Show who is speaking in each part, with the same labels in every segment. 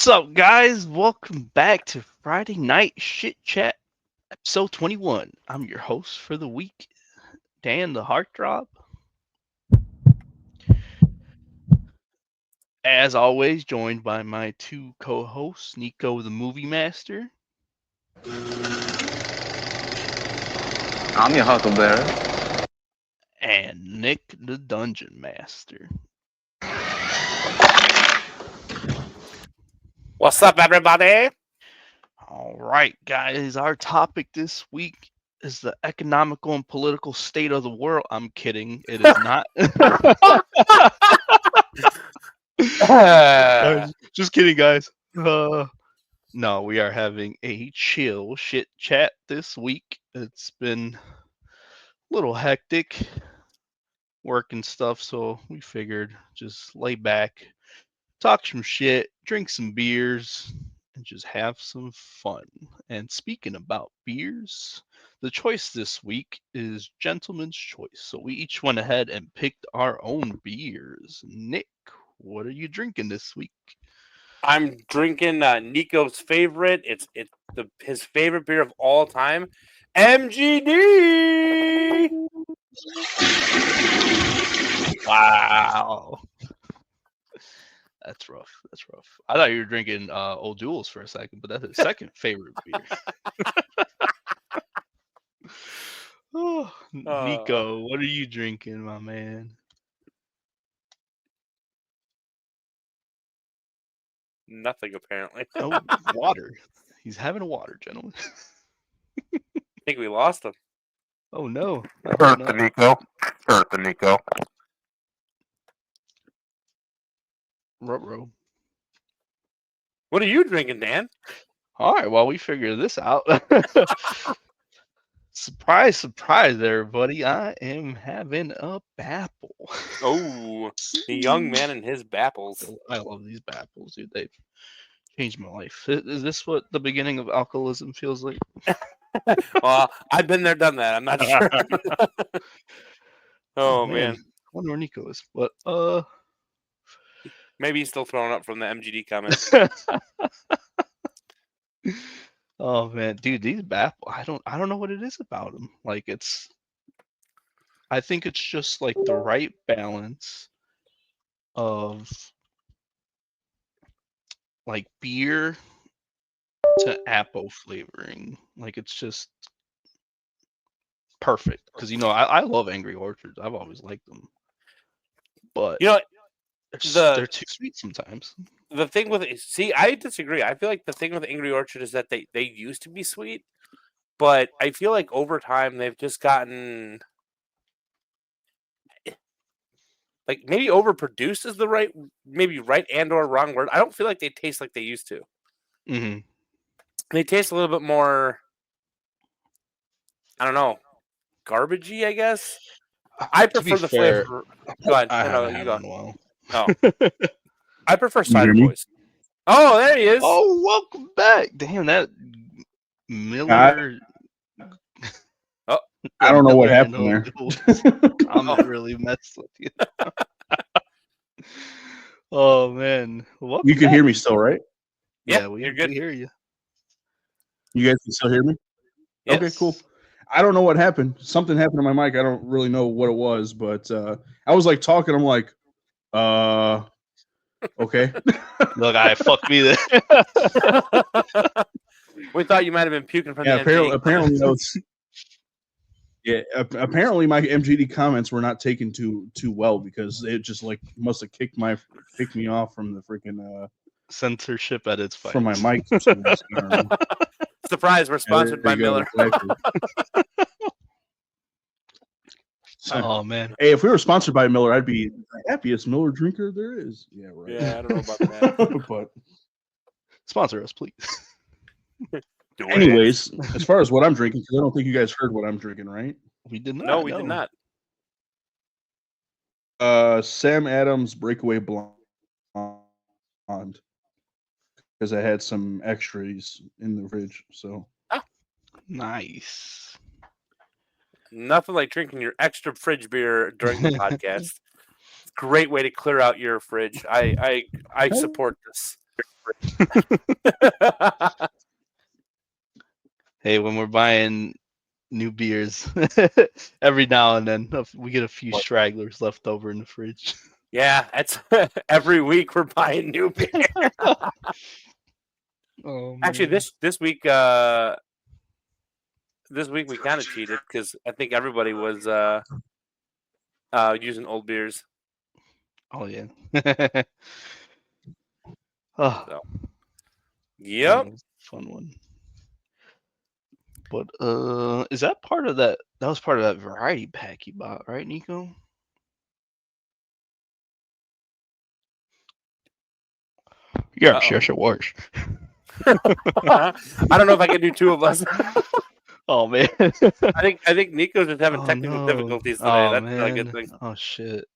Speaker 1: What's up, guys? Welcome back to Friday Night Shit Chat, episode 21. I'm your host for the week, Dan the Heartthrob. As always, joined by my two co-hosts, Nico the Movie Master
Speaker 2: I'm your Huckleberry.
Speaker 1: and Nick the Dungeon Master.
Speaker 3: What's up, everybody?
Speaker 1: All right, guys, our topic this week is the economical and political state of the world. I'm kidding. It is not. Just kidding, guys. No, we are having a chill shit chat this week. It's been a little hectic, work and stuff, so we figured just lay back, talk some shit, drink some beers, and just have some fun. And speaking about beers, the choice this week is Gentleman's Choice. So we each went ahead and picked our own beers. Nick, what are you drinking this week?
Speaker 3: I'm drinking Nico's favorite. It's his favorite beer of all time, MGD.
Speaker 1: Wow. That's rough. That's rough. I thought you were drinking Old Duels for a second, but that's his second favorite beer. Oh, Nico, what are you drinking, my man?
Speaker 3: Nothing, apparently.
Speaker 1: Oh, water. He's having a water, gentlemen.
Speaker 3: I think we lost him.
Speaker 1: Oh, no.
Speaker 2: Hurt the Nico. Hurt the Nico.
Speaker 1: Ruh-roh.
Speaker 3: What are you drinking, Dan?
Speaker 1: All right, well, we figured this out. Surprise, surprise, everybody. I am having a Bapple.
Speaker 3: Oh, the young man and his bapples.
Speaker 1: I love these Bapples, dude. They've changed my life. Is this what the beginning of alcoholism feels like?
Speaker 3: Well, I've been there, done that. I'm not sure. Oh, man.
Speaker 1: I wonder where Nico is. But
Speaker 3: Maybe he's still throwing up from the MGD comments.
Speaker 1: Oh man, dude, these Bapple, I don't know what it is about them. Like I think it's just like the right balance of like beer to apple flavoring. Like it's just perfect. Because I love Angry Orchards. I've always liked them. But
Speaker 3: You know,
Speaker 1: they're too sweet sometimes.
Speaker 3: the thing with it, see, I disagree. I feel like the thing with Angry Orchard is that they used to be sweet, but I feel like over time they've just gotten like maybe overproduced is the right and or wrong word. I don't feel like they taste like they used to.
Speaker 1: Mm-hmm.
Speaker 3: They taste a little bit more, I don't know, garbagey, I guess. I prefer the flavor. Go ahead.
Speaker 1: I
Speaker 3: No,
Speaker 1: haven't
Speaker 3: you
Speaker 1: had
Speaker 3: go.
Speaker 1: one in a while.
Speaker 3: Oh. I prefer
Speaker 2: You hear
Speaker 3: Cider
Speaker 2: me?
Speaker 3: Boys. Oh, there he is.
Speaker 1: Oh, welcome back. Damn, that Miller.
Speaker 2: I don't know what happened there.
Speaker 1: Comment really messed with you. Oh man, welcome
Speaker 2: You can
Speaker 1: back.
Speaker 2: hear me still, right?
Speaker 3: Yeah,
Speaker 1: we
Speaker 3: you're good.
Speaker 1: hear you.
Speaker 2: You guys can still hear me?
Speaker 3: Yes.
Speaker 2: Okay, cool. I don't know what happened. Something happened to my mic. I don't really know what it was, but I was like talking. I'm like, okay.
Speaker 1: Look, I fucked me there.
Speaker 3: We thought you might have been puking from
Speaker 2: Yeah,
Speaker 3: the MGD.
Speaker 2: apparently that was. Yeah, apparently my MGD comments were not taken too well because it just like must have kicked me off from the freaking
Speaker 1: Censorship at its finest.
Speaker 2: from my mic. For some reason. I don't know.
Speaker 3: Surprise, we're sponsored by
Speaker 2: There you go,
Speaker 3: Miller.
Speaker 2: exactly.
Speaker 1: Oh man.
Speaker 2: Hey, if we were sponsored by Miller, I'd be the happiest Miller drinker there is. Yeah, right.
Speaker 3: Yeah, I don't know about that.
Speaker 2: But
Speaker 1: Sponsor us, please.
Speaker 2: anyways, as far as what I'm drinking, because I don't think you guys heard what I'm drinking, right?
Speaker 1: We did not.
Speaker 3: No, we did not.
Speaker 2: Sam Adams Breakaway Blonde, because I had some extras in the fridge. So
Speaker 1: Nice.
Speaker 3: Nothing like drinking your extra fridge beer during the podcast. Great way to clear out your fridge. I support this.
Speaker 1: Hey, when we're buying new beers, every now and then we get a few stragglers left over in the fridge.
Speaker 3: Yeah, it's every week we're buying new beer.
Speaker 1: Oh,
Speaker 3: Actually,
Speaker 1: man.
Speaker 3: this week we kind of cheated because I think everybody was using old beers.
Speaker 1: Oh yeah. Oh,
Speaker 3: So.
Speaker 1: yeah,
Speaker 3: Yep.
Speaker 1: that was a fun one. But is that part of that? That was part of that variety pack you bought, right, Nico? Yeah,
Speaker 3: Uh-oh.
Speaker 1: sure was.
Speaker 3: I don't know if I can do two of us.
Speaker 1: Oh man.
Speaker 3: I think Nico's just having
Speaker 1: Oh,
Speaker 3: technical
Speaker 1: no.
Speaker 3: difficulties today.
Speaker 1: Oh,
Speaker 3: That's not a good
Speaker 1: man.
Speaker 3: thing.
Speaker 1: Oh shit.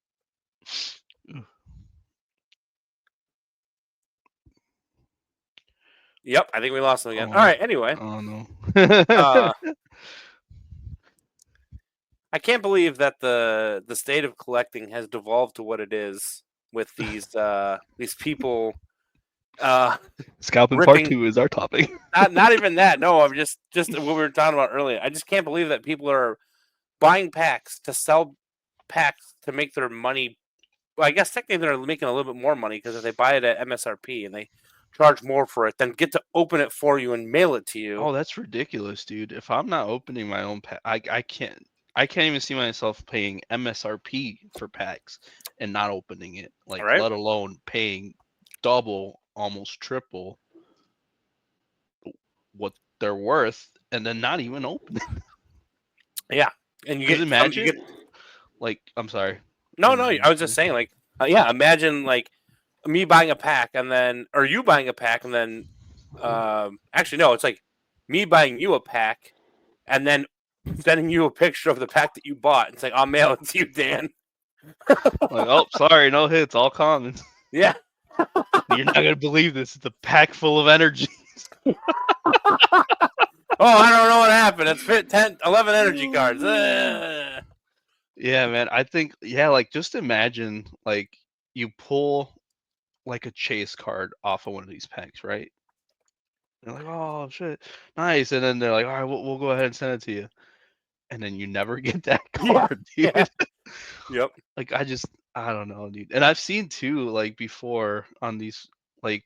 Speaker 3: Yep, I think we lost him again.
Speaker 1: Oh,
Speaker 3: All right, anyway.
Speaker 1: Oh no.
Speaker 3: I can't believe that the state of collecting has devolved to what it is with these people
Speaker 1: Scalping
Speaker 3: ripping-
Speaker 1: Part 2 is our topic.
Speaker 3: not even that. No, I'm just what we were talking about earlier. I just can't believe that people are buying packs to sell packs to make their money. Well, I guess technically they're making a little bit more money because if they buy it at MSRP and they charge more for it, then get to open it for you and mail it to you.
Speaker 1: Oh, that's ridiculous, dude. If I'm not opening my own pack, I can't even see myself paying MSRP for packs and not opening it. Like,
Speaker 3: Right.
Speaker 1: let alone paying double, almost triple what they're worth and then not even opening.
Speaker 3: Yeah, and you
Speaker 1: Because
Speaker 3: get
Speaker 1: imagine, like, I'm sorry.
Speaker 3: No, I was just saying, like, yeah, imagine like me buying a pack and then, or you buying a pack and then, actually no, it's like me buying you a pack and then sending you a picture of the pack that you bought and saying, "I'll mail it to you, Dan."
Speaker 1: Like, oh, sorry, no hits, all commons.
Speaker 3: Yeah.
Speaker 1: You're not gonna believe this. It's a pack full of energy.
Speaker 3: Oh, I don't know what happened. It's fit 10, 11 energy cards.
Speaker 1: Yeah, man. I think, yeah, like, just imagine, like, you pull like a chase card off of one of these packs, right? They're like, oh shit, nice, and then they're like, all right, we'll go ahead and send it to you, and then you never get that
Speaker 3: Yeah,
Speaker 1: card, dude.
Speaker 3: yeah. Yep.
Speaker 1: Like, I don't know, dude. And I've seen too, like, before on these, like,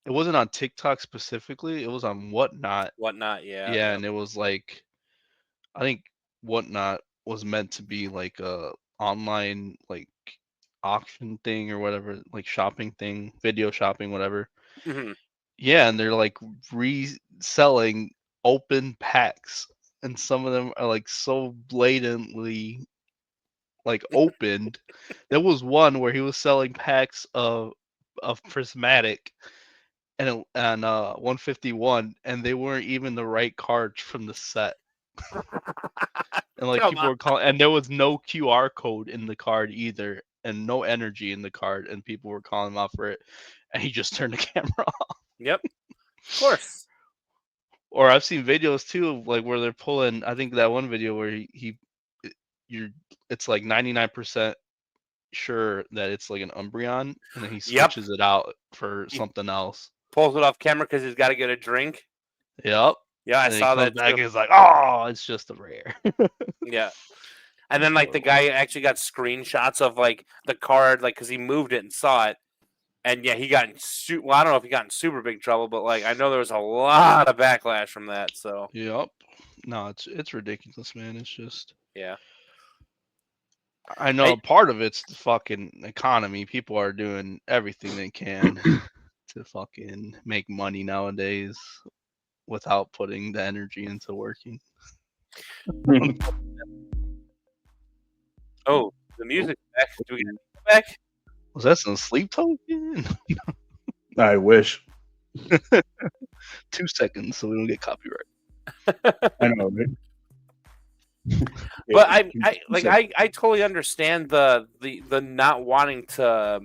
Speaker 1: it wasn't on TikTok specifically, it was on Whatnot.
Speaker 3: Whatnot, yeah.
Speaker 1: Yeah, and it was like, I think Whatnot was meant to be like a online, like, auction thing or whatever, like shopping thing, video shopping, whatever.
Speaker 3: hmm
Speaker 1: Yeah, and they're like reselling open packs, and some of them are like so blatantly like opened. There was one where he was selling packs of Prismatic and 151, and they weren't even the right cards from the set. And like
Speaker 3: Come
Speaker 1: people
Speaker 3: on.
Speaker 1: were calling, and there was no QR code in the card either, and no energy in the card, and people were calling him out for it, and he just turned the camera off.
Speaker 3: Yep. Of course.
Speaker 1: Or I've seen videos too, of, like, where they're pulling. I think that one video where it's like 99% sure that it's like an Umbreon, and then he
Speaker 3: Yep.
Speaker 1: switches it out for something else.
Speaker 3: Pulls it off camera because he's got to get a drink.
Speaker 1: Yep.
Speaker 3: Yeah, I
Speaker 1: And then
Speaker 3: saw
Speaker 1: he comes
Speaker 3: that.
Speaker 1: back
Speaker 3: Too.
Speaker 1: and he's like, oh, it's just a rare.
Speaker 3: Yeah. And then like the guy actually got screenshots of like the card, like because he moved it and saw it, and yeah, he got in well, I don't know if he got in super big trouble, but like I know there was a lot of backlash from that. So
Speaker 1: Yep. No, it's ridiculous, man. It's just,
Speaker 3: yeah.
Speaker 1: I know part of it's the fucking economy. People are doing everything they can to fucking make money nowadays without putting the energy into working.
Speaker 3: Oh, the music's back. Do we get it back?
Speaker 1: Was that some sleep token?
Speaker 2: I wish.
Speaker 1: 2 seconds so we don't get copyright.
Speaker 2: I know, right?
Speaker 3: But I totally understand the not wanting to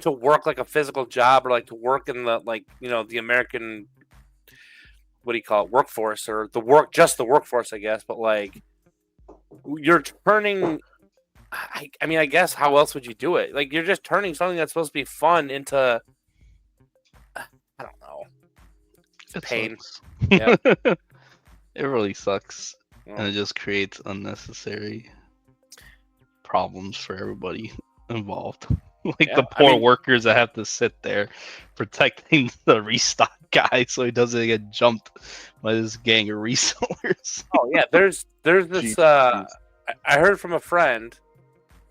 Speaker 3: work like a physical job or like to work in the like the American, what do you call it, workforce, or the workforce, I guess. But like you're turning, I mean, I guess how else would you do it? Like you're just turning something that's supposed to be fun into pain.
Speaker 1: Sucks.
Speaker 3: Yep.
Speaker 1: It really sucks,
Speaker 3: Yeah.
Speaker 1: and it just creates unnecessary problems for everybody involved. Like
Speaker 3: Yeah,
Speaker 1: the
Speaker 3: I
Speaker 1: poor
Speaker 3: mean-
Speaker 1: workers that have to sit there protecting the restock guy so he doesn't get jumped by this gang of resellers.
Speaker 3: Oh yeah, there's this.
Speaker 2: Jeez,
Speaker 3: I heard from a friend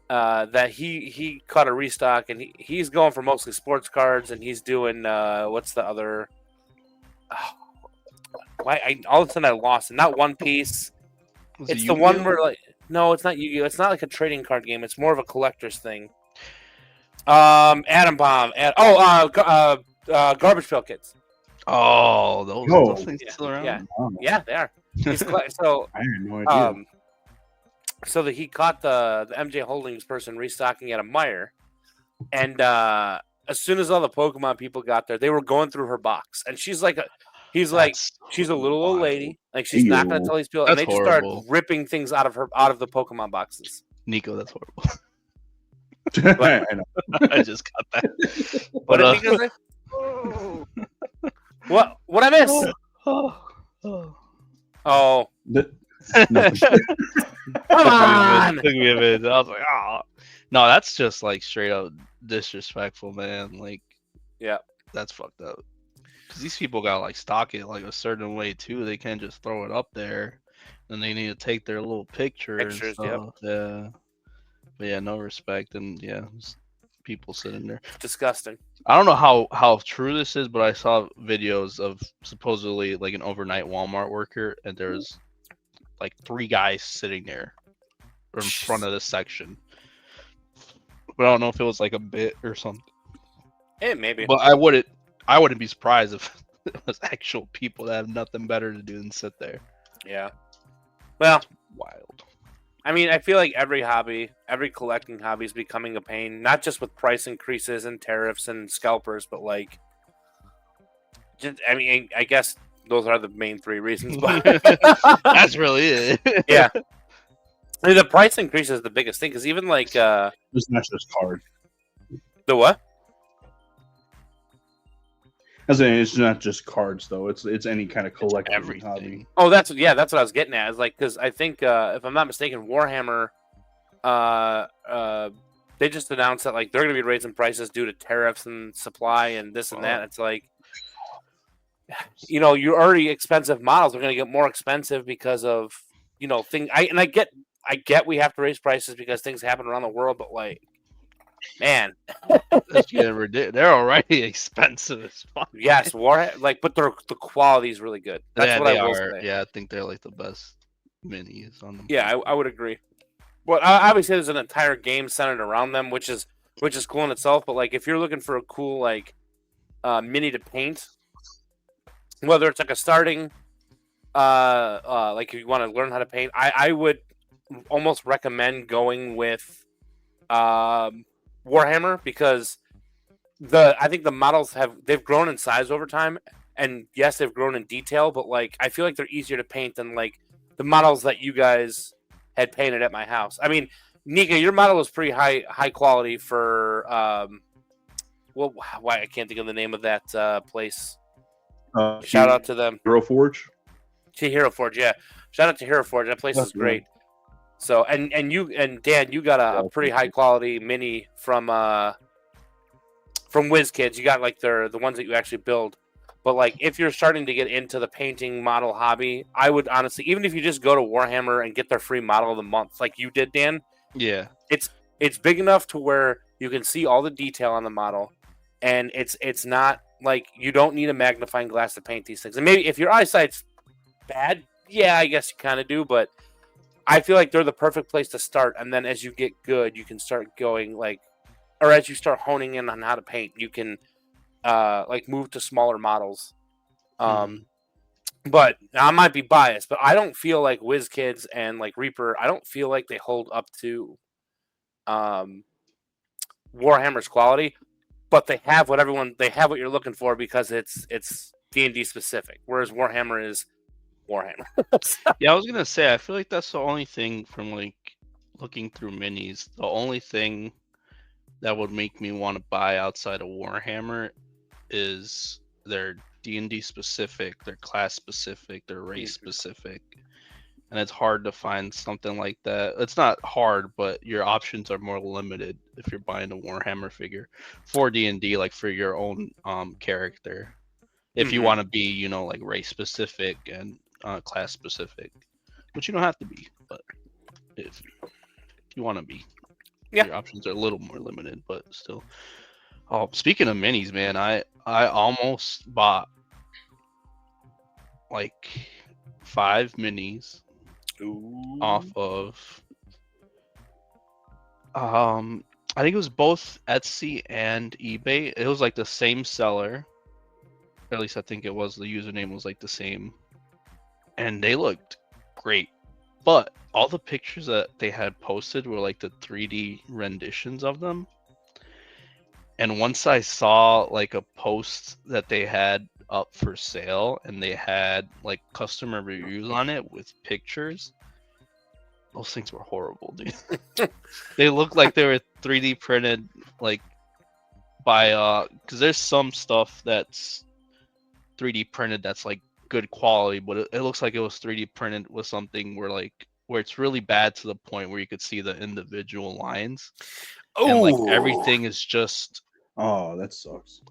Speaker 3: that he caught a restock and he's going for mostly sports cards and he's doing what's the other? Why all of a sudden I lost it. Not One Piece.
Speaker 1: Was it
Speaker 3: It's the one
Speaker 1: Yu-Gi-Oh?
Speaker 3: where like no, it's not Yu-Gi-Oh. It's not like a trading card game. It's more of a collector's thing. Atom Bomb. Garbage Pail Kids.
Speaker 1: Oh, those
Speaker 2: Oh,
Speaker 1: things
Speaker 3: yeah,
Speaker 1: still around?
Speaker 3: yeah.
Speaker 2: Oh,
Speaker 3: Yeah, they are. So
Speaker 2: I had no idea.
Speaker 3: so that he caught the MJ Holdings person restocking at a Meijer, and as soon as all the Pokemon people got there, they were going through her box, and she's like, she's a little old lady, like she's not gonna
Speaker 2: Ew.
Speaker 3: tell these people, and
Speaker 1: That's
Speaker 3: they just started
Speaker 1: horrible.
Speaker 3: ripping things out of the Pokemon boxes.
Speaker 1: Nico, that's horrible.
Speaker 2: I know.
Speaker 1: I just got that.
Speaker 3: What
Speaker 1: But,
Speaker 3: did Nico say? What I miss? Oh,
Speaker 2: Nothing.
Speaker 3: come on!
Speaker 1: Took me a minute. I was like, oh. No, that's just like straight up disrespectful, man. Like,
Speaker 3: Yeah.
Speaker 1: that's fucked up. Because these people gotta like stock it like a certain way too. They can't just throw it up there, and they need to take their little picture and
Speaker 3: Pictures,
Speaker 1: stuff.
Speaker 3: yep.
Speaker 1: Yeah, but yeah, no respect, and yeah, just people sitting there.
Speaker 3: Disgusting.
Speaker 1: I don't know how true this is, but I saw videos of supposedly like an overnight Walmart worker, and there's like 3 guys sitting there in front of this section. But I don't know if it was like a bit or something.
Speaker 3: Maybe.
Speaker 1: But I wouldn't be surprised if it was actual people that have nothing better to do than sit there.
Speaker 3: Yeah. Well,
Speaker 1: Wild.
Speaker 3: I mean, I feel like every collecting hobby is becoming a pain, not just with price increases and tariffs and scalpers, but like, I guess those are the main 3 reasons. But
Speaker 1: That's really it.
Speaker 3: yeah, I mean, the price increase is the biggest thing because even like
Speaker 2: It's not just card.
Speaker 3: the what?
Speaker 2: As in, it's not just cards though. It's any kind of collecting hobby.
Speaker 1: Everything.
Speaker 3: Oh, that's what I was getting at. Is like because I think if I'm not mistaken, Warhammer, they just announced that like they're going to be raising prices due to tariffs and supply and this and that. It's like, you know, your already expensive models are going to get more expensive because of things. I get we have to raise prices because things happen around the world, but like, man,
Speaker 1: It's getting ridiculous. They're already expensive as fuck.
Speaker 3: yes, but the quality is really good. That's
Speaker 1: Yeah,
Speaker 3: what
Speaker 1: they
Speaker 3: I will
Speaker 1: are.
Speaker 3: say.
Speaker 1: Yeah, I think they're like the best minis on them.
Speaker 3: Yeah, I would agree. But obviously, there's an entire game centered around them, which is cool in itself. But like, if you're looking for a cool like mini to paint, whether it's like a starting, like if you want to learn how to paint, I would almost recommend going with Warhammer because I think the models they've grown in size over time, and yes, they've grown in detail. But like, I feel like they're easier to paint than like the models that you guys had painted at my house. I mean, Nika, your model was pretty high quality for why I can't think of the name of that place. Shout out to them.
Speaker 2: Hero Forge.
Speaker 3: To Hero Forge, yeah. Shout out to Hero Forge. That place is great. So and Dan, you got a pretty high quality mini from WizKids. You got like the ones that you actually build. But like, if you're starting to get into the painting model hobby, I would honestly, even if you just go to Warhammer and get their free model of the month, like you did, Dan,
Speaker 1: Yeah.
Speaker 3: it's big enough to where you can see all the detail on the model, and it's not like you don't need a magnifying glass to paint these things. And maybe if your eyesight's bad, yeah, I guess you kind of do, but I feel like they're the perfect place to start. And then as you get good, you can start going like, or as you start honing in on how to paint, you can like move to smaller models. But I might be biased, but I don't feel like WizKids and like Reaper, I don't feel like they hold up to Warhammer's quality, but they have what you're looking for because it's D&D specific, whereas Warhammer is Warhammer.
Speaker 1: Yeah, I was gonna say I feel like that's the only thing from like looking through minis. The only thing that would make me want to buy outside of Warhammer is their D&D specific, they're class specific, they're race specific, and it's hard to find something like that. It's not hard, but your options are more limited if you're buying a Warhammer figure for D&D, like for your own character. If you want to be, you know, like race specific and class specific, which you don't have to be, but if you want to be, your options are a little more limited, but still. Oh, speaking of minis, man, I almost bought like 5 minis off of I think it was both Etsy and eBay. It was like the same seller. At least I think it was. The username was like the same. And they looked great. But all the pictures that they had posted were like the 3D renditions of them. And once I saw like a post that they had up for sale and they had like customer reviews on it with pictures, those things were horrible, dude. They looked like they were 3D printed like by because there's some stuff that's 3D printed that's like good quality, but it looks like it was 3D printed with something where it's really bad to the point where you could see the individual lines. And like everything is just
Speaker 2: that sucks.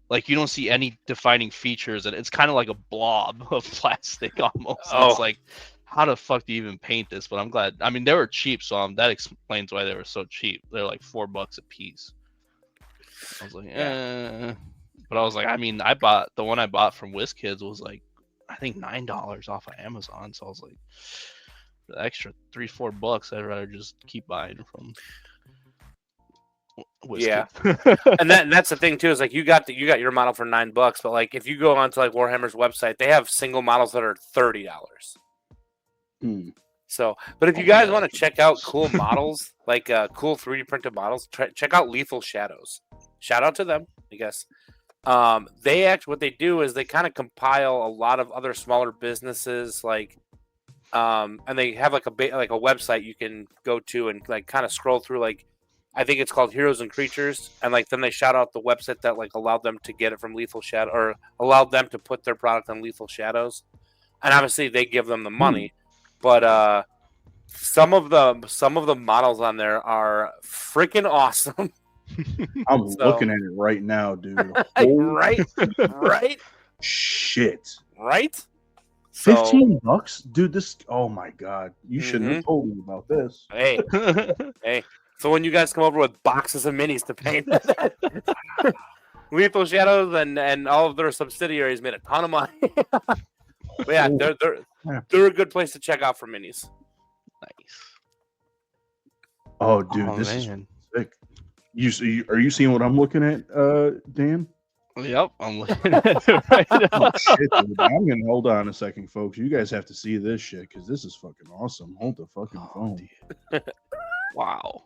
Speaker 1: Like you don't see any defining features, and it's kind of like a blob of plastic almost. It's like, how the fuck do you even paint this? But I'm glad. I mean, they were cheap, so that explains why they were so cheap. They're like $4 a piece. I was like, but I was like, I mean, the one I bought from WizKids was like, I think $9 off of Amazon. So I was like, the extra $3-4, I'd rather just keep buying from.
Speaker 3: Yeah, and that's the thing too, is like you got your model for $9, but like if you go onto like Warhammer's website, they have single models that are $30. So, but if you guys want to check out cool models, like cool 3D printed models, check out Lethal Shadows. Shout out to them, I guess. What they do is they kind of compile a lot of other smaller businesses, like, and they have like a website you can go to and like kind of scroll through, like. I think it's called Heroes and Creatures, and like then they shout out the website that like allowed them to get it from Lethal Shadow, or allowed them to put their product on Lethal Shadows, and obviously they give them the money, but some of the models on there are freaking awesome.
Speaker 2: I'm looking at it right now, dude.
Speaker 3: right?
Speaker 2: Shit.
Speaker 3: Right?
Speaker 2: $15, dude. This. Oh my god! You shouldn't have told me about this.
Speaker 3: Hey. So when you guys come over with boxes of minis to paint, Lethal Shadows and all of their subsidiaries made a ton of money. But yeah, they're a good place to check out for minis.
Speaker 1: Nice.
Speaker 2: Oh, dude, this is sick. Are you seeing what I'm looking at, Dan?
Speaker 1: Yep, I'm looking at it right now.
Speaker 2: Oh, shit, dude. I'm gonna hold on a second, folks. You guys have to see this shit because this is fucking awesome. Hold the fucking phone.
Speaker 1: Wow.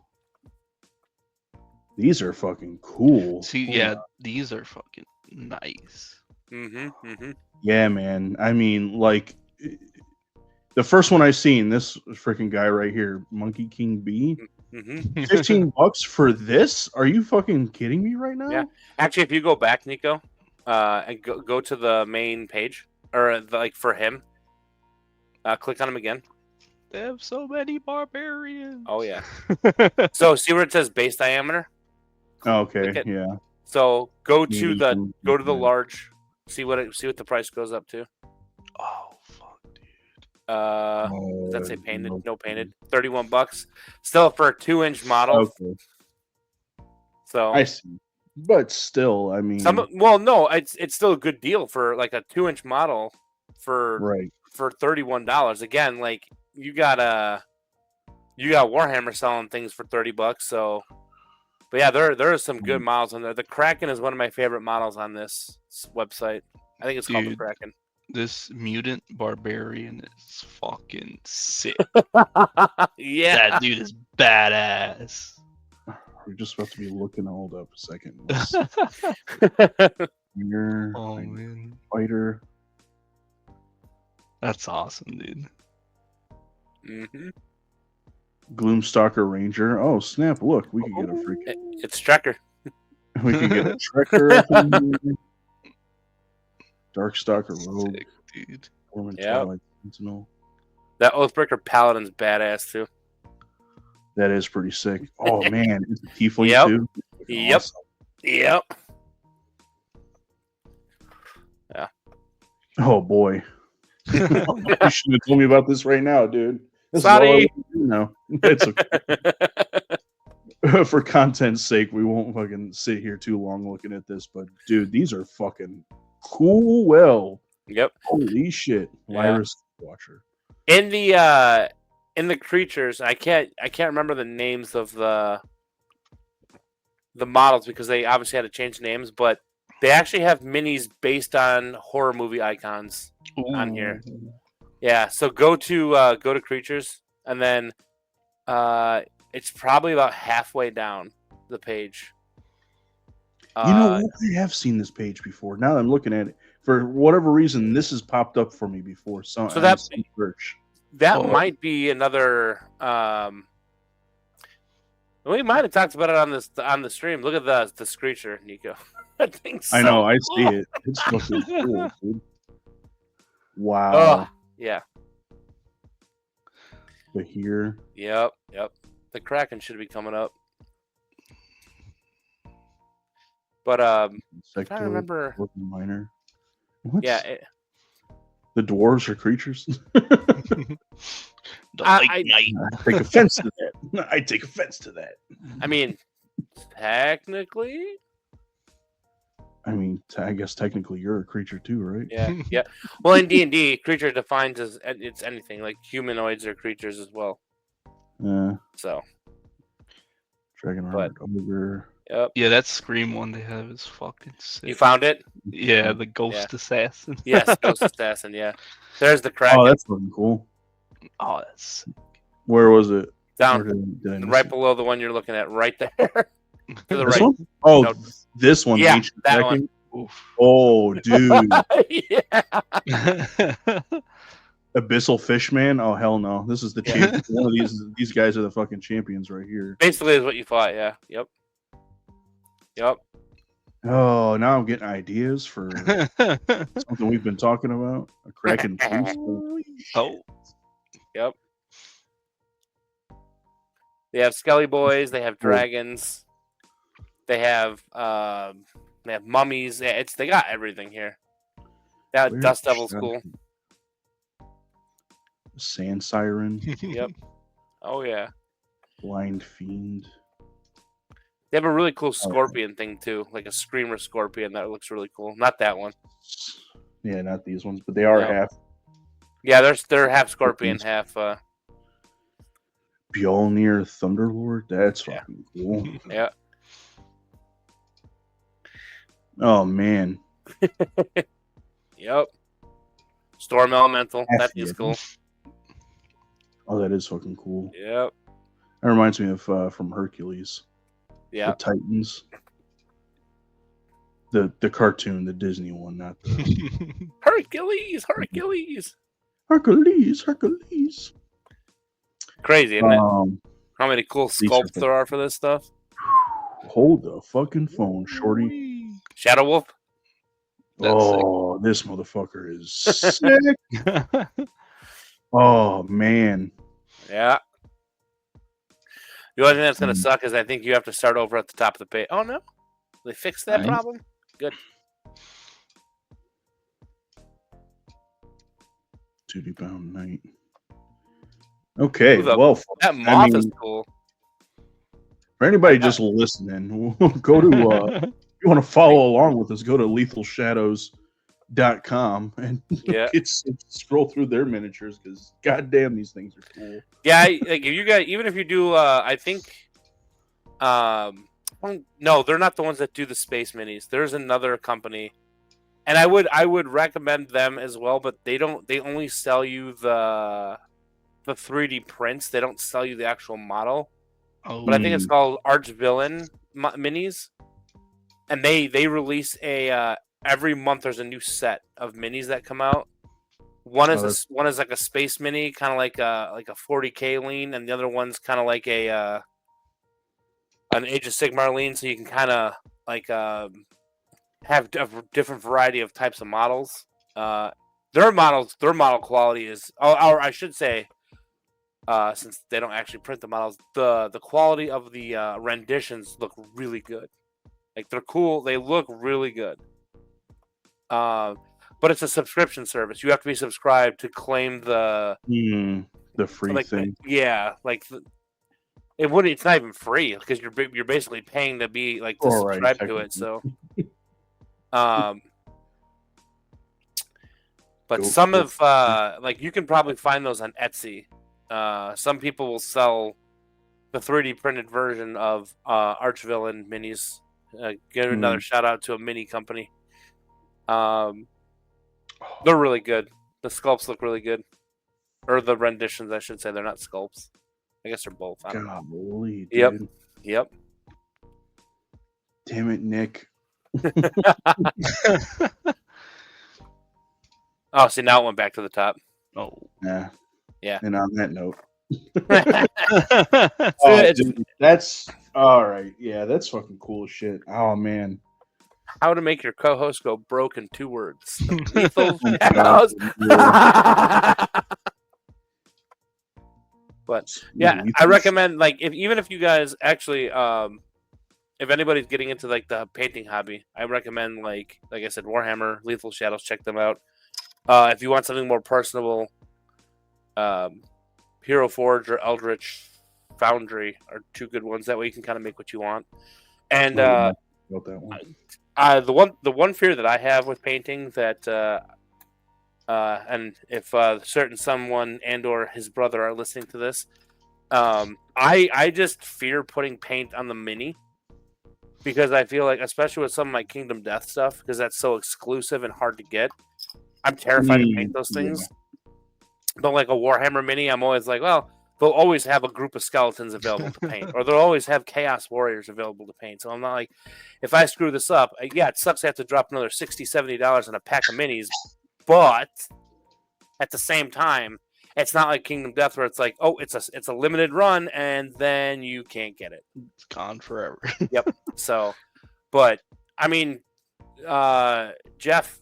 Speaker 2: These are fucking cool.
Speaker 1: See, these are fucking nice.
Speaker 2: Yeah, man. I mean, like, the first one I seen, this freaking guy right here, Monkey King B. $15 for this? Are you fucking kidding me right now?
Speaker 3: Yeah. Actually, if you go back, Nico, and go to the main page, or like for him, click on him again.
Speaker 1: They have so many barbarians.
Speaker 3: Oh yeah. So see where it says base diameter?
Speaker 2: Okay. Yeah.
Speaker 3: So go to the large. See what the price goes up to.
Speaker 1: Oh fuck, dude.
Speaker 3: Does that say painted? No painted. $31. Still for a 2-inch model.
Speaker 2: Okay.
Speaker 3: So
Speaker 2: I see. But still, I mean,
Speaker 3: it's still a good deal for like a 2-inch model for $31. Again, like you got Warhammer selling things for $30. So, but yeah, there are some good models on there. The Kraken is one of my favorite models on this website. I think it's called the Kraken.
Speaker 1: This mutant barbarian is fucking sick.
Speaker 3: Yeah,
Speaker 1: that dude is badass.
Speaker 2: We're just about to be looking. Hold up a second. Man. Fighter.
Speaker 1: That's awesome, dude.
Speaker 2: Gloomstalker Ranger. Oh snap! Look, we can get a freaking.
Speaker 3: It's Trekker.
Speaker 2: We can get a Trekker. Darkstalker Rogue.
Speaker 1: Sick, dude.
Speaker 2: Orman
Speaker 3: Yep.
Speaker 2: Twilight Sentinel.
Speaker 3: That Oathbreaker Paladin's badass too.
Speaker 2: That is pretty sick. Oh man, it's a tiefling
Speaker 3: Yep.
Speaker 2: too.
Speaker 3: Yep.
Speaker 2: Awesome.
Speaker 3: Yep.
Speaker 2: Oh boy. You shouldn't have told me about this right now, dude. This
Speaker 3: Sorry.
Speaker 2: is all I want to do now. It's okay. For content's sake, we won't fucking sit here too long looking at this, but dude, these are fucking cool. Well,
Speaker 3: Yep.
Speaker 2: holy shit,
Speaker 3: Yeah.
Speaker 2: Lyra Watcher.
Speaker 3: In the creatures, I can't remember the names of the models because they obviously had to change names, but they actually have minis based on horror movie icons on here. Yeah, so go to creatures, and then it's probably about halfway down the page.
Speaker 2: You know what? I have seen this page before. Now that I'm looking at it, for whatever reason, this has popped up for me before. So
Speaker 3: that-
Speaker 2: some search.
Speaker 3: That might be another. We might have talked about it on the stream. Look at the Screecher, Nico. That thing's so
Speaker 2: I know. I see
Speaker 3: cool.
Speaker 2: it. It's fucking cool, dude. Wow.
Speaker 3: Oh, yeah.
Speaker 2: But here,
Speaker 3: Yep. The Kraken should be coming up. But I
Speaker 2: Sector,
Speaker 3: remember.
Speaker 2: Orphan Miner. What?
Speaker 3: Yeah,
Speaker 2: The dwarves are creatures.
Speaker 1: The
Speaker 3: I-
Speaker 1: late
Speaker 3: I-
Speaker 1: night.
Speaker 2: I take offense to that. I take offense to that.
Speaker 3: I mean, technically,
Speaker 2: I mean, I guess technically you're a creature too, right?
Speaker 3: yeah. Well, in D&D, creature defined as it's anything like humanoids are creatures as well. So,
Speaker 2: Dragon
Speaker 3: But-
Speaker 2: Armored Ogre.
Speaker 3: yep.
Speaker 1: Yeah, that Scream one they have is fucking sick.
Speaker 3: You found it?
Speaker 1: Yeah, the Ghost Assassin.
Speaker 3: Yes, Ghost Assassin. Yeah. There's the Kraken
Speaker 2: Oh, that's fucking cool.
Speaker 1: Oh, that's
Speaker 2: Where was it?
Speaker 3: down
Speaker 2: Where did I miss
Speaker 3: right
Speaker 2: it?
Speaker 3: below the one you're looking at, right there. To the
Speaker 2: This
Speaker 3: right.
Speaker 2: one? Oh,
Speaker 3: No.
Speaker 2: this one.
Speaker 3: Yeah,
Speaker 2: Ancient
Speaker 3: that
Speaker 2: Kraken?
Speaker 1: oof.
Speaker 2: Oh, dude.
Speaker 3: Yeah.
Speaker 2: Abyssal Fishman? Oh, hell no. This is the
Speaker 3: Yeah.
Speaker 2: champion. One of these guys are the fucking champions right here.
Speaker 3: Basically, is what you thought. Yeah. Yep.
Speaker 2: Oh, now I'm getting ideas for something we've been talking about. A Kraken priest.
Speaker 1: Oh,
Speaker 3: Yep. They have Skelly Boys. They have dragons. They have mummies. Yeah, they got everything here. That
Speaker 2: Where's
Speaker 3: Dust Devil's
Speaker 2: Shad-
Speaker 3: cool.
Speaker 2: Sand Siren.
Speaker 3: Yep. Oh yeah.
Speaker 2: Blind Fiend.
Speaker 3: They have a really cool
Speaker 2: Oh,
Speaker 3: scorpion thing too, like a screamer scorpion that looks really cool. Not that one.
Speaker 2: Yeah, not these ones, but they are
Speaker 3: No.
Speaker 2: half.
Speaker 3: Yeah, they're half scorpion, half.
Speaker 2: Bjolnir Thunderlord. That's
Speaker 3: Yeah.
Speaker 2: fucking cool.
Speaker 3: Yeah.
Speaker 2: Oh man.
Speaker 3: Yep. Storm Elemental. That
Speaker 2: Half
Speaker 3: is
Speaker 2: the-
Speaker 3: cool.
Speaker 2: Oh, that is fucking cool.
Speaker 3: Yep.
Speaker 2: That reminds me of from Hercules.
Speaker 3: Yeah.
Speaker 2: The Titans. The cartoon, the Disney one, not the
Speaker 3: Hercules.
Speaker 2: Hercules.
Speaker 3: Crazy, isn't it? How many cool
Speaker 2: these are
Speaker 3: sculpts there are for this stuff?
Speaker 2: Hold the fucking phone, shorty.
Speaker 3: Shadow Wolf.
Speaker 1: That's
Speaker 2: Oh, this motherfucker is sick. Oh man.
Speaker 3: Yeah. The only thing that's going
Speaker 2: Mm.
Speaker 3: to suck is I think you have to start over at the top of the page. Oh, no. They fixed that
Speaker 2: Nice.
Speaker 3: problem? Good.
Speaker 2: 2D bound knight. Okay,
Speaker 3: Ooh,
Speaker 2: well,
Speaker 3: That moth is
Speaker 2: mean-
Speaker 3: cool.
Speaker 2: for anybody just listening, go to if you want to follow along with us, go to lethalshadows.com and
Speaker 3: Yeah.
Speaker 2: scroll through their miniatures because goddamn these things are cool.
Speaker 3: Yeah, like if you guys, even if you do, I think, no, they're not the ones that do the space minis. There's another company, and I would recommend them as well. But they don't. They only sell you the 3D prints. They don't sell you the actual model.
Speaker 1: Oh,
Speaker 3: But I think it's called Archvillain Minis, and they release a every month. There's a new set of minis that come out. One is one is like a space mini, kind of like a 40K lean, and the other one's kind of like an Age of Sigmar lean. So you can kind of like have a different variety of types of models. Their model quality is, or I should say, since they don't actually print the models, the quality of the renditions look really good. Like they're cool. They look really good. But it's a subscription service. You have to be subscribed to claim the
Speaker 2: free thing.
Speaker 3: It's not even free because you're basically paying to be like to subscribe to it. So, but some of like you can probably find those on Etsy. Some people will sell the 3D printed version of Archvillain minis. Give another shout out to a mini company. They're really good. The sculpts look really good, or the renditions, I should say. They're not sculpts. I guess they're both. I don't know.
Speaker 2: Golly, dude.
Speaker 3: Yep.
Speaker 2: Damn it, Nick.
Speaker 3: Oh, see, now it went back to the top.
Speaker 1: Oh,
Speaker 2: yeah. And on that note, dude, that's all right. Yeah, that's fucking cool shit. Oh man.
Speaker 3: How to make your co-host go broke in 2 words. Lethal Shadows. But yeah, I recommend like even if you guys actually if anybody's getting into like the painting hobby, I recommend like I said, Warhammer, Lethal Shadows, check them out. If you want something more personable, Hero Forge or Eldritch Foundry are 2 good ones. That way you can kind of make what you want. And
Speaker 2: that one.
Speaker 3: The one fear that I have with painting that and if certain someone and or his brother are listening to this, I just fear putting paint on the mini because I feel like, especially with some of my Kingdom Death stuff, because that's so exclusive and hard to get, I'm terrified to paint those things. Yeah. But like a Warhammer mini, I'm always like, well, they'll always have a group of skeletons available to paint, or they'll always have Chaos Warriors available to paint. So I'm not like, if I screw this up, yeah, it sucks I have to drop another $60, $70 on a pack of minis, but at the same time, it's not like Kingdom Death where it's like, oh, it's a limited run and then you can't get it.
Speaker 1: It's gone forever.
Speaker 3: Yep. So, but I mean, Jeff,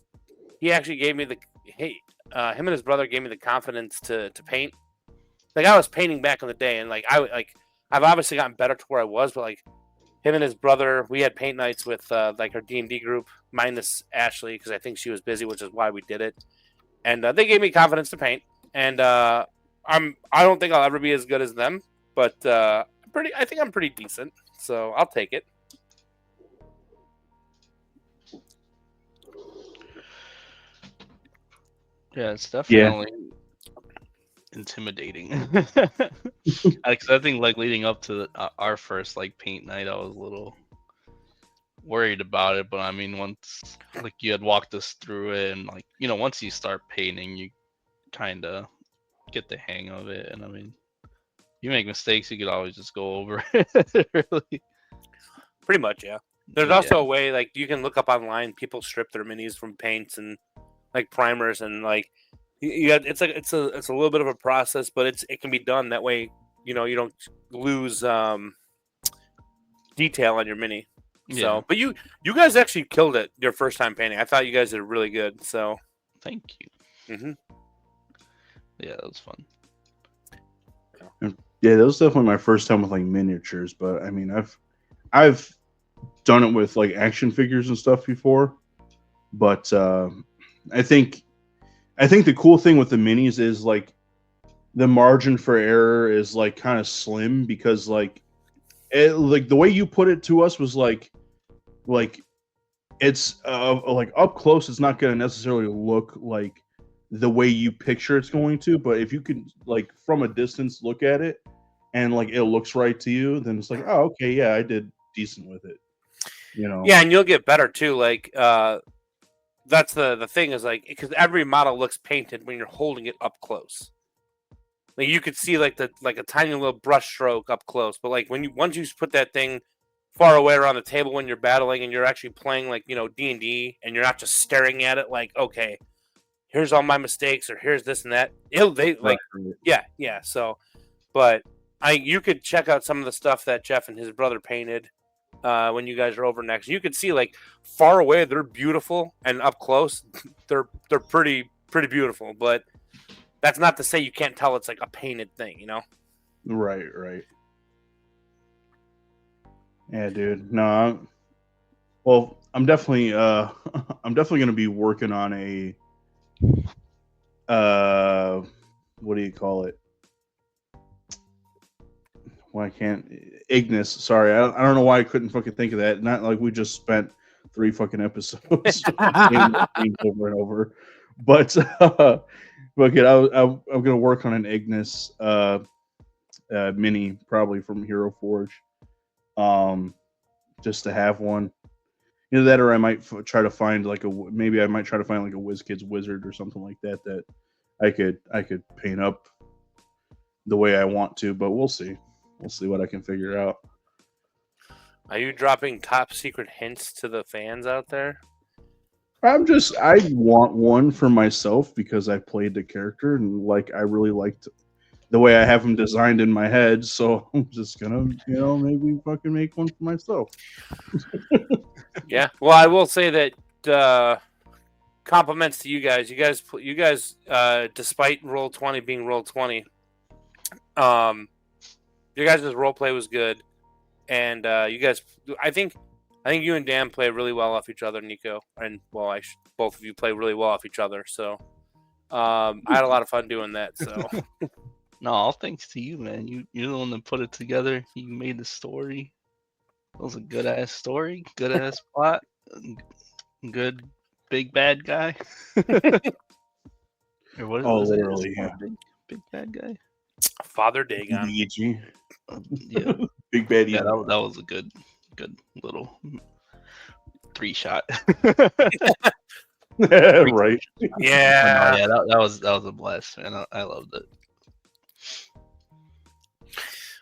Speaker 3: he actually gave me him and his brother gave me the confidence to paint. Like I was painting back in the day, and I've obviously gotten better to where I was, but like him and his brother, we had paint nights with like our D&D group, minus Ashley because I think she was busy, which is why we did it. And they gave me confidence to paint, and I don't think I'll ever be as good as them, but I think I'm pretty decent, so I'll take it.
Speaker 1: Yeah, it's definitely intimidating. Because I think like leading up to our first like paint night, I was a little worried about it, but I mean, once like you had walked us through it, and like once you start painting, you kind of get the hang of it. And I mean, you make mistakes, you could always just go over it. Really,
Speaker 3: pretty much, yeah. There's also a way like you can look up online. People strip their minis from paints and like primers, and like it's a little bit of a process, but it can be done that way. You don't lose detail on your mini. Yeah. So, but you guys actually killed it your first time painting. I thought you guys did really good. So,
Speaker 1: thank you.
Speaker 3: Mm-hmm.
Speaker 1: Yeah, that was fun.
Speaker 2: Yeah, that was definitely my first time with like miniatures. But I mean, I've done it with like action figures and stuff before. But I think the cool thing with the minis is like the margin for error is like kind of slim because like the way you put it to us was like it's like up close it's not going to necessarily look like the way you picture it's going to, but if you could like from a distance look at it and like it looks right to you, then it's like, oh, okay, yeah, I did decent with it,
Speaker 3: yeah. And you'll get better too, like that's the thing is like because every model looks painted when you're holding it up close. Like you could see like a tiny little brush stroke up close, but like once you put that thing far away around the table when you're battling and you're actually playing like D&D and you're not just staring at it like, okay, here's all my mistakes or here's this and that. Yeah. So, but you could check out some of the stuff that Jeff and his brother painted. when you guys are over next. You can see like far away they're beautiful, and up close they're pretty beautiful. But that's not to say you can't tell it's like a painted thing, you know?
Speaker 2: Right. Yeah, dude. No. Well, I'm definitely gonna be working on a what do you call it? Why can't Ignis? Sorry, I don't know why I couldn't fucking think of that. Not like we just spent 3 fucking episodes over and over. But look, I'm gonna work on an Ignis mini, probably from Hero Forge, just to have one. Either that, or I might try to find like a WizKids wizard or something like that that I could paint up the way I want to. But we'll see. We'll see what I can figure out.
Speaker 3: Are you dropping top secret hints to the fans out there?
Speaker 2: I want one for myself because I played the character and like I really liked the way I have him designed in my head. So I'm just gonna, maybe fucking make one for myself.
Speaker 3: Yeah. Well, I will say that compliments to you guys. You guys, despite Roll20 being Roll20, your guys' role play was good, and you guys, I think you and Dan play really well off each other, Nico, and well, both of you play really well off each other. So I had a lot of fun doing that. So
Speaker 1: no, all thanks to you, man. You're the one that put it together. You made the story. It was a good ass story, good ass plot, good big bad guy.
Speaker 2: Literally, yeah.
Speaker 1: Big bad guy.
Speaker 3: Father Dagon.
Speaker 1: Yeah,
Speaker 2: big bad.
Speaker 1: Yeah, that was a good little 3-shot.
Speaker 2: Right.
Speaker 3: Yeah.
Speaker 1: Yeah, that was a blast, man. I loved
Speaker 3: it.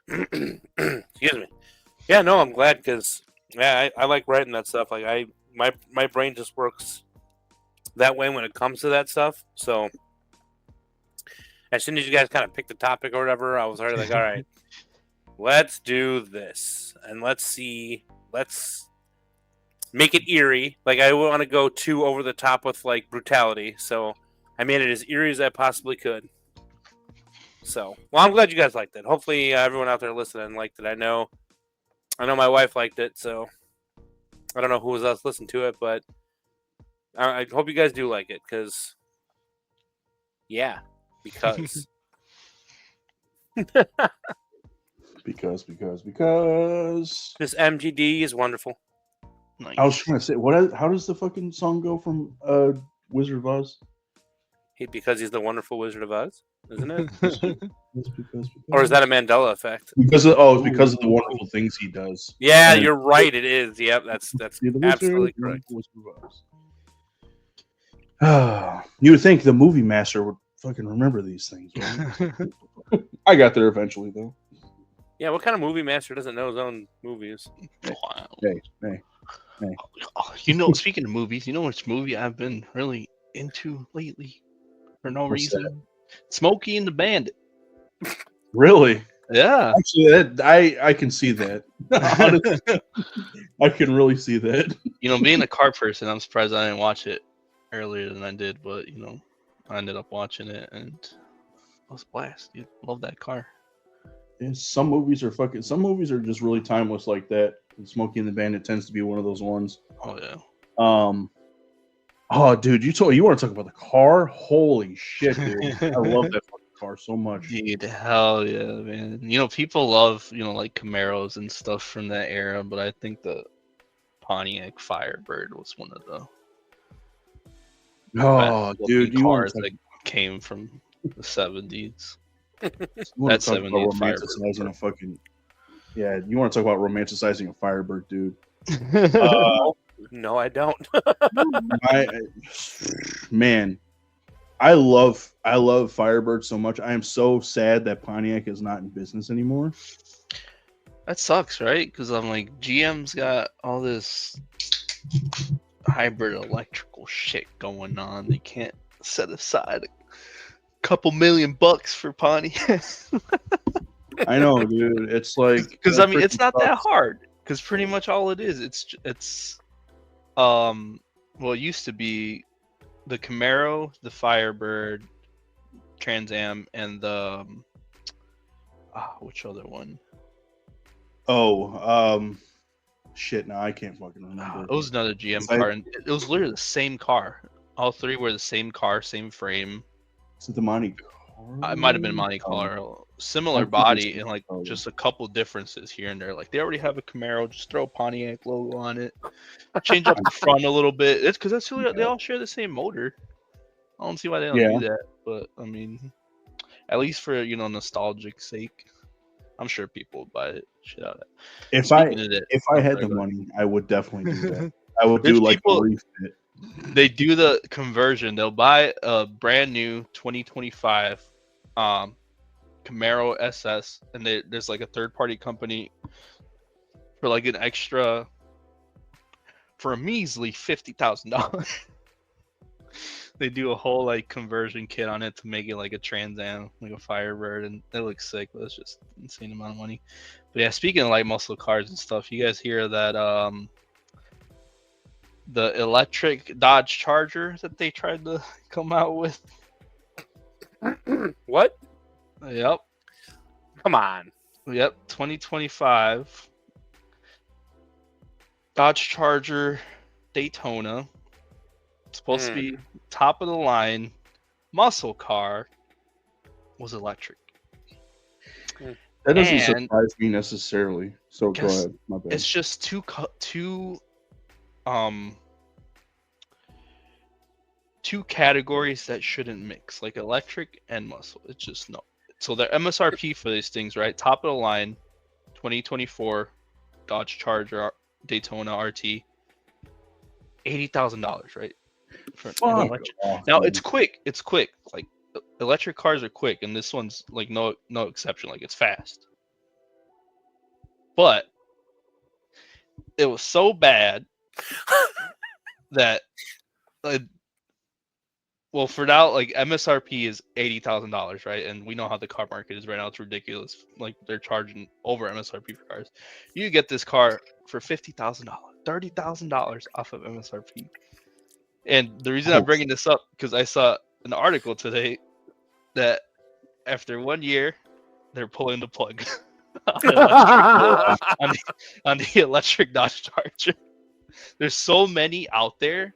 Speaker 3: Excuse me. Yeah, no, I'm glad because I like writing that stuff. Like my brain just works that way when it comes to that stuff. So as soon as you guys kind of pick the topic or whatever, I was already like, all right, let's do this and let's make it eerie. Like I want to go too over the top with like brutality, so I made it as eerie as I possibly could. So, well, I'm glad you guys liked it. Hopefully, everyone out there listening liked it. I know my wife liked it, so I don't know who else listened to it, but I hope you guys do like it, because because this MGD is wonderful.
Speaker 1: Nice.
Speaker 2: I was trying to say, how does the fucking song go from Wizard of Oz?
Speaker 3: Because he's the wonderful Wizard of Oz, isn't it?
Speaker 2: because.
Speaker 3: Or is that a Mandela effect?
Speaker 2: Because of the wonderful things he does.
Speaker 3: Yeah, you're right. It is. Yep, that's absolutely correct.
Speaker 2: You would think the movie master would fucking remember these things. Right? I got there eventually, though.
Speaker 3: Yeah, what kind of movie master doesn't know his own movies?
Speaker 1: Wow.
Speaker 2: Hey.
Speaker 1: Speaking of movies, you know which movie I've been really into lately for no reason?
Speaker 2: That?
Speaker 1: Smokey and the Bandit.
Speaker 2: Really?
Speaker 1: Yeah.
Speaker 2: Actually, I can see that. Honestly, I can really see that.
Speaker 1: Being a car person, I'm surprised I didn't watch it earlier than I did, but I ended up watching it and it was a blast, dude. Love that car.
Speaker 2: Yeah, some movies are just really timeless like that. And Smokey and the Bandit tends to be one of those ones.
Speaker 1: Oh yeah.
Speaker 2: Oh, dude, you want to talk about the car? Holy shit, dude! I love that fucking car so much.
Speaker 1: Dude, hell yeah, man. People love like Camaros and stuff from that era, but I think the Pontiac Firebird was one of the
Speaker 2: dude, you
Speaker 1: cars that came from the 70s.
Speaker 2: That 70s romanticizing a fucking you want to talk about romanticizing a Firebird, dude?
Speaker 3: No, I don't.
Speaker 2: Man, I love Firebird so much. I am so sad that Pontiac is not in business anymore.
Speaker 1: That sucks, right? Because I'm like, GM's got all this hybrid electrical shit going on. They can't set aside a couple $1,000,000 for Pontiac.
Speaker 2: I know, dude. It's like
Speaker 1: because it's not that hard. Because pretty much all it is, it's well, it used to be the Camaro, the Firebird, Trans Am, and the which other one?
Speaker 2: Oh, shit. No, I can't fucking remember.
Speaker 1: It was another GM
Speaker 2: It's like-
Speaker 1: car, and it was literally the same car. All three were the same car, same frame.
Speaker 2: Is it the Monte
Speaker 1: It might have been Monte
Speaker 2: Carlo?
Speaker 1: Carlo. Similar
Speaker 2: I think
Speaker 1: body
Speaker 2: it's
Speaker 1: and like
Speaker 2: Carlo.
Speaker 1: just a couple differences here and there. Like they already have a Camaro, just throw a Pontiac logo on it, change up the front a little bit. It's because that's really, they all share the same motor. I don't see why they don't
Speaker 2: Yeah.
Speaker 1: do that, but I mean, at least for nostalgic sake, I'm sure people would buy it. Shit out of it.
Speaker 2: If
Speaker 1: Speaking of that,
Speaker 2: if I
Speaker 1: I'm
Speaker 2: had
Speaker 1: sorry,
Speaker 2: the
Speaker 1: go ahead.
Speaker 2: money, I would definitely do that. I would
Speaker 1: There's
Speaker 2: do like
Speaker 1: people-
Speaker 2: a refit.
Speaker 1: They do the conversion. They'll buy a brand new 2025 Camaro SS, and there's like a third party company for like an extra, for a measly $50,000. They do a whole like conversion kit on it to make it like a Trans Am, like a Firebird, and it looks sick. But it's just insane amount of money. But yeah, speaking of like muscle cars and stuff, you guys hear that the electric Dodge Charger that they tried to come out with?
Speaker 3: What?
Speaker 1: Yep.
Speaker 3: Come on.
Speaker 1: Yep, 2025 Dodge Charger Daytona. Supposed to be top of the line muscle car, was electric.
Speaker 2: That doesn't
Speaker 1: And-
Speaker 2: surprise me necessarily. So go
Speaker 1: Guess-
Speaker 2: ahead. My bad.
Speaker 1: It's just two categories that shouldn't mix, like electric and muscle. It's just no. So their MSRP for these things, right? Top of the line, 2024 Dodge Charger Daytona RT, $80,000, right? For an
Speaker 2: Fuck
Speaker 1: electric.
Speaker 2: off,
Speaker 1: Now
Speaker 2: man.
Speaker 1: it's quick. It's quick. Like electric cars are quick, and this one's like no exception. Like it's fast. But it was so bad that well, for now, like MSRP is $80,000, right? And we know how the car market is right now. It's ridiculous. Like they're charging over MSRP for cars. You get this car for $50,000, $30,000 off of MSRP. And the reason I'm bringing this up because I saw an article today that after 1 year, they're pulling the plug on the electric Dodge Charger. There's so many out there,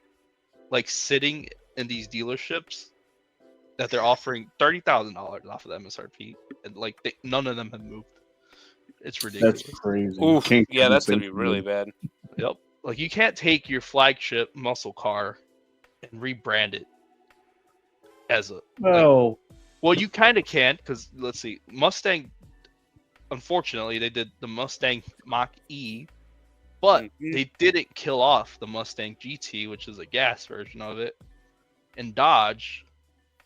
Speaker 1: like sitting in these dealerships, that they're offering $30,000 off of the MSRP, and like none of them have moved. It's ridiculous.
Speaker 2: That's crazy.
Speaker 3: Oof.
Speaker 2: Can't
Speaker 3: Yeah, that's
Speaker 2: compensate
Speaker 3: gonna be really
Speaker 2: for
Speaker 3: bad.
Speaker 1: Yep. Like you can't take your flagship muscle car and rebrand it as a
Speaker 2: No.
Speaker 1: well, you kind of can, because let's see, Mustang. Unfortunately, they did the Mustang Mach-E, but
Speaker 3: Mhm.
Speaker 1: they didn't kill off the Mustang GT, which is a gas version of it, and Dodge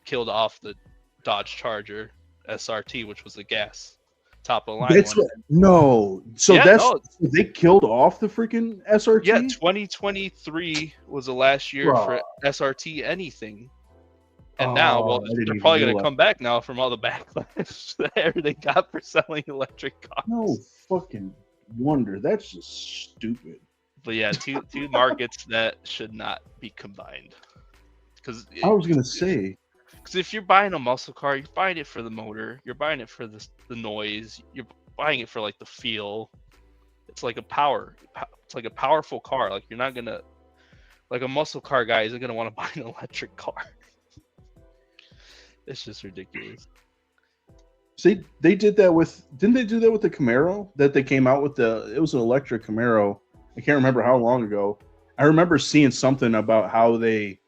Speaker 1: killed off the Dodge Charger SRT, which was the gas top of the line
Speaker 2: That's
Speaker 1: one.
Speaker 2: what, no. So
Speaker 1: Yeah,
Speaker 2: that's
Speaker 1: no.
Speaker 2: they killed off the freaking SRT.
Speaker 1: Yeah, 2023 was the last year for
Speaker 2: Bruh.
Speaker 1: SRT anything. And now,
Speaker 2: Oh,
Speaker 1: well,
Speaker 2: I didn't
Speaker 1: they're
Speaker 2: even
Speaker 1: probably going to
Speaker 2: realize.
Speaker 1: come back now from all the backlash that everything got for selling electric cars.
Speaker 2: No fucking wonder. That's just stupid.
Speaker 1: But yeah, two markets that should not be combined. Because
Speaker 2: I was gonna say.
Speaker 1: if you're buying a muscle car, you're buying it for the motor, you're buying it for the noise, you're buying it for like the feel. It's like it's like a powerful car. Like you're not gonna, like a muscle car guy isn't gonna want to buy an electric car. It's just ridiculous.
Speaker 2: See, they did that with. Didn't they do that with the Camaro? That they came out with it was an electric Camaro. I can't remember how long ago. I remember seeing something about how they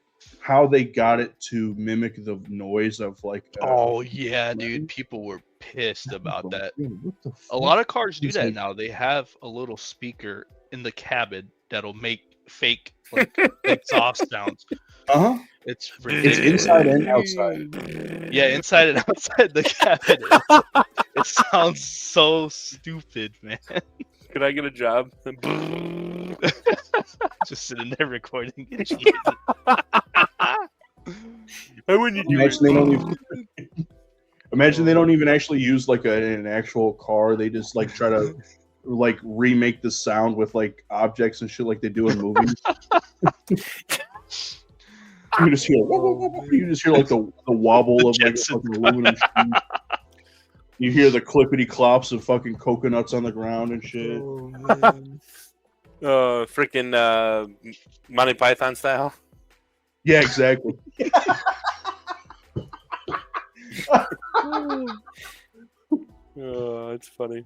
Speaker 2: got it to mimic the noise of like.
Speaker 1: Oh yeah, dude, people were pissed about that.
Speaker 2: Yo, what the
Speaker 1: A
Speaker 2: fuck?
Speaker 1: lot of cars do
Speaker 2: It's
Speaker 1: that
Speaker 2: like-
Speaker 1: now. They have a little speaker in the cabin that'll make fake like exhaust sounds.
Speaker 2: Uh-huh.
Speaker 1: It's
Speaker 2: It's
Speaker 1: ridiculous.
Speaker 2: inside and outside.
Speaker 1: Yeah, inside and outside the cabin. It sounds so stupid, man.
Speaker 3: Could I get a job?
Speaker 1: Just sitting there recording it.
Speaker 3: How would you do
Speaker 2: Imagine they don't
Speaker 3: it?
Speaker 2: even. Imagine they don't even actually use like an actual car. They just like try to like remake the sound with like objects and shit like they do in movies. You just hear, like the wobble of like a fucking aluminum sheet. You hear the clippity clops of fucking coconuts on the ground and shit.
Speaker 3: Oh man. Freaking Monty Python style.
Speaker 2: Yeah, exactly.
Speaker 3: Oh, it's funny.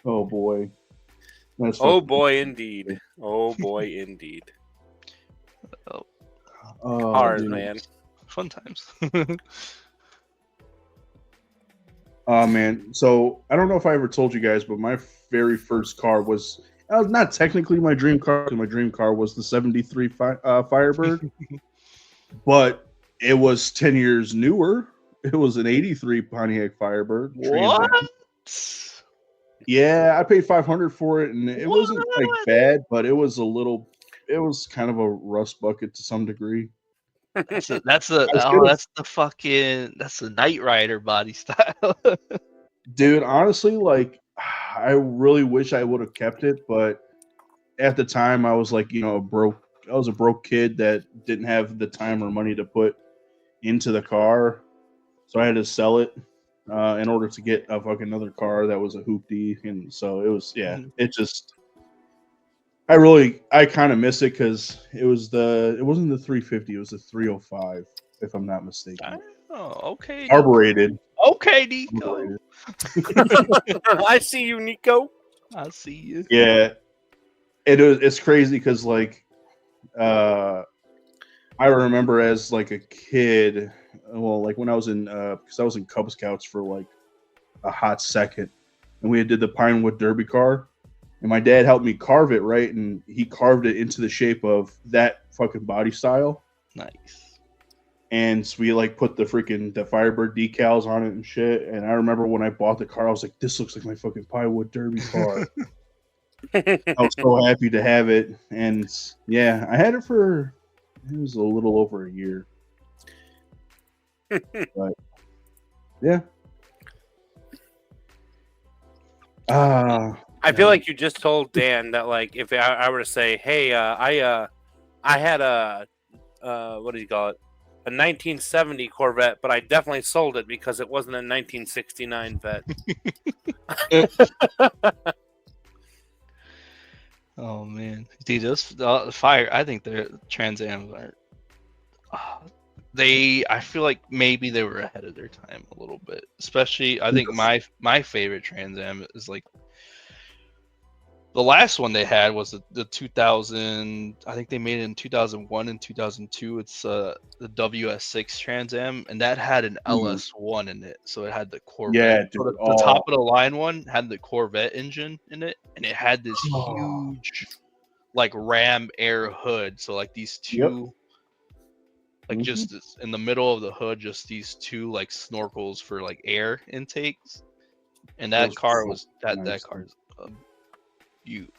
Speaker 2: Oh boy. That's
Speaker 3: Oh boy, indeed. Oh boy, indeed. Hard,
Speaker 2: dude.
Speaker 3: man.
Speaker 1: Fun times.
Speaker 2: Oh man. So I don't know if I ever told you guys, but my very first car was not technically my dream car. My dream car was the '73 Firebird, but it was 10 years newer. It was an '83 Pontiac Firebird.
Speaker 1: What?
Speaker 2: Yeah, I paid $500 for it, and it wasn't like bad, but it was kind of a rust bucket to some degree.
Speaker 1: That's the Knight Rider body style.
Speaker 2: Dude, honestly, like I really wish I would have kept it, but at the time I was like, I was a broke kid that didn't have the time or money to put into the car, so I had to sell it in order to get a fucking another car that was a hoopty, and so it was it just I kind of miss it because it wasn't the 350, it was the 305 if I'm not mistaken.
Speaker 1: Oh, okay.
Speaker 2: Carbureted.
Speaker 1: Okay, Nico.
Speaker 3: I see you, Nico.
Speaker 1: I see you.
Speaker 2: Yeah, it's crazy because like I remember as like a kid, well, like when I was in because I was in Cub Scouts for like a hot second, and we did the Pinewood Derby car, and my dad helped me carve it, right, and he carved it into the shape of that fucking body style.
Speaker 1: Nice.
Speaker 2: And so we like put the Firebird decals on it and shit. And I remember when I bought the car, I was like, "This looks like my fucking Pinewood Derby car." I was so happy to have it, and yeah, I had it for it was a little over a year. But yeah.
Speaker 3: I feel like you just told Dan that, like, if I were to say, "Hey, I had a what do you call it? A 1970 Corvette, but I definitely sold it because it wasn't a 1969 Vet."
Speaker 1: Oh man, dude, those fire. I think the Trans Ams are. I feel like maybe they were ahead of their time a little bit. Especially, I think my favorite Trans Am is like the last one they had was the 2000. I think they made it in 2001 and 2002. It's the WS6 Trans Am, and that had an LS1 in it, so it had the Corvette.
Speaker 2: Yeah, dude.
Speaker 1: So the top of the line one had the Corvette engine in it, and it had this huge, like Ram Air hood. So like these two, like just in the middle of the hood, just these two like snorkels for like air intakes, and that car was that car's.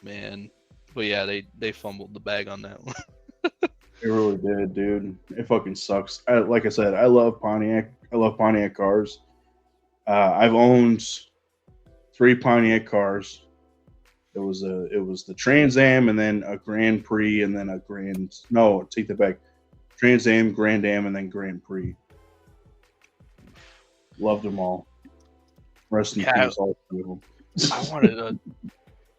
Speaker 1: Man, but yeah, they fumbled the bag on that one.
Speaker 2: It really did, dude. It fucking sucks. Like I said, I love Pontiac. I love Pontiac cars. I've owned 3 Pontiac cars. It was the Trans Am, and then a Grand Prix, and then take that back. Trans Am, Grand Am, and then Grand Prix. Loved them all. Rest in peace, all 3 of them.
Speaker 1: I wanted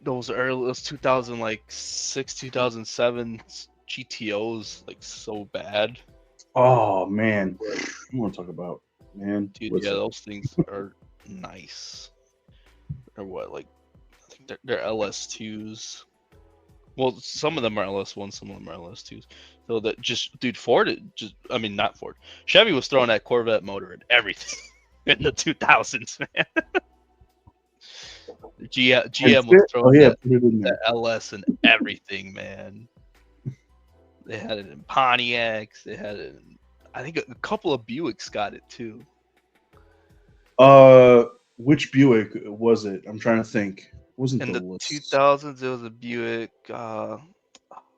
Speaker 1: those 2006, 2007 GTOs like so bad.
Speaker 2: Oh man, I want to talk about
Speaker 1: dude. Yeah, those things are nice. Or what? Like, I think they're LS2s. Well, some of them are LS1s, some of them are LS2s. So that not Ford. Chevy was throwing that Corvette motor and everything in the 2000s, man. GM was throwing the LS and everything, man. They had it in Pontiacs. They had it in, I think a couple of Buicks got it too.
Speaker 2: Which Buick was it? I'm trying to think. Wasn't
Speaker 1: in the
Speaker 2: list.
Speaker 1: 2000s? It was a Buick.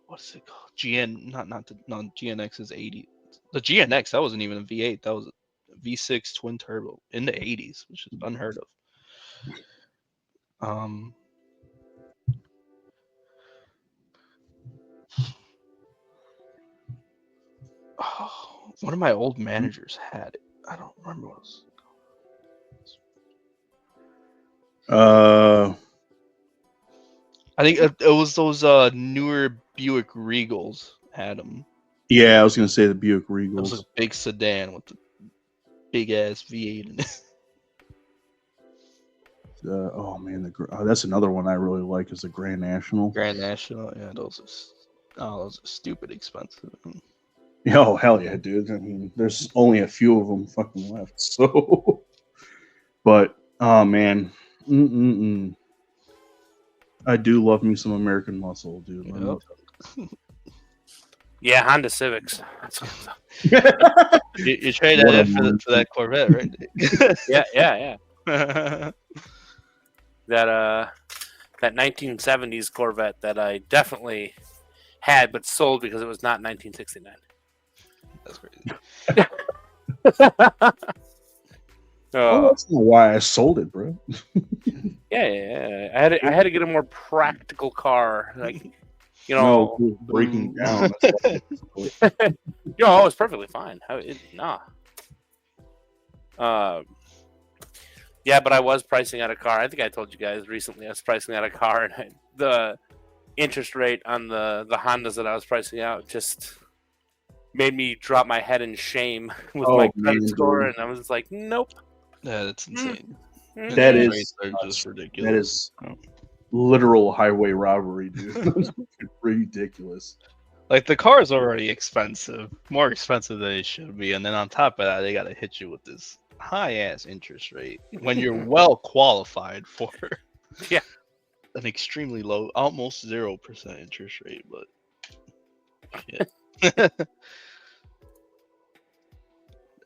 Speaker 1: What's it called? GNX is 80. The GNX, that wasn't even a V8. That was a V6 twin turbo in the 80s, which is unheard of. Oh, one of my old managers had it. I don't remember what it was. I think it was those newer Buick Regals had them.
Speaker 2: Yeah, I was gonna say the Buick
Speaker 1: It was
Speaker 2: Regals.
Speaker 1: a big sedan with the big ass V8 in it.
Speaker 2: Oh man, that's another one I really like is the Grand National.
Speaker 1: Grand National, yeah, those are stupid expensive.
Speaker 2: Oh hell yeah, dude! I mean, there's only a few of them fucking left. So, but oh man, I do love me some American muscle, dude. Let me tell
Speaker 3: Yeah, Honda Civics.
Speaker 1: You trade
Speaker 2: What
Speaker 1: that
Speaker 2: a
Speaker 1: for that Corvette, right?
Speaker 3: Yeah. That 1970s Corvette that I definitely had but sold because it was not 1969.
Speaker 1: That's crazy.
Speaker 2: Oh, that's not why I sold it, bro.
Speaker 3: Yeah. I had to get a more practical car, like you
Speaker 2: No,
Speaker 3: know.
Speaker 2: it was breaking down.
Speaker 3: Yo, it's perfectly fine. Yeah, but I was pricing out a car. I think I told you guys recently I was pricing out a car, and the interest rate on the Hondas that I was pricing out just made me drop my head in shame with my credit score, and I was just like, nope.
Speaker 1: Yeah, that's insane.
Speaker 2: That is
Speaker 1: Rates are just ridiculous.
Speaker 2: That is literal highway robbery, dude. That's ridiculous.
Speaker 1: Like the car is already expensive, more expensive than it should be, and then on top of that, they gotta hit you with this high ass interest rate when you're well qualified for an extremely low, almost 0% interest rate. But yeah,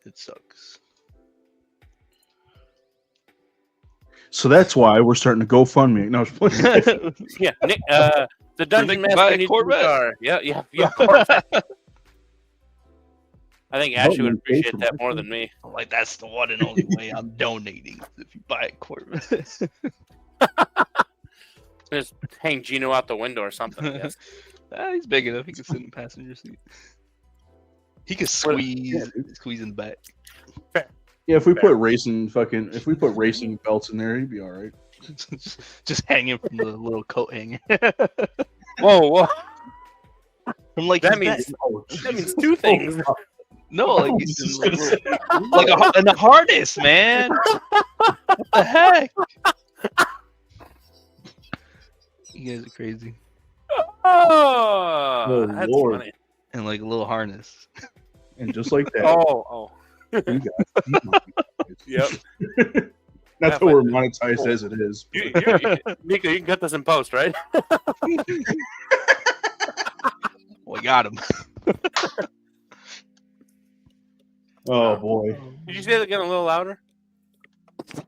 Speaker 1: it sucks.
Speaker 2: So that's why we're starting to GoFundMe. No,
Speaker 3: Yeah, Nick, the Dungeon
Speaker 1: Nick, buy
Speaker 3: Master
Speaker 1: a
Speaker 3: needs a
Speaker 1: Corvette.
Speaker 3: car. Yeah, Corvette. I think Ashley would appreciate that more than me.
Speaker 1: I'm like, that's the one and only way I'm donating if you buy a Corvette.
Speaker 3: Just hang Gino out the window or something, I guess.
Speaker 1: He's big enough. He can sit in the passenger seat. He can squeeze in the back.
Speaker 2: Yeah, if we put racing belts in there, he'd be all right.
Speaker 1: Just hanging from the little coat hanger.
Speaker 3: Whoa.
Speaker 1: From like
Speaker 3: That means two things.
Speaker 1: No, like in a harness, man. What the heck? You guys are crazy.
Speaker 3: Oh, that's
Speaker 2: Lord.
Speaker 3: funny.
Speaker 1: And like a little harness.
Speaker 2: And just like that.
Speaker 3: Oh.
Speaker 2: You got it.
Speaker 3: Yep.
Speaker 2: Not that we're monetized as it is.
Speaker 3: Nico, you can cut this in post, right?
Speaker 1: We got him.
Speaker 2: Oh boy.
Speaker 3: Did you say that again a little louder?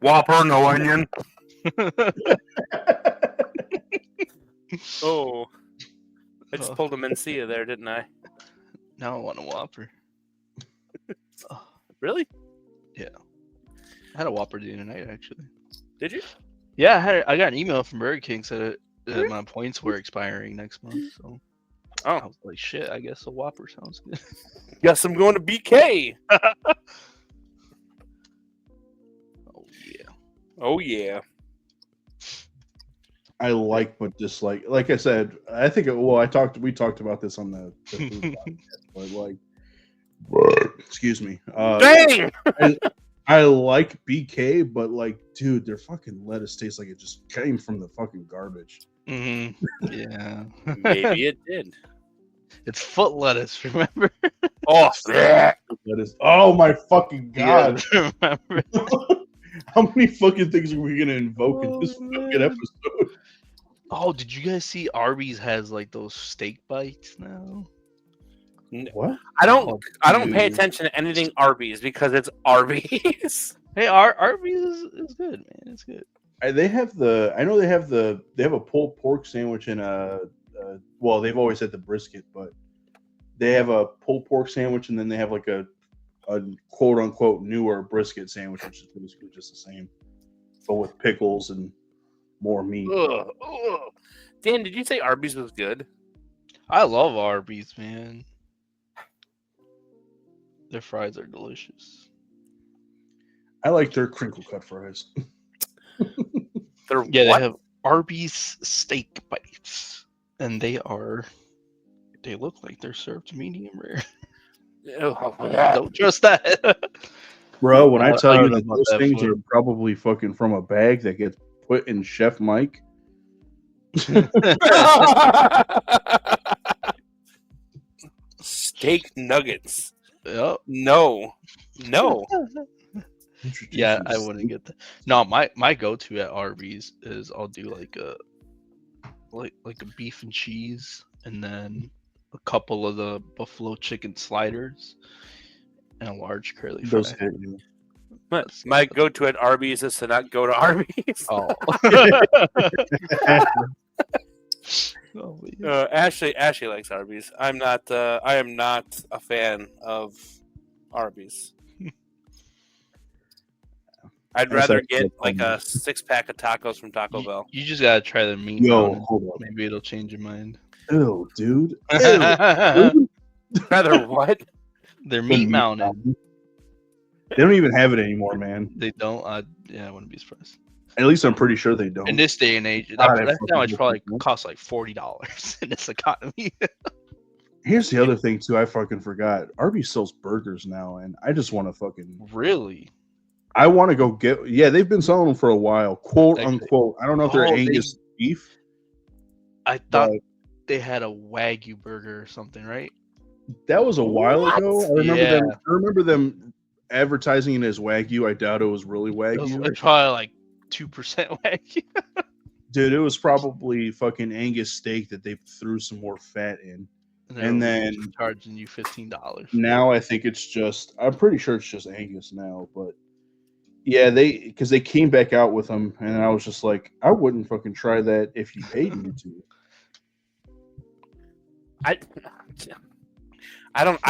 Speaker 3: Whopper, no onion. Oh. I just pulled a Mencia there, didn't I?
Speaker 1: Now I want a Whopper.
Speaker 3: Really?
Speaker 1: Yeah. I had a Whopper the other night, actually.
Speaker 3: Did you?
Speaker 1: Yeah, I got an email from Burger King said that my points were expiring next month. So I was like, shit, I guess a Whopper sounds good.
Speaker 3: Guess I'm going to BK. Oh yeah.
Speaker 2: I like but dislike. Like I said, I think we talked about this on the food podcast, but excuse me.
Speaker 3: Dang!
Speaker 2: I like BK, but like, dude, their fucking lettuce tastes like it just came from the fucking garbage.
Speaker 1: Mm-hmm. Yeah.
Speaker 3: Maybe it did.
Speaker 1: It's foot lettuce, remember?
Speaker 3: Oh, yeah.
Speaker 2: Lettuce. Oh my fucking god!
Speaker 1: Yeah, remember?
Speaker 2: How many fucking things are we gonna invoke in this fucking episode?
Speaker 1: Oh, did you guys see Arby's has like those steak bites now?
Speaker 2: What?
Speaker 3: I don't pay attention to anything Arby's because it's Arby's.
Speaker 1: Hey, Arby's is good, man. It's good.
Speaker 2: They have a pulled pork sandwich and well, they've always had the brisket, but they have a pulled pork sandwich and then they have like a quote unquote newer brisket sandwich, which is basically just the same, but with pickles and more meat.
Speaker 3: Ugh. Dan, did you say Arby's was good?
Speaker 1: I love Arby's, man. Their fries are delicious.
Speaker 2: I like their crinkle cut fries.
Speaker 3: They're
Speaker 1: Yeah,
Speaker 3: what?
Speaker 1: they have Arby's steak bites, and they look like they're served medium rare. Don't trust that.
Speaker 2: Bro, when I
Speaker 1: I
Speaker 2: tell you
Speaker 1: don't know
Speaker 2: that
Speaker 1: about
Speaker 2: those
Speaker 1: that
Speaker 2: things
Speaker 1: food.
Speaker 2: are probably fucking from a bag that gets put in Chef Mike.
Speaker 3: Steak nuggets.
Speaker 1: Yep.
Speaker 3: No.
Speaker 1: Yeah, I wouldn't get that. No, my go-to at Arby's is I'll do like a beef and cheese, and then a couple of the buffalo chicken sliders, and a large curly fry.
Speaker 2: Those hit you.
Speaker 3: My go-to at Arby's is to not go to Arby's.
Speaker 1: Oh. Oh, yeah.
Speaker 3: Ashley likes Arby's. I am not a fan of Arby's. I'd
Speaker 2: That's
Speaker 3: rather
Speaker 2: actually
Speaker 3: get
Speaker 2: a
Speaker 3: like
Speaker 2: problem.
Speaker 3: a 6-pack of tacos from Taco Bell.
Speaker 1: You just gotta try their meat.
Speaker 2: Yo,
Speaker 1: Mountain.
Speaker 2: hold up.
Speaker 1: Maybe it'll change your mind.
Speaker 2: Ew, dude. Ew.
Speaker 1: Their
Speaker 3: Rather what?
Speaker 1: meat mountain.
Speaker 2: They don't even have it anymore, man.
Speaker 1: They don't. Yeah, I wouldn't be surprised.
Speaker 2: At least I'm pretty sure they don't.
Speaker 1: In this day and age,
Speaker 2: God,
Speaker 1: that
Speaker 2: I fucking
Speaker 1: sandwich
Speaker 2: hope
Speaker 1: probably
Speaker 2: they don't.
Speaker 1: costs like $40 in this economy.
Speaker 2: Here's the other thing too. I fucking forgot. Arby's sells burgers now, and I just want to fucking.
Speaker 1: Really?
Speaker 2: I want to go get. Yeah, they've been selling them for a while, quote
Speaker 1: Actually-
Speaker 2: unquote. I don't know if they're
Speaker 1: Oh, they-
Speaker 2: Angus beef.
Speaker 1: I thought
Speaker 2: But
Speaker 1: they had a Wagyu burger or something, right?
Speaker 2: that was a while
Speaker 3: What?
Speaker 2: ago. I remember
Speaker 1: Yeah.
Speaker 2: them. I remember them advertising it as Wagyu. I doubt it was really
Speaker 1: It was
Speaker 2: Wagyu.
Speaker 1: probably like 2% Wagyu.
Speaker 2: Dude, it was probably fucking Angus steak that they threw some more fat in.
Speaker 1: they
Speaker 2: And
Speaker 1: were
Speaker 2: then-
Speaker 1: charging you $15.
Speaker 2: Now I think it's just. I'm pretty sure it's just Angus now, but yeah, because they came back out with them, and I was just like, I wouldn't fucking try that if you paid me to.
Speaker 3: I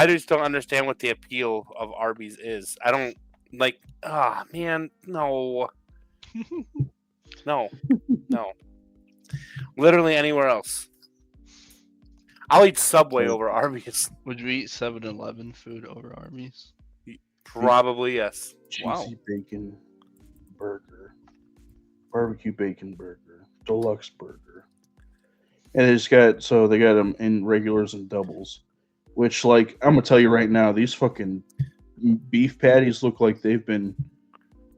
Speaker 3: just don't understand what the appeal of Arby's is. I don't like. Ah, man, no. No. Literally anywhere else. I'll eat Subway over Arby's.
Speaker 1: Would you eat 7-Eleven food over Arby's?
Speaker 3: Probably yes.
Speaker 2: Cheesy
Speaker 1: Wow.
Speaker 2: bacon burger, barbecue bacon burger, deluxe burger, and they got them in regulars and doubles. Which, like, I'm gonna tell you right now, these fucking beef patties look like they've been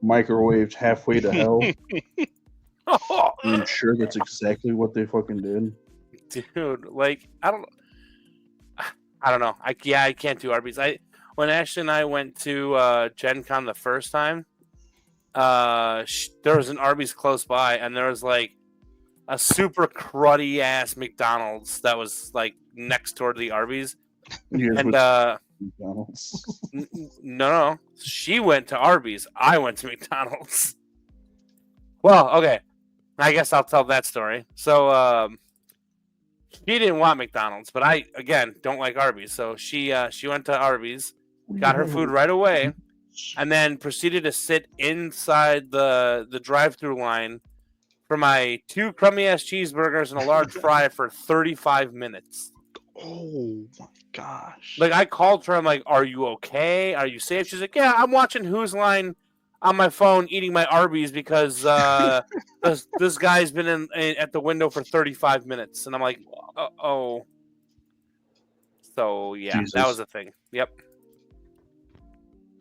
Speaker 2: microwaved halfway to hell. I'm sure that's exactly what they fucking did.
Speaker 3: Dude, like I don't know. I can't do Arby's. When Ashley and I went to Gen Con the first time, there was an Arby's close by, and there was like a super cruddy ass McDonald's that was like next door to the Arby's.
Speaker 2: You guys
Speaker 3: And
Speaker 2: went to McDonald's.
Speaker 3: no, she went to Arby's. I went to McDonald's. Well, okay, I guess I'll tell that story. So, she didn't want McDonald's, but I again don't like Arby's. So she went to Arby's, got her food right away, and then proceeded to sit inside the drive-through line for my 2 crummy ass cheeseburgers and a large fry for 35 minutes.
Speaker 1: Oh my gosh.
Speaker 3: Like I called her, I'm like, "Are you okay? Are you safe?" She's like, "Yeah, I'm watching Who's Line on my phone, eating my Arby's because this guy's been at the window for 35 minutes." And I'm like, "Oh." So yeah,
Speaker 2: Jesus.
Speaker 3: that was a thing. Yep.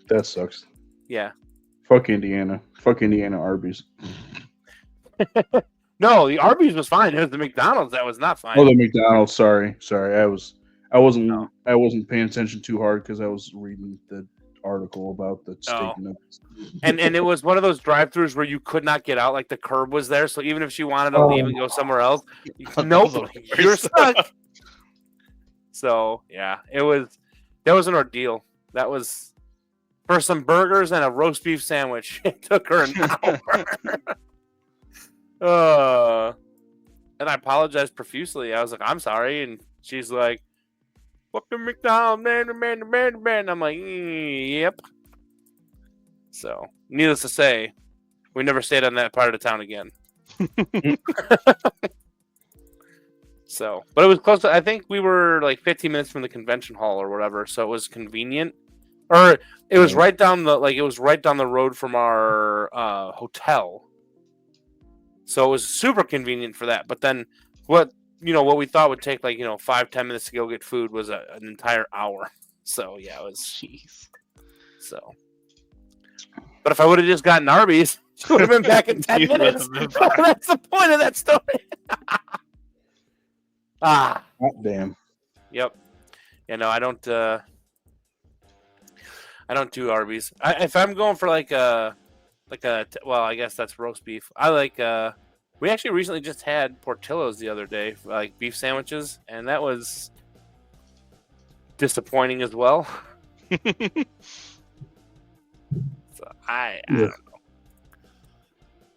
Speaker 2: That sucks.
Speaker 3: Yeah.
Speaker 2: Fuck Indiana. Fuck Indiana Arby's.
Speaker 3: No, the Arby's was fine. It was the McDonald's that was not fine.
Speaker 2: Oh, the McDonald's. Sorry. I wasn't
Speaker 3: No.
Speaker 2: I wasn't paying attention too hard because I was reading the article about the steak
Speaker 3: Oh.
Speaker 2: nuggets.
Speaker 3: and it was one of those drive-throughs where you could not get out. Like the curb was there, so even if she wanted to leave and go somewhere else, nope, you're stuck. So yeah, that was an ordeal. That was for some burgers and a roast beef sandwich. It took her an hour. And I apologized profusely. I was like, "I'm sorry," and she's like, "Fucking McDonald's, man." I'm like, "Yep." So, needless to say, we never stayed on that part of the town again. So, but it was close. I think we were like 15 minutes from the convention hall or whatever, so it was convenient. Or it was
Speaker 2: Yeah.
Speaker 3: right down the road from our hotel. So it was super convenient for that. But then what we thought would take 5-10 minutes to go get food was an entire hour. So yeah, it was
Speaker 1: Jeez.
Speaker 3: so. But if I would have just gotten Arby's, it would have been back in 10
Speaker 1: You would
Speaker 3: minutes.
Speaker 1: have been fine.
Speaker 3: That's the point of that story.
Speaker 2: God damn.
Speaker 3: Yep. I don't do Arby's. If I'm going for I guess that's roast beef. I like we actually recently just had Portillo's the other day, like beef sandwiches, and that was disappointing as well. So I don't know.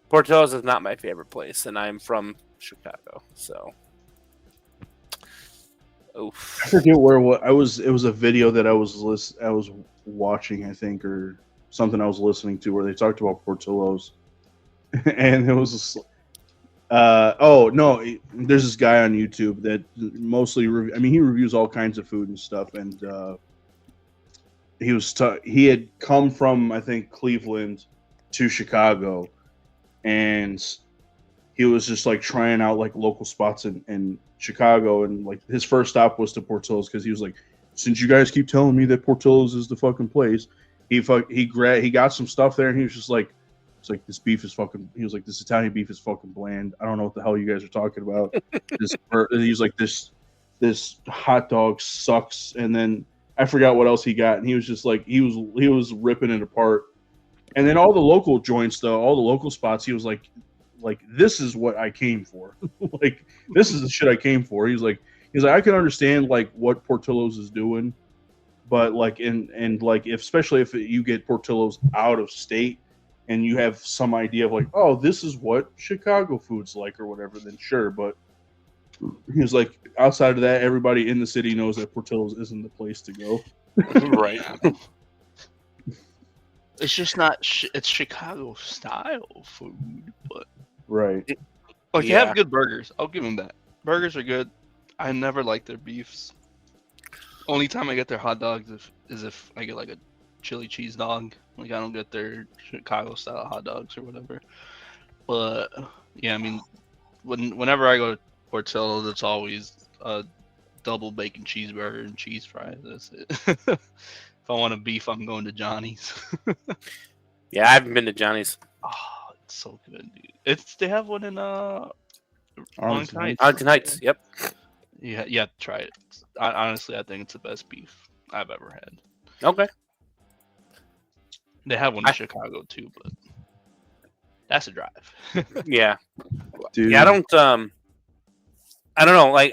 Speaker 3: Portillo's is not my favorite place, and I'm from Chicago, so. Oof.
Speaker 2: I forget where what I was. It was a video that I was watching, I think, or something I was listening to, where they talked about Portillo's, and it was. There's this guy on YouTube that mostly. He reviews all kinds of food and stuff, and he had come from, I think, Cleveland to Chicago, and he was just like trying out like local spots in Chicago, and like his first stop was to Portillo's because he was like, since you guys keep telling me that Portillo's is the fucking place, he got some stuff there, and he was just like, it's like, this beef is fucking. He was like, this Italian beef is fucking bland. I don't know what the hell you guys are talking about. He's like, this hot dog sucks, and then I forgot what else he got, and he was just like, he was ripping it apart. And then all the local joints, though, all the local spots, he was like, this is what I came for. Like, this is the shit I came for. He's like, I can understand like what Portillo's is doing, but like especially if you get Portillo's out of state and you have some idea of like, oh, this is what Chicago food's like or whatever, then sure. But he was like, outside of that, everybody in the city knows that Portillo's isn't the place to go.
Speaker 3: Right.
Speaker 1: It's just not. It's Chicago style food, but
Speaker 2: Right.
Speaker 1: like you have good burgers. I'll give them that. Burgers are good. I never like their beefs. Only time I get their hot dogs is if I get like a chili cheese dog. Like I don't get their Chicago style hot dogs or whatever. But yeah, I mean, whenever I go to Portillo's, it's always a double bacon cheeseburger and cheese fries. That's it. If I want a beef, I'm going to Johnny's.
Speaker 3: Yeah, I haven't been to Johnny's.
Speaker 1: Oh, it's so good, dude. They have one in Arlington Heights.
Speaker 3: Arlington Heights. Yep.
Speaker 1: Yeah, try it. Honestly, I think it's the best beef I've ever had.
Speaker 3: Okay.
Speaker 1: They have one in Chicago too, but that's a drive.
Speaker 3: Yeah.
Speaker 2: Dude.
Speaker 3: Yeah, I don't know. Like,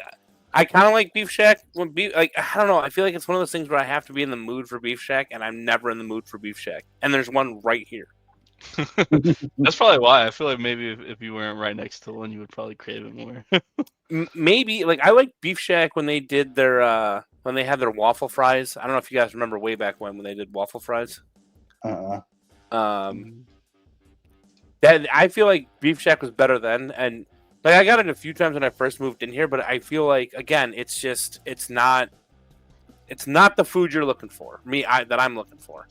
Speaker 3: I kind of like Beef Shack. I don't know. I feel like it's one of those things where I have to be in the mood for Beef Shack, and I'm never in the mood for Beef Shack. And there's one right here.
Speaker 1: That's probably why. I feel like maybe if you weren't right next to one, you would probably crave it more.
Speaker 3: Maybe I like Beef Shack when they did their when they had their waffle fries. I don't know if you guys remember way back when they did waffle fries.
Speaker 2: Uh-uh.
Speaker 3: That I feel like Beef Shack was better then, and like I got it a few times when I first moved in here, but I feel like again, it's not the food you're looking for. That I'm looking for.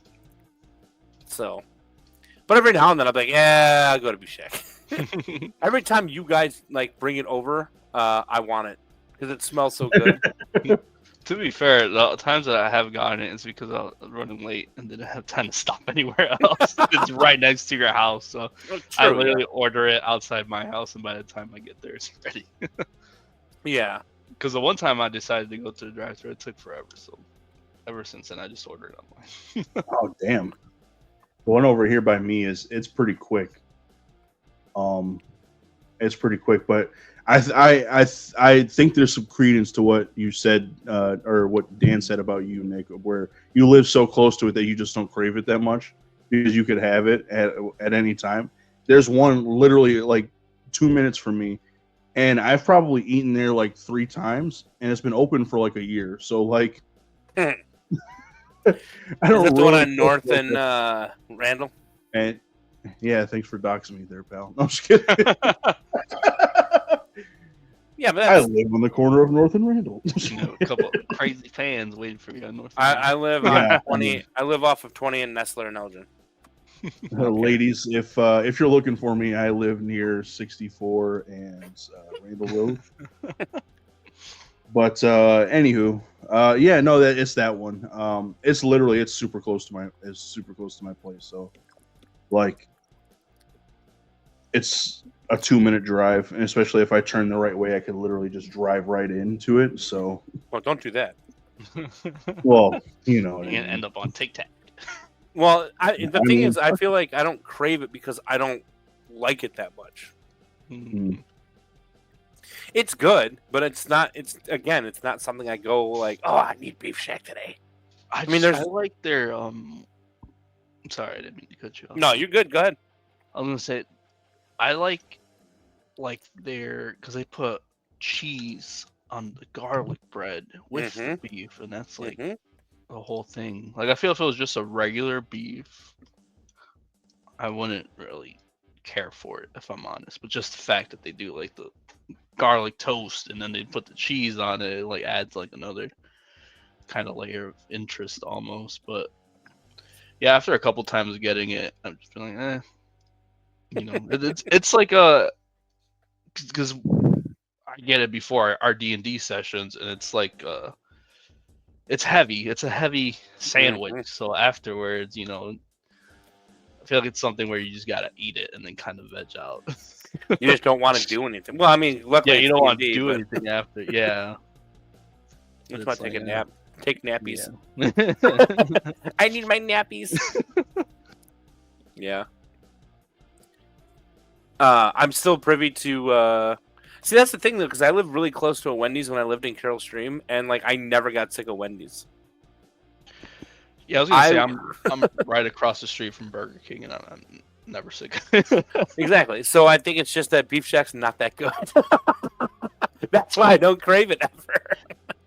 Speaker 3: So, but every now and then I'm like, yeah, I'll go to Beef Shack. Every time you guys like bring it over, I want it because it smells so good.
Speaker 1: To be fair, the times that I have gotten it is because I was running late and didn't have time to stop anywhere else. It's right next to your house, so I literally order it outside my house, and by the time I get there, it's ready.
Speaker 3: Yeah.
Speaker 1: Because the one time I decided to go to the drive-thru, it took forever. So ever since then, I just order it online.
Speaker 2: Oh damn! The one over here by me it's pretty quick. It's pretty quick, but I think there's some credence to what you said, or what Dan said about you, Nick, where you live so close to it that you just don't crave it that much because you could have it at any time. There's one literally like 2 minutes from me, and I've probably eaten there like 3 times, and it's been open for like a year. So like, I don't.
Speaker 3: Is that the one on North and Randall?
Speaker 2: And yeah, thanks for doxing me there, pal. No, I'm just kidding.
Speaker 3: Yeah, but
Speaker 2: I
Speaker 3: that's,
Speaker 2: live on the corner of North and Randall.
Speaker 1: You know, a couple of crazy fans waiting for you on North.
Speaker 3: I live
Speaker 2: Yeah,
Speaker 3: on 20. I live off of 20 in Nestler and Elgin.
Speaker 2: Ladies, if you're looking for me, I live near 64 and Randall Road. But anywho, yeah, no, that it's that one. It's super close to my place. So, like, it's a 2-minute drive, and especially if I turn the right way, I could literally just drive right into it. So,
Speaker 3: Well, don't do that.
Speaker 2: well, you know, what I
Speaker 1: You're gonna
Speaker 2: mean.
Speaker 1: end up on TikTok.
Speaker 3: Well, the thing
Speaker 2: mean,
Speaker 3: is, I feel like I don't crave it because I don't like it that much.
Speaker 1: Mm.
Speaker 3: It's good, but it's not. It's not something I go like, oh, I need Beef Shack today.
Speaker 1: I
Speaker 3: mean,
Speaker 1: just-
Speaker 3: there's-
Speaker 1: I like their I'm sorry, I didn't mean to cut you off.
Speaker 3: No, you're good. Go ahead.
Speaker 1: I was gonna say I like their because they put cheese on the garlic bread with the beef, and that's like
Speaker 3: Mhm.
Speaker 1: the whole thing. Like I feel if it was just a regular beef, I wouldn't really care for it if I'm honest. But just the fact that they do like the garlic toast and then they put the cheese on it, it like adds like another kind of layer of interest almost. But yeah, after a couple times getting it, I'm just feeling you know, it's like a because I get it before our D&D sessions, and it's like it's heavy. It's a heavy sandwich. So afterwards, you know, I feel like it's something where you just gotta eat it and then kind of veg out.
Speaker 3: You just don't want to do anything. Well, I mean, luckily
Speaker 1: Yeah, you
Speaker 3: it's
Speaker 1: don't want to
Speaker 3: D&D,
Speaker 1: do
Speaker 3: but
Speaker 1: anything after. Yeah.
Speaker 3: I just
Speaker 1: But
Speaker 3: want to
Speaker 1: it's
Speaker 3: take a
Speaker 1: like,
Speaker 3: nap. Take nappies.
Speaker 1: Yeah.
Speaker 3: I need my nappies. Yeah. I'm still privy to. See, that's the thing though, because I live really close to a Wendy's when I lived in Carroll Stream, and like I never got sick of Wendy's.
Speaker 1: Yeah, I was gonna say I'm right across the street from Burger King, and I'm never sick.
Speaker 3: Exactly. So I think it's just that Beef Shack's not that good. That's why I don't crave it ever.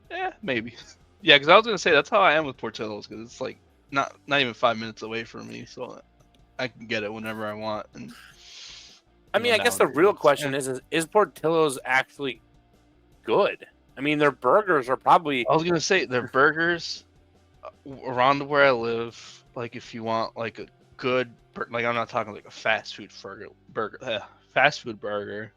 Speaker 1: Yeah, maybe. Yeah, because I was gonna say that's how I am with Portillo's, because it's like not even 5 minutes away from me, so I can get it whenever I want. And
Speaker 3: I mean, I guess the real question is Portillo's actually good? I mean, their burgers are probably.
Speaker 1: I was gonna say their burgers around where I live. Like, if you want like a good, like I'm not talking like a fast food fast food burger.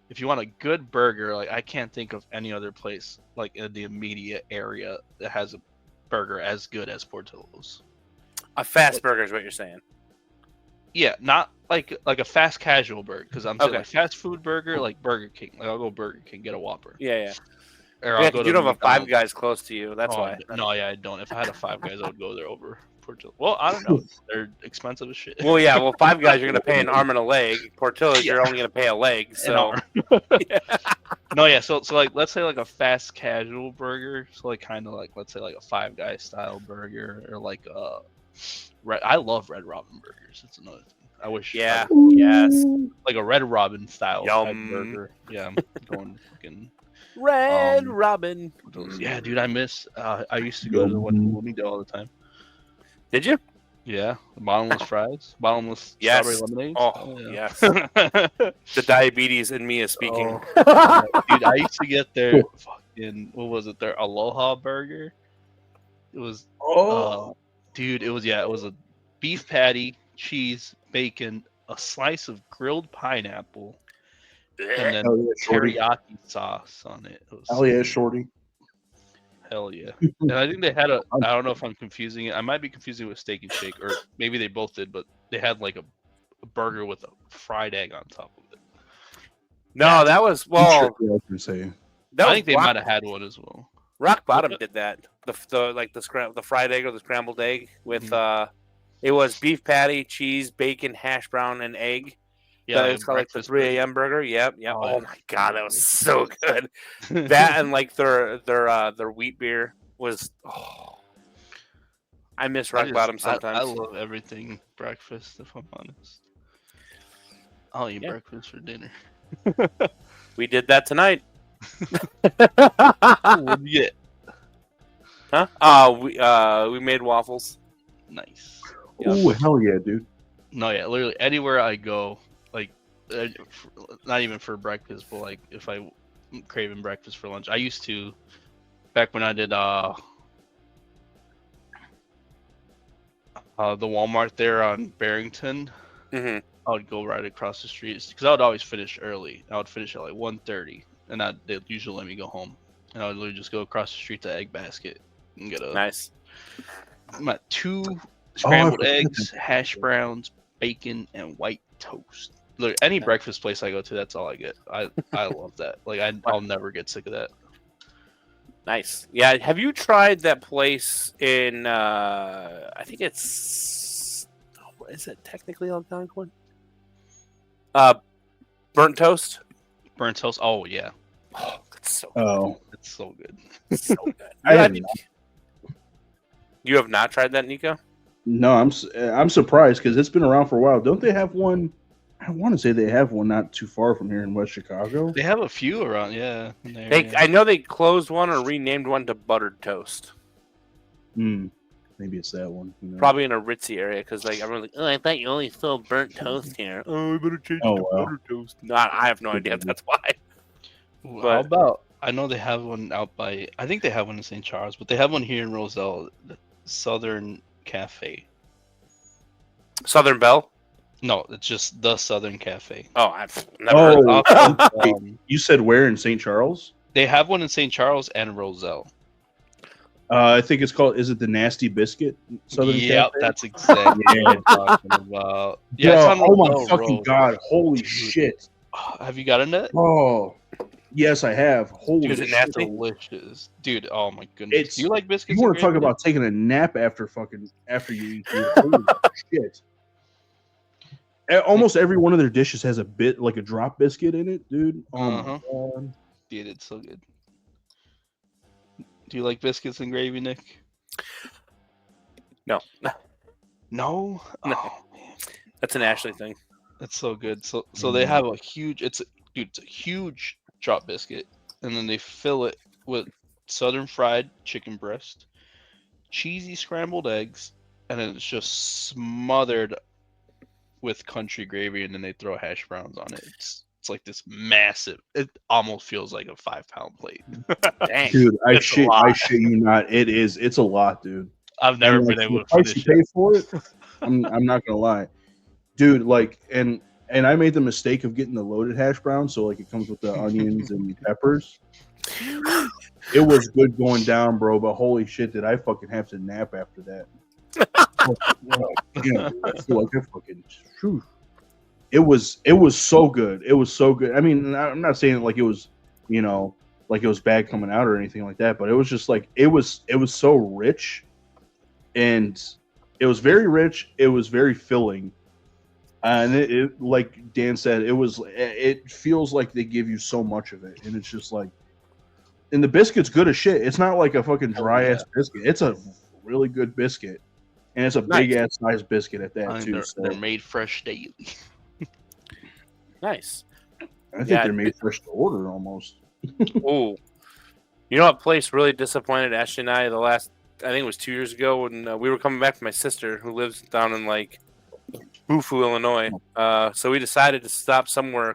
Speaker 1: If you want a good burger, like I can't think of any other place like in the immediate area that has a burger as good as Portillo's.
Speaker 3: A fast burger is what you're saying.
Speaker 1: Yeah, not like a fast casual burger, because I'm saying
Speaker 3: Okay.
Speaker 1: like fast food burger, like Burger King. Like I'll go Burger King, get a Whopper.
Speaker 3: Yeah.
Speaker 1: Or
Speaker 3: Yeah,
Speaker 1: I'll go
Speaker 3: 'cause
Speaker 1: to
Speaker 3: you don't have a Five
Speaker 1: McDonald's.
Speaker 3: Guys close to you. That's why.
Speaker 1: No, yeah, I don't. If I had a Five Guys, I would go there over Portillo's. Well, I don't know. They're expensive as shit.
Speaker 3: Well, yeah. Well, Five Guys, you're gonna pay an arm and a leg. Portillo's, you're only gonna pay a leg. So.
Speaker 1: No, yeah. So like, let's say like a fast casual burger. So like, kind of like, let's say like a Five Guys style burger, or like I love Red Robin burgers. It's another thing. I wish.
Speaker 3: Yeah. Yes.
Speaker 1: Like a Red Robin style type
Speaker 3: Yum.
Speaker 1: burger. Yeah, I'm going fucking.
Speaker 3: Red Robin.
Speaker 1: Yeah, dude, I miss. I used to go to the one in Bloomingdale all the time.
Speaker 3: Did you?
Speaker 1: Yeah, the bottomless fries, bottomless
Speaker 3: Yes.
Speaker 1: strawberry lemonade.
Speaker 3: Oh,
Speaker 1: yeah.
Speaker 3: yes. The diabetes in me is speaking.
Speaker 1: Oh, dude, I used to get their fucking, what was it? Their Aloha burger. It was dude, it was a beef patty, cheese, bacon, a slice of grilled pineapple, and then teriyaki sauce on it. It was
Speaker 2: Hell yeah, shorty.
Speaker 1: hell yeah. And I think they had I don't know if I'm confusing it. I might be confusing it with Steak and Shake, or maybe they both did, but they had like a burger with a fried egg on top of it.
Speaker 3: No, that was
Speaker 2: Yeah, I
Speaker 3: well.
Speaker 2: was gonna say.
Speaker 3: That
Speaker 1: I
Speaker 3: was
Speaker 1: think they might have had one as well.
Speaker 3: Rock Bottom did that. The fried egg or the scrambled egg with it was beef patty, cheese, bacon, hash brown, and egg.
Speaker 1: Yeah,
Speaker 3: It's called like the 3 a.m. burger. Yep.
Speaker 1: Oh,
Speaker 3: Oh
Speaker 1: yeah.
Speaker 3: my god, that was so good. That and like their wheat beer was. Oh, I miss Rock Bottom sometimes.
Speaker 1: I love everything breakfast, if I'm honest. I'll eat breakfast for dinner.
Speaker 3: We did that tonight.
Speaker 1: What'd you get?
Speaker 3: Huh? We made waffles.
Speaker 1: Nice.
Speaker 2: Oh hell yeah, dude.
Speaker 1: No, yeah, literally anywhere I go, like, not even for breakfast, but like if I craving breakfast for lunch. I used to, back when I did the Walmart there on Barrington.
Speaker 3: Mm-hmm.
Speaker 1: I would go right across the street because I would always finish early. I would finish at like 1:30, and they'd usually let me go home. And I would literally just go across the street to Egg Basket and get
Speaker 3: Nice.
Speaker 1: my 2 scrambled eggs, hash browns, bacon, and white toast. Look, any breakfast place I go to, that's all I get. I love that. Like I'll never get sick of that.
Speaker 3: Nice. Yeah. Have you tried that place in? I think it's. Is it technically Algonquin? Burnt toast.
Speaker 1: Burnt toast. Oh yeah.
Speaker 3: Oh, it's so.
Speaker 2: Oh,
Speaker 1: It's so good.
Speaker 3: It's so good.
Speaker 2: I have not.
Speaker 3: You have not tried that, Nico?
Speaker 2: No, I'm surprised because it's been around for a while. Don't they have one? I want to say they have one not too far from here in West Chicago.
Speaker 1: They have a few around, yeah. in there,
Speaker 3: They,
Speaker 1: yeah.
Speaker 3: I know they closed one or renamed one to Buttered Toast.
Speaker 2: Maybe it's that one.
Speaker 3: Probably in a ritzy area because like everyone's like, oh, I thought you only sold burnt toast here. Oh, I better change it to Buttered Toast. Not, I have no idea if that's why.
Speaker 1: Ooh,
Speaker 3: but-
Speaker 1: how about? I know they have one out by. I think they have one in St. Charles, but they have one here in Roselle, the Southern Cafe.
Speaker 3: Southern Belle?
Speaker 1: No, it's just the Southern Cafe.
Speaker 3: Oh, I've never heard of that.
Speaker 2: Oh, you said where in St. Charles?
Speaker 1: They have one in St. Charles and Roselle.
Speaker 2: I think it's called. Is it the Nasty Biscuit? Southern
Speaker 1: Yep,
Speaker 2: Cafe?
Speaker 1: that's exactly what I'm talking about. Yeah,
Speaker 2: Bro,
Speaker 1: it's on
Speaker 2: oh my
Speaker 1: Roselle
Speaker 2: fucking
Speaker 1: Road.
Speaker 2: god! Holy
Speaker 1: Dude.
Speaker 2: shit!
Speaker 1: Have you gotten it?
Speaker 2: Oh, yes, I have. Holy
Speaker 3: Is it
Speaker 2: shit!
Speaker 3: nasty?
Speaker 1: Delicious, dude. Oh my goodness.
Speaker 2: It's-
Speaker 1: Do you like biscuits?
Speaker 2: You want
Speaker 1: and
Speaker 2: to talk
Speaker 1: gravy?
Speaker 2: about taking a nap after you eat? Dude. Holy shit! Almost every one of their dishes has a bit like a drop biscuit in it, dude. Oh my god!
Speaker 1: Dude, it's so good. Do you like biscuits and gravy, Nick?
Speaker 3: No.
Speaker 1: No.
Speaker 3: No.
Speaker 1: Oh man,
Speaker 3: That's an Ashley thing.
Speaker 1: that's so good. So they have a huge. It's a huge drop biscuit, and then they fill it with southern fried chicken breast, cheesy scrambled eggs, and then it's just smothered with country gravy, and then they throw hash browns on it. It's like this massive. It almost feels like a 5-pound plate.
Speaker 3: Dang.
Speaker 2: Dude, I
Speaker 1: It's a lot.
Speaker 2: shit you not. It is. It's a lot, dude.
Speaker 1: I've never
Speaker 2: And,
Speaker 1: been
Speaker 2: like,
Speaker 1: able
Speaker 2: the
Speaker 1: to
Speaker 2: price
Speaker 1: finish
Speaker 2: you
Speaker 1: it.
Speaker 2: pay for it. I'm not gonna lie, dude. Like, and I made the mistake of getting the loaded hash brown, so like it comes with the onions and peppers. It was good going down, bro. But holy shit, did I fucking have to nap after that? Yeah, I feel like I fucking. Whew. It was so good. It was so good. I mean, I'm not saying like it was, like it was bad coming out or anything like that, but it was just like it was so rich, and it was very rich. It was very filling, and it like Dan said, it feels like they give you so much of it, and it's just like, and the biscuit's good as shit. It's not like a fucking dry ass biscuit. It's a really good biscuit, and it's a big ass size biscuit at that too.
Speaker 1: They're made fresh daily.
Speaker 3: Nice.
Speaker 2: I think they're made fresh to order almost.
Speaker 3: Ooh. You know what place really disappointed Ashley and I I think it was 2 years ago when we were coming back from my sister who lives down in like Bufu, Illinois. So we decided to stop somewhere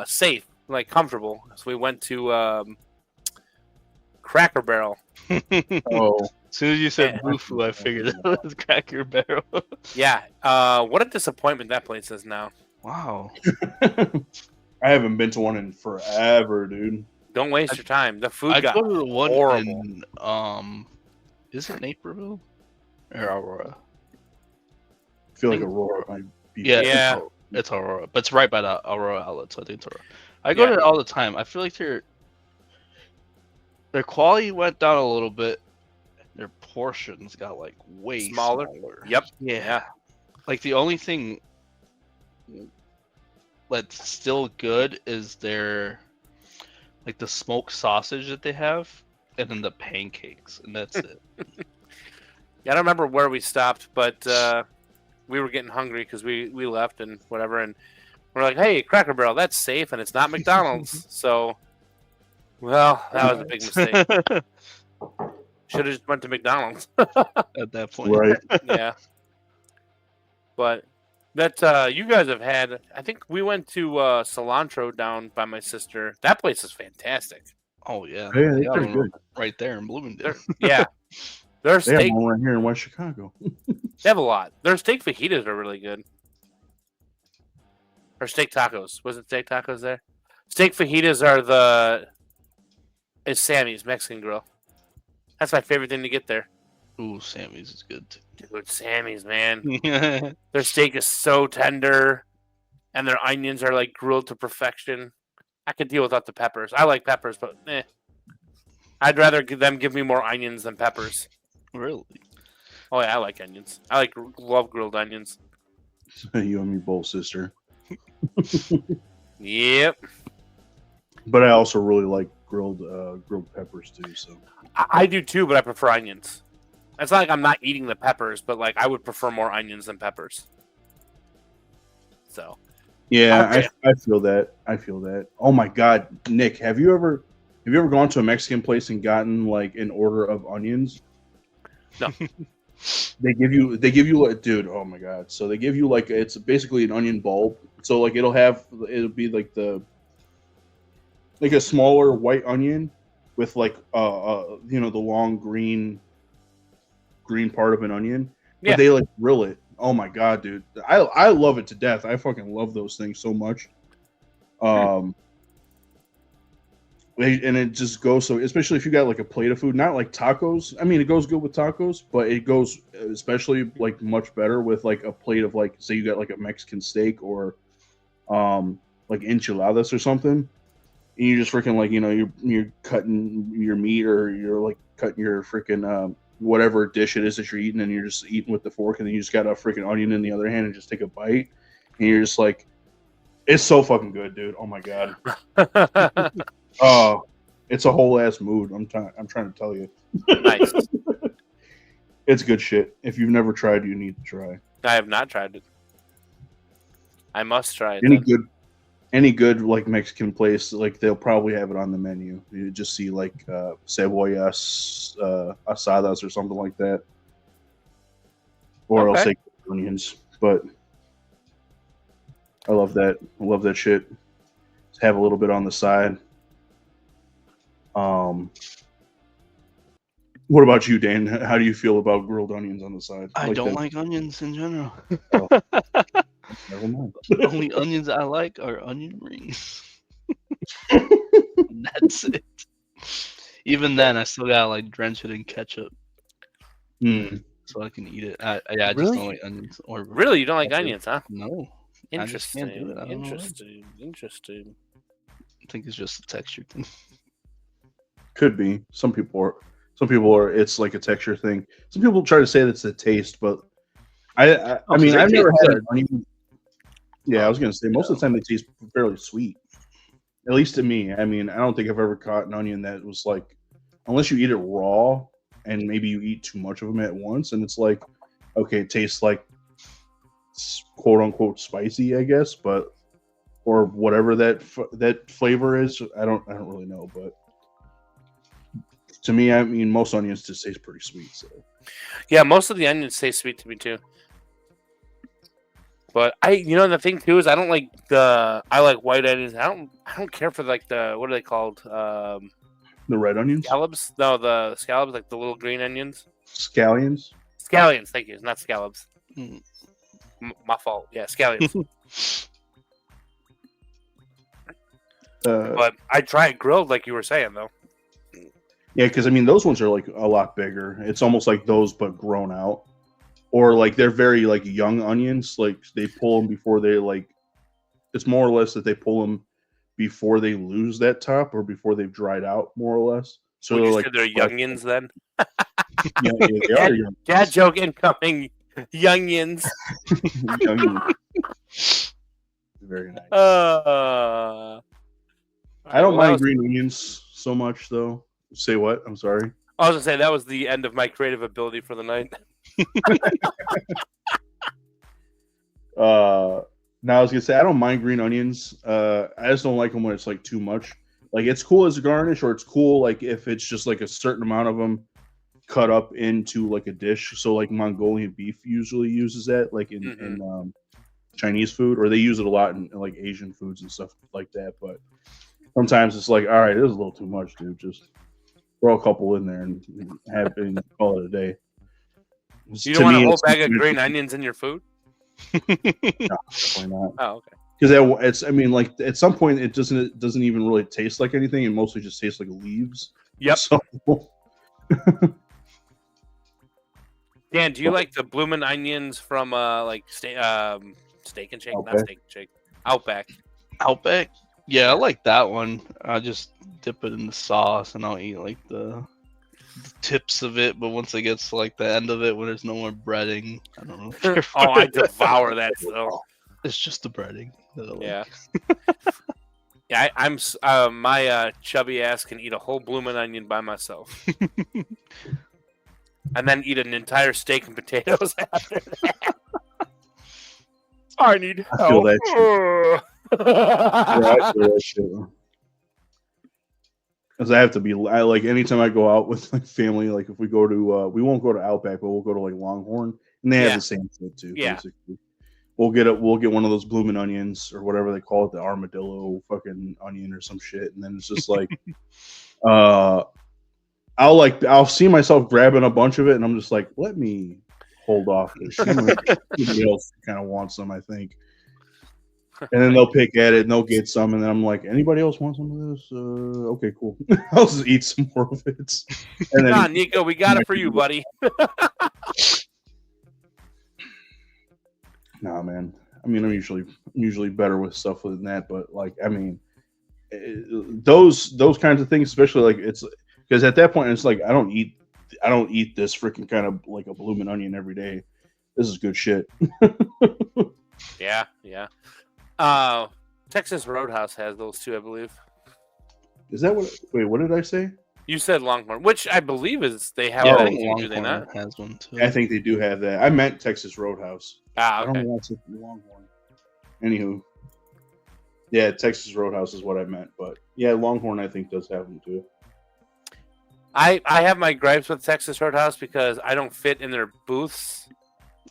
Speaker 3: safe, like comfortable. So we went to Cracker Barrel.
Speaker 2: Oh,
Speaker 1: As soon as you said Bufu, I figured it was Cracker Barrel.
Speaker 3: Yeah. What a disappointment that place is now.
Speaker 1: Wow.
Speaker 2: I haven't been to one in forever, dude.
Speaker 3: Don't waste your time. The food
Speaker 1: I
Speaker 3: got
Speaker 1: go to the one
Speaker 3: horrible.
Speaker 1: in is it Naperville or Aurora?
Speaker 2: I feel like Aurora might be.
Speaker 1: Yeah,
Speaker 3: Yeah.
Speaker 1: It's Aurora, but it's right by the Aurora outlet, so I think it's Aurora. I go
Speaker 3: Yeah.
Speaker 1: to it all the time. I feel like their quality went down a little bit. Their portions got like way
Speaker 3: Smaller?
Speaker 1: smaller.
Speaker 3: Yep.
Speaker 1: Yeah. Like the only thing that's still good is their like the smoked sausage that they have, and then the pancakes, and that's it.
Speaker 3: Yeah, I don't remember where we stopped, but we were getting hungry because we left and whatever, and we're like, "Hey, Cracker Barrel, that's safe, and it's not McDonald's." So, well, that was a big mistake. Should have just went to McDonald's.
Speaker 1: At that point,
Speaker 2: Right.
Speaker 3: Yeah, but that you guys have had. I think we went to Cilantro down by my sister. That place is fantastic.
Speaker 1: Oh yeah,
Speaker 2: Yeah,
Speaker 1: they
Speaker 2: they're
Speaker 1: got
Speaker 2: pretty
Speaker 1: one
Speaker 2: good.
Speaker 1: right there in Bloomingdale.
Speaker 3: Yeah, their
Speaker 2: They have
Speaker 3: steak.
Speaker 2: one right here in West Chicago.
Speaker 3: They have a lot. Their steak fajitas are really good. Or steak tacos. Was it steak tacos there? Steak fajitas is Sammy's Mexican Grill. That's my favorite thing to get there.
Speaker 1: Ooh, Sammy's is good too.
Speaker 3: Dude, Sammy's, man. Their steak is so tender, and their onions are like grilled to perfection. I could deal without the peppers. I like peppers, but I'd rather them give me more onions than peppers.
Speaker 1: Really?
Speaker 3: Oh yeah, I like onions. I love grilled onions.
Speaker 2: You and me both, sister.
Speaker 3: Yep.
Speaker 2: But I also really like grilled peppers too. So
Speaker 3: I do too, but I prefer onions. It's not like I'm not eating the peppers, but like I would prefer more onions than peppers. So
Speaker 2: yeah,
Speaker 3: Okay.
Speaker 2: I feel that. I feel that. Oh my God, Nick, have you ever gone to a Mexican place and gotten like an order of onions?
Speaker 3: No.
Speaker 2: They give you like, dude, oh my God. So they give you like, it's basically an onion bulb. So like it'll be like a smaller white onion with like the long green part of an onion.
Speaker 3: Yeah.
Speaker 2: But they like grill it. Oh my God, dude. I love it to death. I fucking love those things so much. And it just goes so, especially if you got like a plate of food, not like tacos. I mean, it goes good with tacos, but it goes especially like much better with like a plate of like, say you got like a Mexican steak or like enchiladas or something. And you just freaking like, you're cutting your meat or you're like cutting your freaking whatever dish it is that you're eating, and you're just eating with the fork, and then you just got a freaking onion in the other hand and just take a bite, and you're just like, it's so fucking good, dude. Oh my God. Oh, it's a whole ass mood. I'm trying to tell you.
Speaker 3: Nice.
Speaker 2: It's good shit. If you've never tried, you need to try.
Speaker 3: I have not tried it. I must try it.
Speaker 2: Any good like Mexican place, like they'll probably have it on the menu. You just see like cebollas, asadas, or something like that, or
Speaker 3: Okay.
Speaker 2: else say onions. But I love that. I love that shit. Just have a little bit on the side. What about you, Dan? How do you feel about grilled onions on the side?
Speaker 1: I don't like onions in general.
Speaker 2: Never mind.
Speaker 1: The only onions I like are onion rings. That's it. Even then, I still gotta like drench it in ketchup so I can eat it. I just
Speaker 3: Really?
Speaker 1: don't like onions. Or
Speaker 3: Really, you don't like
Speaker 1: pepper.
Speaker 3: onions, huh?
Speaker 1: No, I just can't do
Speaker 3: Interesting.
Speaker 1: it. I don't know why.
Speaker 3: Interesting.
Speaker 1: I think it's just a texture thing.
Speaker 2: Could be. Some people are. It's like a texture thing. Some people try to say that's a taste, but I mean, I've never had an onion. Yeah, I was gonna say most of the time they taste fairly sweet. At least to me. I mean, I don't think I've ever caught an onion that was like, unless you eat it raw and maybe you eat too much of them at once, and it's like, okay, it tastes like quote unquote spicy, I guess, but or whatever that flavor is. I don't really know, but to me, I mean, most onions just taste pretty sweet. So
Speaker 3: Yeah, most of the onions taste sweet to me too. But the thing too is I like white onions. I don't care for like what are they called?
Speaker 2: the red onions,
Speaker 3: Scallops? No, the scallops, like the little green onions.
Speaker 2: scallions.
Speaker 3: Scallions, thank you. Not scallops.
Speaker 1: Mm.
Speaker 3: My fault. Yeah, scallions. But I try it grilled, like you were saying, though.
Speaker 2: Yeah, because I mean, those ones are like a lot bigger. It's almost like those, but grown out, or like they're very like young onions. Like they pull them before they like. It's more or less that they pull them before they lose that top, or before they've dried out, more or less. So
Speaker 3: Would
Speaker 2: they're
Speaker 3: you
Speaker 2: like
Speaker 3: say they're youngins then?
Speaker 2: Yeah, they are young.
Speaker 3: Dad joke incoming. Youngins.
Speaker 2: Young. Very nice.
Speaker 3: I
Speaker 2: I don't mind green onions so much, though. Say what? I'm sorry.
Speaker 3: I was gonna say that was the end of my creative ability for the night.
Speaker 2: Now I was gonna say I don't mind green onions. I just don't like them when it's like too much. Like it's cool as a garnish, or it's cool like if it's just like a certain amount of them cut up into like a dish. So like Mongolian beef usually uses that, like in Chinese food, or they use it a lot in like Asian foods and stuff like that. But sometimes it's like, all right, this is a little too much, dude. Just throw a couple in there and have it and call it a day.
Speaker 3: You don't want a whole bag of green onions in your food?
Speaker 2: No, definitely not.
Speaker 3: Oh, okay.
Speaker 2: Because it's, I mean, like at some point it doesn't even really taste like anything. It mostly just tastes like leaves.
Speaker 3: Yep.
Speaker 2: So,
Speaker 3: Dan, do you like the bloomin' onions from like Steak and Shake,
Speaker 2: Okay.
Speaker 3: not Steak and Shake, Outback?
Speaker 1: Outback. Yeah, I like that one. I just dip it in the sauce and I'll eat like the tips of it. But once it gets to like the end of it, when there's no more breading, I don't know. If
Speaker 3: Oh, I devour that still.
Speaker 1: It's just the breading. That I like.
Speaker 3: Yeah. Yeah, I'm my chubby ass can eat a whole bloomin' onion by myself, and then eat an entire steak and potatoes after that. I need help.
Speaker 2: I feel that shit. Yeah, I feel that shit. Because I have to be, like anytime I go out with like family, like if we go to, we won't go to Outback, but we'll go to like Longhorn, and they have
Speaker 3: Yeah.
Speaker 2: the same shit too.
Speaker 3: Yeah.
Speaker 2: Basically. We'll get one of those bloomin' onions or whatever they call it, the armadillo fucking onion or some shit, and then it's just like, I'll see myself grabbing a bunch of it, and I'm just like, let me hold off this. Somebody else kind of wants some, I think. And then they'll pick at it and they'll get some, and then I'm like, anybody else want some of this? Okay, cool. I'll just eat some more of it. And
Speaker 3: Come on, Nico, we got it for you, buddy.
Speaker 2: Nah, man. I mean, I'm usually better with stuff than that, but like, I mean, those kinds of things, especially like it's because at that point it's like I don't eat this freaking kind of like a bloomin' onion every day. This is good shit.
Speaker 3: Yeah. Texas Roadhouse has those too, I believe.
Speaker 2: Is that what? Wait, what did I say?
Speaker 3: You said Longhorn, which I believe is they have.
Speaker 1: Yeah,
Speaker 3: that
Speaker 1: I think
Speaker 3: too, do they
Speaker 1: Longhorn
Speaker 3: not?
Speaker 1: has one too.
Speaker 2: I think they do have that. I meant Texas Roadhouse.
Speaker 3: Ah,
Speaker 2: I don't
Speaker 3: okay.
Speaker 2: know why I said Longhorn. Anywho, yeah, Texas Roadhouse is what I meant, but yeah, Longhorn I think does have them too.
Speaker 3: I have my gripes with Texas Roadhouse because I don't fit in their booths.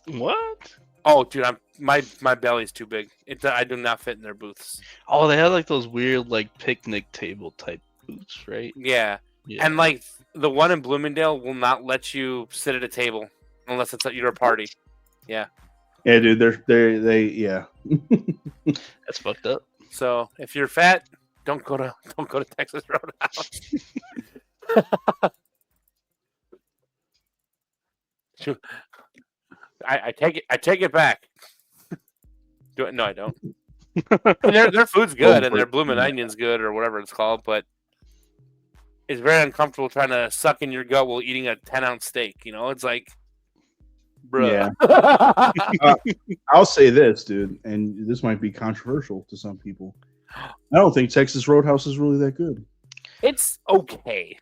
Speaker 1: What?
Speaker 3: Oh, dude, my belly's too big. I do not fit in their booths.
Speaker 1: Oh, they had like those weird like picnic table type booths, right?
Speaker 3: Yeah.
Speaker 1: Yeah.
Speaker 3: And like the one in Bloomingdale will not let you sit at a table unless it's at your party. Yeah.
Speaker 2: Yeah, dude, they yeah.
Speaker 1: That's fucked up.
Speaker 3: So if you're fat, don't go to Texas Roadhouse. I take it back. No, I don't. Their food's good and their bloomin' onion's good or whatever it's called, but it's very uncomfortable trying to suck in your gut while eating a 10-ounce steak. You know, it's like, bruh.
Speaker 2: Yeah. I'll say this, dude, and this might be controversial to some people. I don't think Texas Roadhouse is really that good.
Speaker 3: It's okay.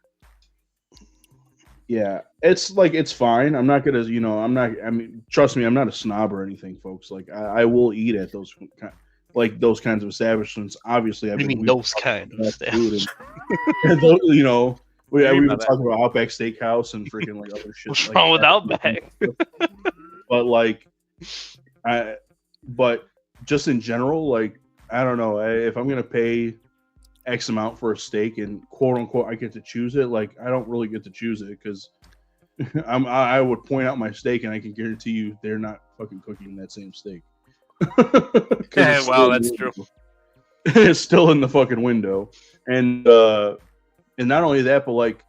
Speaker 2: Yeah, it's like it's fine. I'm not gonna, I mean, trust me, I'm not a snob or anything, folks. Like I will eat at those kinds of establishments. Obviously,
Speaker 1: I mean those kind of stuff.
Speaker 2: And those, we were talking about Outback Steakhouse and freaking like other shit.
Speaker 1: What's
Speaker 2: like
Speaker 1: wrong with
Speaker 2: that.
Speaker 1: Outback?
Speaker 2: But like, but just in general, like I don't know if I'm gonna pay X amount for a steak and quote unquote I get to choose it. Like I don't really get to choose it because I would point out my steak and I can guarantee you they're not fucking cooking that same steak.
Speaker 3: Yeah, well, that's true.
Speaker 2: It's still in the fucking window, and not only that, but like,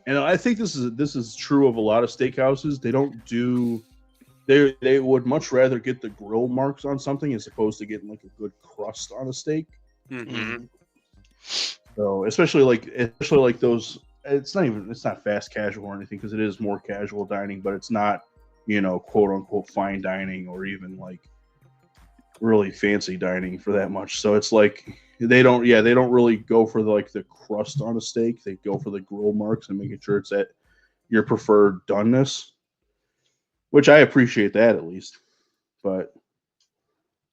Speaker 2: and I think this is true of a lot of steakhouses. They don't do. They would much rather get the grill marks on something as opposed to getting like a good crust on a steak.
Speaker 3: Mm-hmm.
Speaker 2: So especially like those, it's not fast casual or anything because it is more casual dining, but it's not quote unquote fine dining or even like really fancy dining for that much. So it's like they don't really go for the crust on a steak. They go for the grill marks and making sure it's at your preferred doneness, which I appreciate that at least. But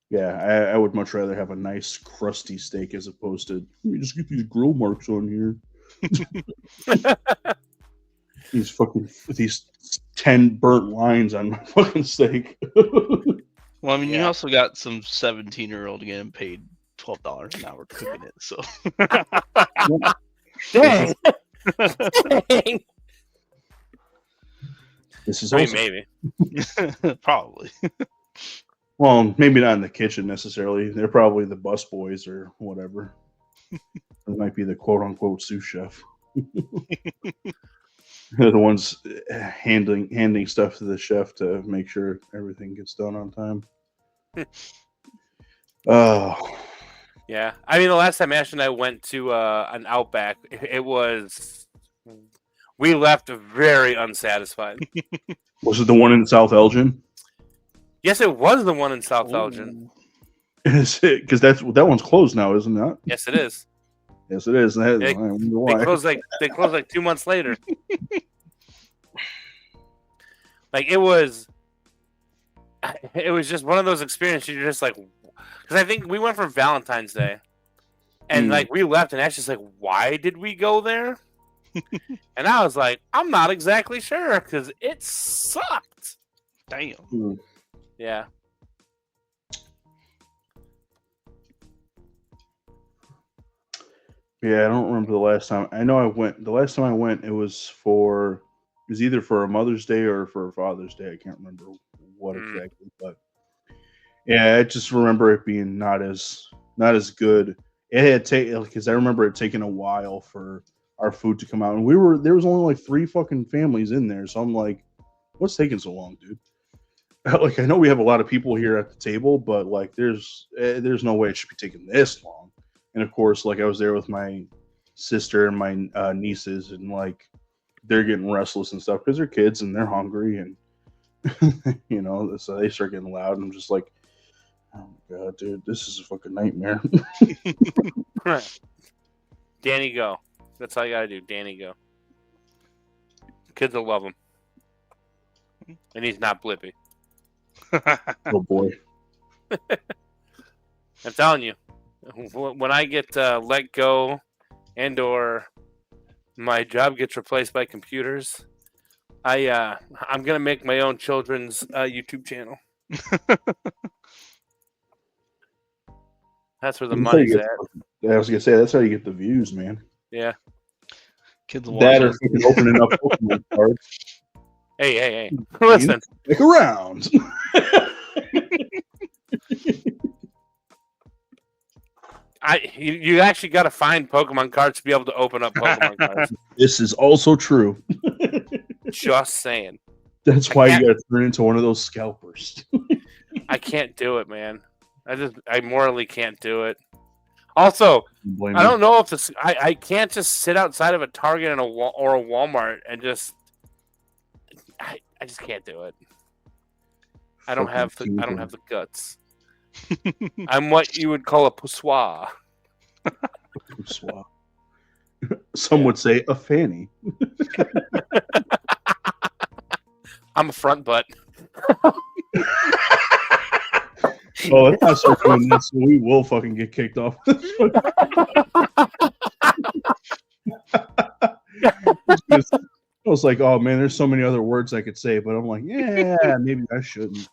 Speaker 2: yeah, I would much rather have a nice crusty steak as opposed to let me just get these grill marks on here. these 10 burnt lines on my fucking steak.
Speaker 1: Well, I mean, you
Speaker 3: Yeah.
Speaker 1: also got some 17-year-old getting paid $12 an hour cooking it. So
Speaker 3: Dang. Dang.
Speaker 2: This is
Speaker 3: I mean,
Speaker 2: also
Speaker 3: maybe.
Speaker 1: probably.
Speaker 2: well, maybe not in the kitchen necessarily. They're probably the bus boys or whatever. It might be the quote unquote sous chef. They're the ones handing stuff to the chef to make sure everything gets done on time. Oh,
Speaker 3: Yeah. I mean, the last time Ash and I went to an Outback, it was. We left very unsatisfied.
Speaker 2: was it the one in South Elgin?
Speaker 3: Yes, it was the one in South Elgin.
Speaker 1: Ooh.
Speaker 2: Is it? Because that one's closed now, isn't it?
Speaker 3: Yes, it is.
Speaker 2: Yes, it is. That,
Speaker 3: They-
Speaker 2: I wonder
Speaker 3: They
Speaker 2: why.
Speaker 3: closed like 2 months later. Like it was just one of those experiences. You're just like, because I think we went for Valentine's Day, and like we left, and Ash just like, why did we go there? And I was like, I'm not exactly sure because it sucked.
Speaker 1: Damn.
Speaker 3: Yeah.
Speaker 2: Yeah, I don't remember the last time. I know I went. The last time I went, it was either for a Mother's Day or for a Father's Day. I can't remember what exactly, but yeah, I just remember it being not as good. It had taken because I remember it taking a while for our food to come out, and there was only like 3 fucking families in there, so I'm like, what's taking so long, dude? Like I know we have a lot of people here at the table, but like there's no way it should be taking this long. And of course, like I was there with my sister and my nieces, and like they're getting restless and stuff because they're kids and they're hungry, and so they start getting loud. And I'm just like, oh my god, dude, this is a fucking nightmare.
Speaker 3: Danny, go. That's all you gotta do. Danny, go. Kids will love him, and he's not Blippi.
Speaker 2: Oh boy,
Speaker 3: I'm telling you, when I get let go and/or my job gets replaced by computers, I'm gonna make my own children's YouTube channel. That's where the money's at.
Speaker 2: I was gonna say that's how you get the views, man.
Speaker 3: Yeah.
Speaker 1: Kids
Speaker 2: That or
Speaker 1: watching.
Speaker 2: fucking opening up Pokemon cards.
Speaker 3: Hey. Listen.
Speaker 2: Stick around.
Speaker 3: You actually got to find Pokemon cards to be able to open up Pokemon cards.
Speaker 2: This is also true.
Speaker 3: Just saying.
Speaker 2: That's why you gotta turn into one of those scalpers.
Speaker 3: I can't do it, man. I morally can't do it. Also, I don't know if this. I can't just sit outside of a Target or a Walmart and just. I just can't do it. I don't have the guts. I'm what you would call a poussoir.
Speaker 2: Some would say a fanny.
Speaker 3: I'm a front butt.
Speaker 2: Oh, let's not start doing this. We will fucking get kicked off. I was like, oh man, there's so many other words I could say, but I'm like, yeah, maybe I shouldn't. It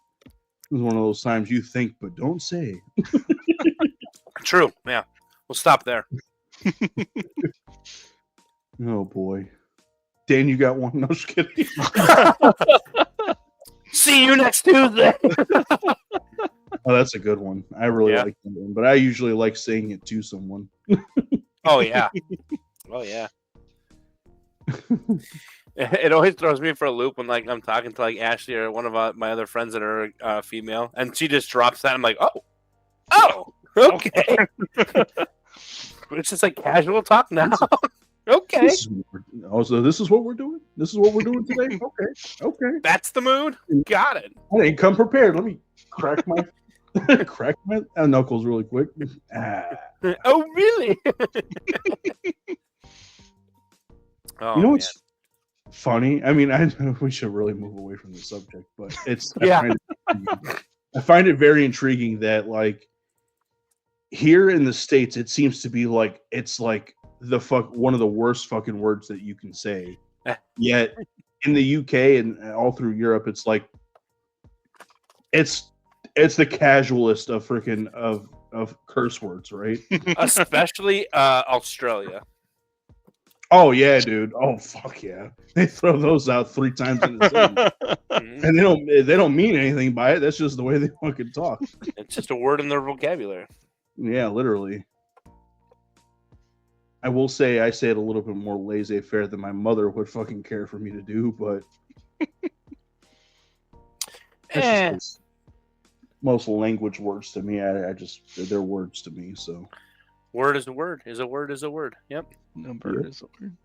Speaker 2: was one of those times you think but don't say.
Speaker 3: True. Yeah. We'll stop there.
Speaker 2: Oh boy. Dan, you got one? No, just kidding.
Speaker 3: See you next Tuesday.
Speaker 2: Oh, that's a good one. I really like that one, but I usually like saying it to someone.
Speaker 3: Oh yeah. Oh yeah. It always throws me for a loop when like I'm talking to like Ashley or one of my other friends that are female, and she just drops that. I'm like, oh, okay. It's just like casual talk now. Okay.
Speaker 2: This is what we're doing. This is what we're doing today. Okay.
Speaker 3: That's the mood. Got it.
Speaker 2: I didn't come prepared. Let me crack my knuckles really quick.
Speaker 3: Oh really?
Speaker 2: You know what's funny? I mean, I know we should really move away from the subject, but it's I find it very intriguing that like here in the States, it seems to be like it's like one of the worst fucking words that you can say. Yet in the UK and all through Europe, it's like it's It's the casualist of freaking of curse words, right?
Speaker 3: Especially Australia.
Speaker 2: Oh yeah, dude. Oh fuck yeah. They throw those out 3 times in a sentence.
Speaker 3: Mhm.
Speaker 2: And they don't mean anything by it. That's just the way they fucking talk.
Speaker 3: It's just a word in their vocabulary.
Speaker 2: Yeah, literally. I will say I say it a little bit more laissez-faire than my mother would fucking care for me to do, but that's just 'cause most language words to me, I just they're words to me. So
Speaker 3: Word is a word. Is a word is a word. Yep.
Speaker 1: Number
Speaker 2: Yep.
Speaker 1: is a word.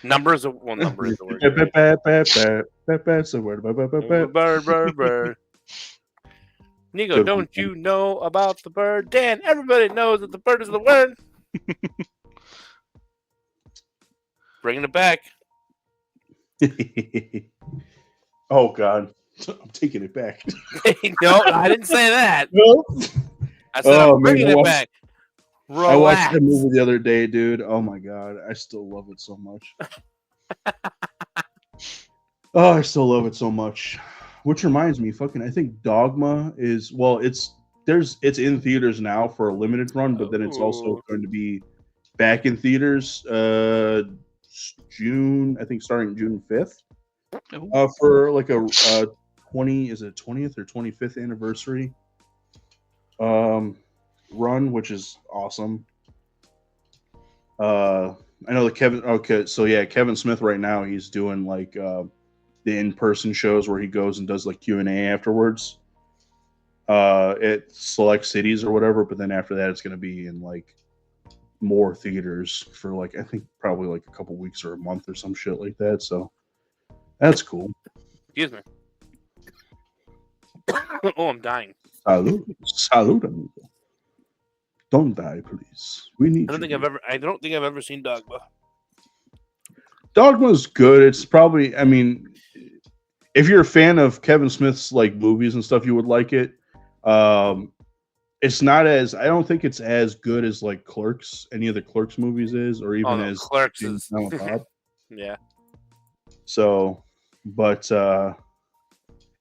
Speaker 3: Number is a number is a word. You're right.
Speaker 2: That's a word.
Speaker 3: Bird, bird. Nico,
Speaker 2: Good
Speaker 3: don't
Speaker 2: one.
Speaker 3: you know about the bird? Dan, everybody knows that the bird is the word. Bringing it back.
Speaker 2: Oh god, I'm taking it back.
Speaker 3: No, I didn't say that.
Speaker 2: No.
Speaker 3: I said
Speaker 2: Oh,
Speaker 3: I'm
Speaker 2: man,
Speaker 3: bringing
Speaker 2: I
Speaker 3: it
Speaker 2: watched-
Speaker 3: back.
Speaker 2: I watched
Speaker 3: Relax.
Speaker 2: that movie the other day, dude. Oh my god, I still love it so much. Oh, I still love it so much. Which reminds me, fucking, I think Dogma is it's in theaters now for a limited run, but then it's also
Speaker 3: Ooh.
Speaker 2: going to be back in theaters June, I think starting June 5th.
Speaker 1: Oh,
Speaker 2: For like a 20th or 25th anniversary run, which is awesome. I know that Kevin Smith right now, he's doing like the in-person shows where he goes and does like Q&A afterwards at select cities or whatever, but then after that it's going to be in like more theaters for like I think probably like a couple weeks or a month or some shit like that, so that's cool.
Speaker 3: Excuse me. Oh, I'm dying.
Speaker 2: Salud, amigo. Don't die, please. We need
Speaker 3: I don't think I've ever seen Dogma.
Speaker 2: Dogma's good. It's probably, I mean, if you're a fan of Kevin Smith's like movies and stuff, you would like it. It's not as, I don't think it's as good as like Clerks, any of the Clerks movies is, or even
Speaker 3: no,
Speaker 2: as
Speaker 3: Clerks
Speaker 2: Jane
Speaker 3: is-
Speaker 2: and Silent Bob.
Speaker 3: Yeah.
Speaker 2: So, but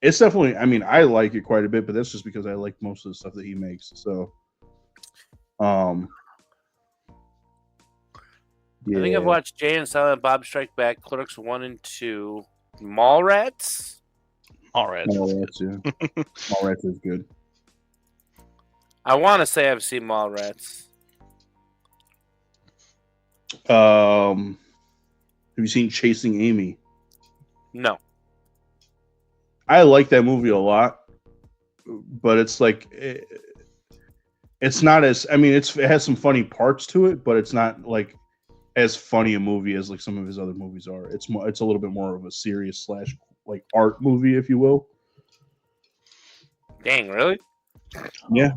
Speaker 2: it's definitely, I mean, I like it quite a bit, but that's just because I like most of the stuff that he makes. So, yeah.
Speaker 3: I think I've watched Jay and Silent Bob Strike Back, Clerks 1 and 2, Mallrats.
Speaker 1: all right.
Speaker 2: Mallrats, yeah. Mallrats is good.
Speaker 3: I want to say I've seen Mallrats.
Speaker 2: Have you seen Chasing Amy?
Speaker 3: No.
Speaker 2: I like that movie a lot, but it's like it's not as, I mean, it has some funny parts to it, but it's not like as funny a movie as like some of his other movies are. It's a little bit more of a serious / like art movie, if you will.
Speaker 3: Dang, really?
Speaker 2: Yeah.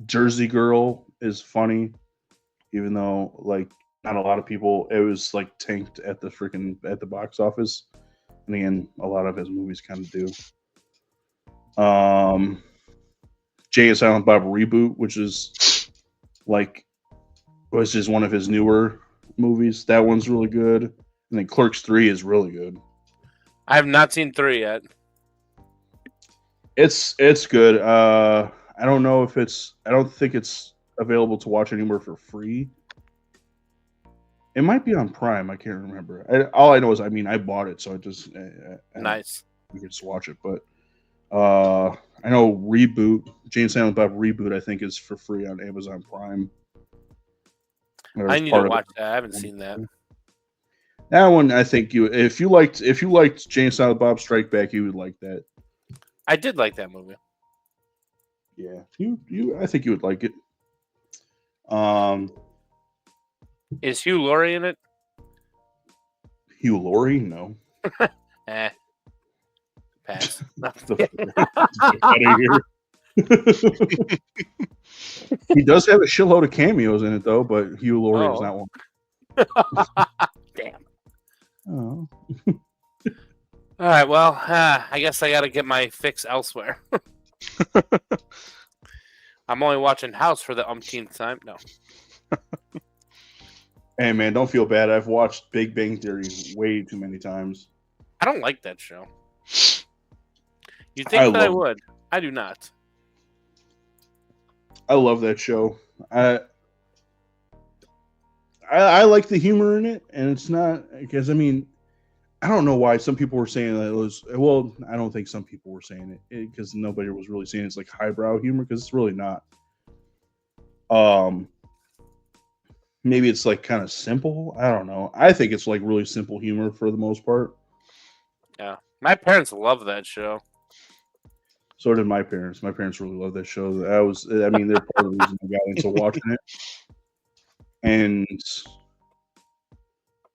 Speaker 2: Jersey Girl is funny, even though like not a lot of people. It was like tanked at the box office, and again, a lot of his movies kind of do. Jay and Silent Bob Reboot, which is one of his newer movies. That one's really good, and then Clerks 3 is really good.
Speaker 3: I have not seen 3 yet.
Speaker 2: It's good. I don't think it's available to watch anywhere for free. It might be on Prime. I can't remember. All I know is, I mean, I bought it, so I just
Speaker 3: Nice.
Speaker 2: You can just watch it. But I know Reboot, Jay and Silent Bob Reboot, I think is for free on Amazon Prime.
Speaker 3: I need to watch that. I haven't seen that.
Speaker 2: That one, I think if you liked Jay and Silent Bob Strike Back, you would like that.
Speaker 3: I did like that movie.
Speaker 2: Yeah, I think you would like it.
Speaker 3: Is Hugh Laurie in it?
Speaker 2: Hugh Laurie? No.
Speaker 3: Pass.
Speaker 2: Get outta here. He does have a shitload of cameos in it, though, but Hugh Laurie is not one.
Speaker 3: Damn.
Speaker 2: Oh.
Speaker 3: All right, well, I guess I got to get my fix elsewhere. I'm only watching House for the umpteenth time. No.
Speaker 2: Hey, man, don't feel bad. I've watched Big Bang Theory way too many times.
Speaker 3: I don't like that show. You think that I would? I do not.
Speaker 2: I love that show. I like the humor in it, and it's not because I mean, I don't know why some people were saying that it was. Well, I don't think some people were saying it because nobody was really saying it's like highbrow humor because it's really not. Maybe it's like kind of simple. I don't know. I think it's like really simple humor for the most part.
Speaker 3: Yeah, my parents love that show.
Speaker 2: So did my parents. My parents really love that show. I mean, they're part of the reason I got into watching it. And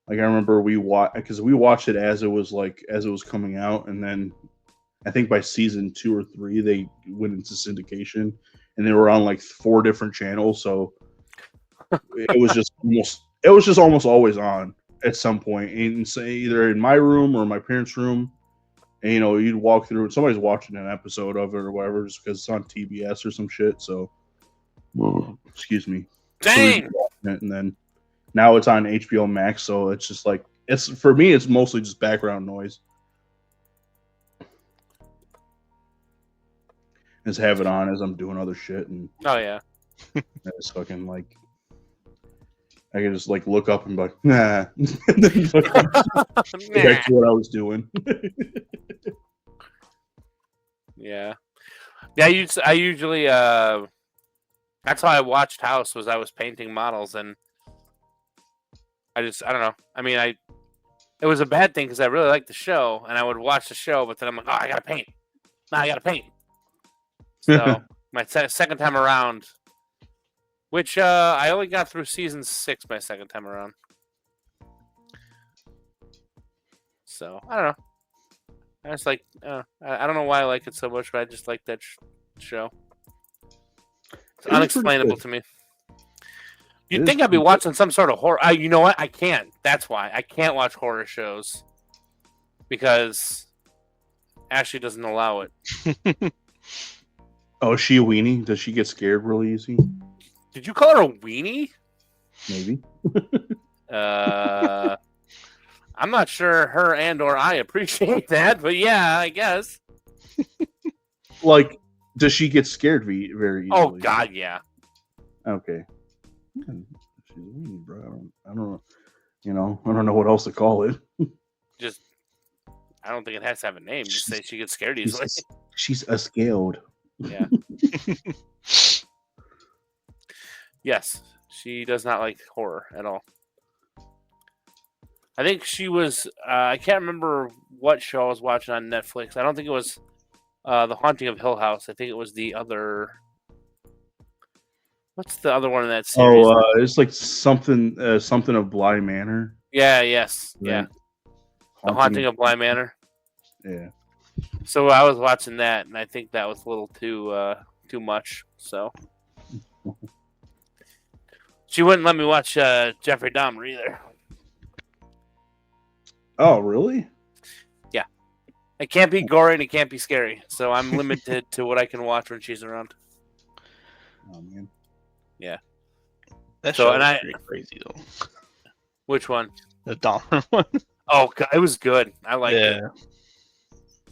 Speaker 2: like I remember we watched it as it was coming out, and then I think by season 2 or 3 they went into syndication, and they were on like 4 different channels. So it was just almost always on at some point, and say either in my room or my parents' room. And, you'd walk through and somebody's watching an episode of it or whatever, just because it's on TBS or some shit. So, excuse me.
Speaker 3: Dang.
Speaker 2: And then now it's on HBO Max, so it's just like for me, it's mostly just background noise. Just have it on as I'm doing other shit, and
Speaker 3: oh yeah,
Speaker 2: it's fucking like I can just like look up and be like, nah, and then back to what I was doing.
Speaker 3: Yeah. I usually that's how I watched House was I was painting models, and I don't know. I mean, it was a bad thing because I really liked the show and I would watch the show, but then I'm like, oh, I gotta paint. Now I gotta paint. So my second time around, which I only got through season 6 my second time around. So I don't know. I just like I don't know why I like it so much, but I just like that show. It's unexplainable to me. You'd think I'd be watching some sort of horror. You know what? I can't. That's why I can't watch horror shows because Ashley doesn't allow it.
Speaker 2: Oh, is she a weenie? Does she get scared really easy?
Speaker 3: Did you call her a weenie?
Speaker 2: Maybe.
Speaker 3: I'm not sure her and/or I appreciate that, but yeah, I guess.
Speaker 2: Like, does she get scared very easily?
Speaker 3: Oh God, yeah.
Speaker 2: Okay. She's a weenie, bro. I don't know. I don't know what else to call it.
Speaker 3: Just, I don't think it has to have a name. Just say she gets scared easily.
Speaker 2: She's a scaled.
Speaker 3: Yeah. Yes, she does not like horror at all. I think she was. I can't remember what show I was watching on Netflix. I don't think it was The Haunting of Hill House. I think it was the other. What's the other one in that series?
Speaker 2: Oh, it's like something of Bly Manor.
Speaker 3: Yeah. Yes.
Speaker 2: Right.
Speaker 3: Yeah. The Haunting of Bly Manor.
Speaker 2: Yeah.
Speaker 3: So I was watching that, and I think that was a little too much. So she wouldn't let me watch Jeffrey Dahmer either.
Speaker 2: Oh, really?
Speaker 3: Yeah. It can't be gory and it can't be scary. So I'm limited to what I can watch when she's around.
Speaker 2: Oh, man.
Speaker 3: Yeah.
Speaker 1: That show was pretty crazy, though.
Speaker 3: Which one?
Speaker 1: The Dahmer one.
Speaker 3: Oh, God, it was good. I liked it.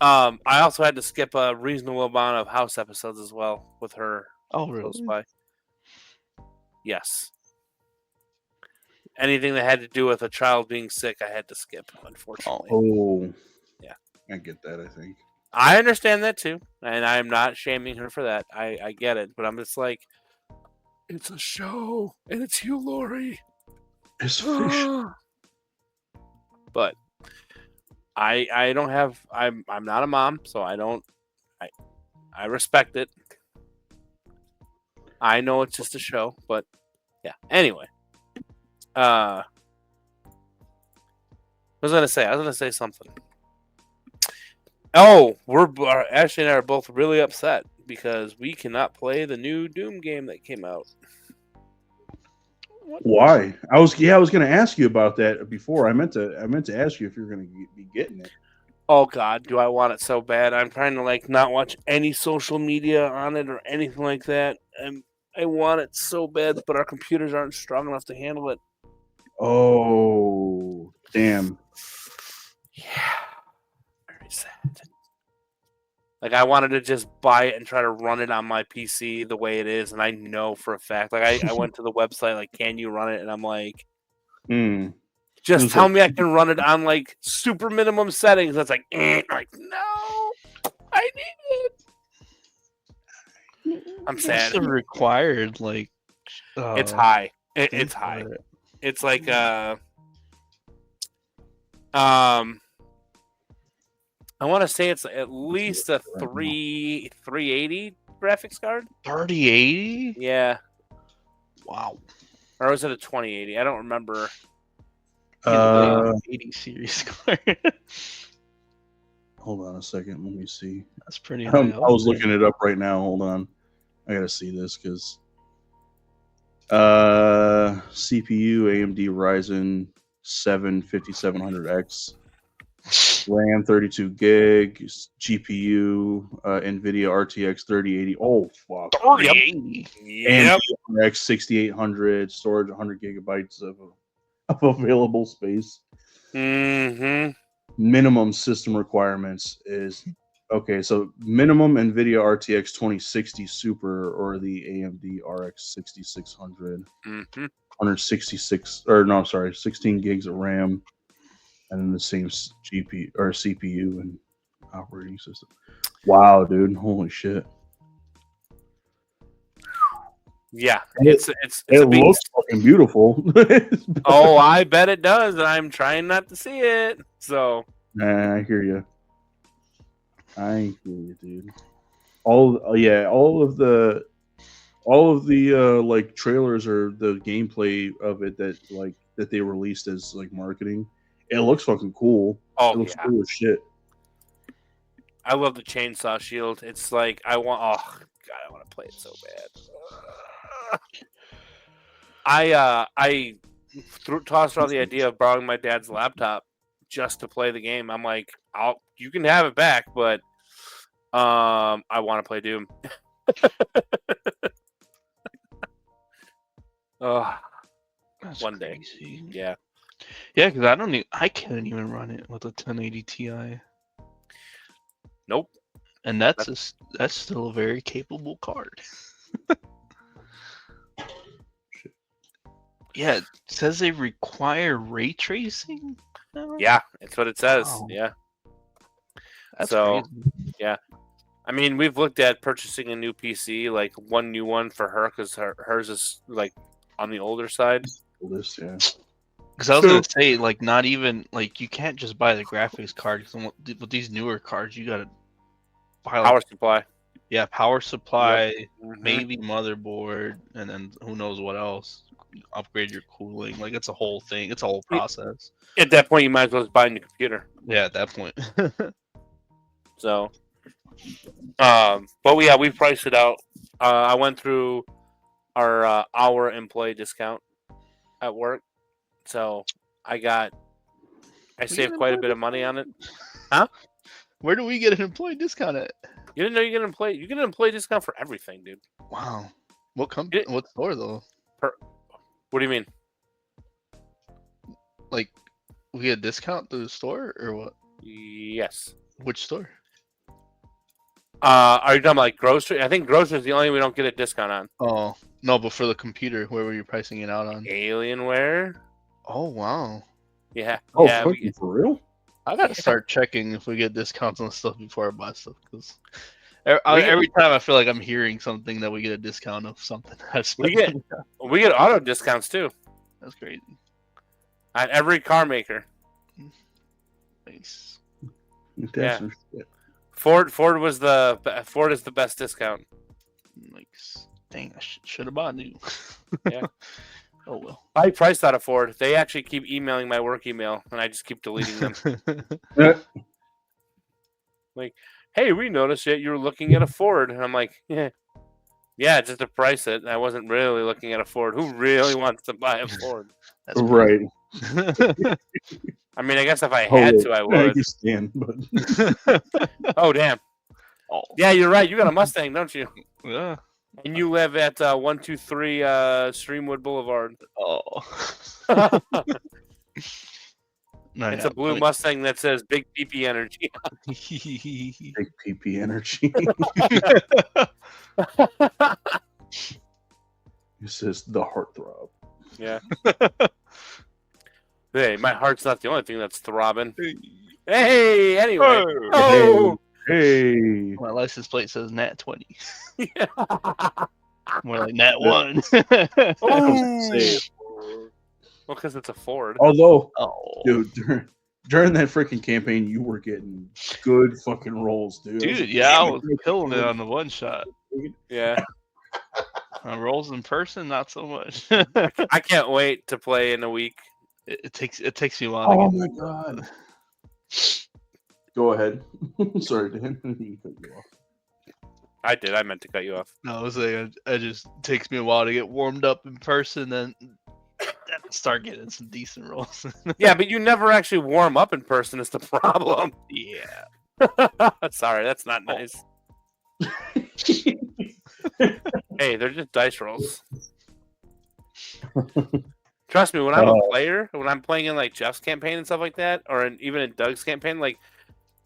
Speaker 3: I also had to skip a reasonable amount of House episodes as well with her.
Speaker 1: Oh, really?
Speaker 3: By. Yes. Anything that had to do with a child being sick, I had to skip, unfortunately.
Speaker 2: Oh.
Speaker 3: Yeah.
Speaker 2: I get that, I think.
Speaker 3: I understand that, too. And I'm not shaming her for that. I get it. But I'm just like, it's a show. And it's Hugh Laurie.
Speaker 2: It's fish.
Speaker 3: But I don't have... I'm not a mom, so I don't... I respect it. I know it's just a show, but yeah. Anyway. What was I going to say? I was going to say something. Oh, Ashley and I are both really upset because we cannot play the new Doom game that came out.
Speaker 2: Why? I was going to ask you about that before. I meant to ask you if you're going to be getting it.
Speaker 3: Oh God, do I want it so bad? I'm trying to not watch any social media on it or anything like that. And I want it so bad, but our computers aren't strong enough to handle it.
Speaker 2: Oh, damn.
Speaker 3: Yeah. Very sad. Like I wanted to just buy it and try to run it on my PC the way it is, and I know for a fact. Like I went to the website, like, can you run it? And I'm like, just
Speaker 2: It's
Speaker 3: tell
Speaker 2: like-
Speaker 3: me I can run it on like super minimum settings. That's like, I'm like, no, I need it. I'm
Speaker 1: What's
Speaker 3: sad.
Speaker 1: the required like?
Speaker 3: It's high. It's
Speaker 1: thing
Speaker 3: high.
Speaker 1: for it?
Speaker 3: It's like I want to say it's at least a 380 graphics card.
Speaker 1: 3080.
Speaker 3: Yeah,
Speaker 1: Wow.
Speaker 3: or was it a 2080? I don't remember.
Speaker 1: 80 series card.
Speaker 2: Hold on a second. Let me see.
Speaker 1: That's pretty
Speaker 2: I
Speaker 1: high.
Speaker 2: was looking it up right now. Hold on. I gotta see this because CPU AMD Ryzen 7 5700X, RAM 32 gig, GPU NVIDIA RTX 3080. Oh fuck!
Speaker 1: 3080.
Speaker 3: Yep.
Speaker 2: RX 6800, storage 100 gigabytes of available space.
Speaker 3: Mm-hmm.
Speaker 2: Minimum system requirements is okay. So minimum NVIDIA RTX 2060 Super or the AMD RX 6600,
Speaker 3: Mm-hmm.
Speaker 2: 166 or no, sorry, 16 gigs of RAM, and then the same GPU or CPU and operating system. Wow, dude! Holy shit!
Speaker 3: Yeah,
Speaker 2: It-
Speaker 3: it's
Speaker 2: It
Speaker 3: a beast.
Speaker 2: looks fucking beautiful.
Speaker 3: Oh, I bet it does, and I'm trying not to see it. So
Speaker 2: Nah, I hear you. I hear you, dude. All of the like trailers or the gameplay of it that they released as like marketing. It looks fucking cool.
Speaker 3: Oh,
Speaker 2: It looks
Speaker 3: yeah.
Speaker 2: cool as shit.
Speaker 3: I love the chainsaw shield. It's like I want. Oh god, I want to play it so bad. I tossed around the idea of borrowing my dad's laptop just to play the game. I'm like, you can have it back, but I want to play Doom.
Speaker 1: That's
Speaker 3: One day.
Speaker 1: crazy.
Speaker 3: Yeah.
Speaker 1: Yeah, because I can't even run it with a 1080 Ti,
Speaker 3: Nope.
Speaker 1: and that's still a very capable card. Yeah, it says they require ray tracing. now?
Speaker 3: Yeah, it's what it says.
Speaker 1: Wow.
Speaker 3: Yeah.
Speaker 1: That's
Speaker 3: So-
Speaker 1: crazy.
Speaker 3: I mean, we've looked at purchasing a new PC, like one new one for her, because hers is like on the older side.
Speaker 2: This, yeah.
Speaker 1: Because I was gonna say, like, not even like you can't just buy the graphics card. 'Cause with these newer cards, you gotta buy
Speaker 3: Power supply.
Speaker 1: power supply,
Speaker 3: Mhm.
Speaker 1: maybe motherboard, and then who knows what else. Upgrade your cooling. Like it's a whole thing. It's a whole process.
Speaker 3: At that point, you might as well just buy a new computer.
Speaker 1: Yeah, at that point.
Speaker 3: So, but we priced it out. I went through our employee discount at work, so I saved quite a bit of money on it.
Speaker 1: Where do we get an employee discount at?
Speaker 3: You didn't know you get an employee discount for everything, dude.
Speaker 1: Wow. What company? What store though?
Speaker 3: What do you mean?
Speaker 1: Like, we get a discount through the store or what?
Speaker 3: Yes.
Speaker 1: Which store?
Speaker 3: Are you talking about like grocery? I think grocery is the only we don't get a discount on.
Speaker 1: Oh no, but for the computer, where were you pricing it out on?
Speaker 3: Alienware.
Speaker 1: Oh wow.
Speaker 3: Yeah.
Speaker 2: Oh,
Speaker 3: yeah.
Speaker 2: fucking for real?
Speaker 1: I gotta start checking if we get discounts on stuff before I buy stuff because
Speaker 3: get-
Speaker 1: every time I feel like I'm hearing something that we get a discount of something.
Speaker 3: We get auto discounts too
Speaker 1: That's great.
Speaker 3: at every car maker.
Speaker 1: Nice.
Speaker 2: That's
Speaker 3: Yeah.
Speaker 2: some shit.
Speaker 3: Ford is the best discount.
Speaker 1: Like, dang, I should have bought new.
Speaker 3: Yeah.
Speaker 1: Oh well.
Speaker 3: I priced out of Ford. They actually keep emailing my work email, and I just keep deleting them. Hey, we noticed that you were looking at a Ford, and I'm like, yeah, just to price it. I wasn't really looking at a Ford. Who really wants to buy a Ford?
Speaker 1: That's
Speaker 2: Right.
Speaker 3: I mean, I guess if I had to, I
Speaker 2: I
Speaker 3: would.
Speaker 2: understand, but
Speaker 3: Oh, damn.
Speaker 1: Oh
Speaker 3: Yeah, you're right. You got a Mustang, don't you?
Speaker 1: yeah.
Speaker 3: And you live at 123 Streamwood Boulevard.
Speaker 1: Oh.
Speaker 3: It's a blue Mustang that says Big PP Energy.
Speaker 2: Big PP Energy. This is the heartthrob.
Speaker 3: Yeah. Hey, my heart's not the only thing that's throbbing. Hey, anyway. Oh,
Speaker 2: Hey.
Speaker 1: My license plate says Nat 20.
Speaker 3: yeah.
Speaker 1: More like Nat 1.
Speaker 3: Oh. Well, because it's a Ford.
Speaker 2: Although,
Speaker 1: Oh,
Speaker 2: dude, during that freaking campaign, you were getting good fucking rolls, dude.
Speaker 1: dude, yeah, I was killing it on the one shot.
Speaker 3: Yeah.
Speaker 1: Rolls in person, not so much.
Speaker 3: I can't wait to play in a week.
Speaker 1: It takes me a while.
Speaker 2: Oh
Speaker 1: to
Speaker 2: my
Speaker 1: get
Speaker 2: god. Go ahead. Sorry, Dan. I didn't mean to cut you off.
Speaker 3: I did. I meant to cut you off.
Speaker 1: No, I was saying it just takes me a while to get warmed up in person, then start getting some decent rolls.
Speaker 3: Yeah, but you never actually warm up in person is the problem.
Speaker 1: Yeah.
Speaker 3: Sorry, that's not nice. Hey, they're just dice rolls. Trust me, when I'm a player, when I'm playing in like Jeff's campaign and stuff like that, or even in Doug's campaign, like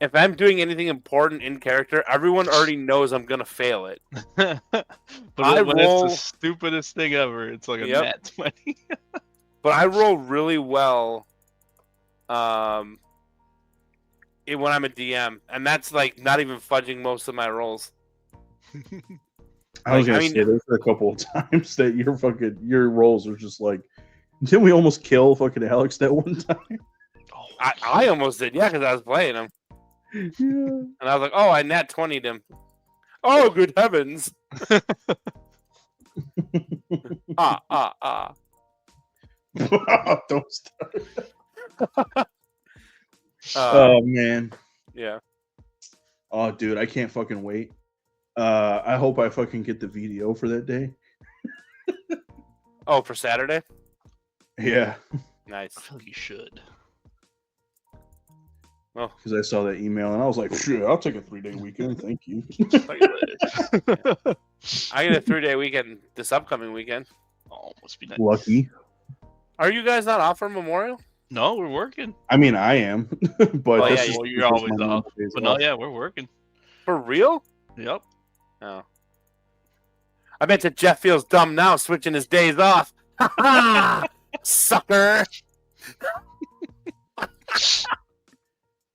Speaker 3: if I'm doing anything important in character, everyone already knows I'm gonna fail it.
Speaker 1: But
Speaker 3: I
Speaker 1: when
Speaker 3: roll-
Speaker 1: it's the stupidest thing ever, it's like a Nat 20.
Speaker 3: But I roll really well when I'm a DM, and that's like not even fudging most of my rolls.
Speaker 2: I was gonna say there's a couple of times that your rolls are just like, didn't we almost kill fucking Alex that one time?
Speaker 1: Oh,
Speaker 3: I almost did, yeah, because I was playing him,
Speaker 2: Yeah.
Speaker 3: and I was like, oh, I nat 20'd him. Oh, good heavens!
Speaker 2: Don't start. Oh man.
Speaker 3: Yeah.
Speaker 2: Oh dude, I can't fucking wait. I hope I fucking get the VDO for that day.
Speaker 3: Oh, for Saturday?
Speaker 2: Yeah.
Speaker 3: Nice.
Speaker 1: I feel like you should.
Speaker 3: Oh,
Speaker 2: Because I saw that email and I was like, shit, I'll take a 3-day weekend. Thank you.
Speaker 3: I get a 3-day weekend this upcoming weekend.
Speaker 1: Oh, must be nice.
Speaker 2: Lucky.
Speaker 3: Are you guys not off for Memorial?
Speaker 1: No, we're working.
Speaker 2: I mean, I am, but
Speaker 3: Oh,
Speaker 2: this
Speaker 3: yeah,
Speaker 2: is
Speaker 1: well, you're
Speaker 2: because
Speaker 1: always
Speaker 2: my
Speaker 1: off.
Speaker 2: normal days
Speaker 1: But
Speaker 2: off.
Speaker 1: no, yeah, we're working.
Speaker 3: For real?
Speaker 1: Yep.
Speaker 3: Oh. I bet that Jeff feels dumb now switching his days off. Sucker.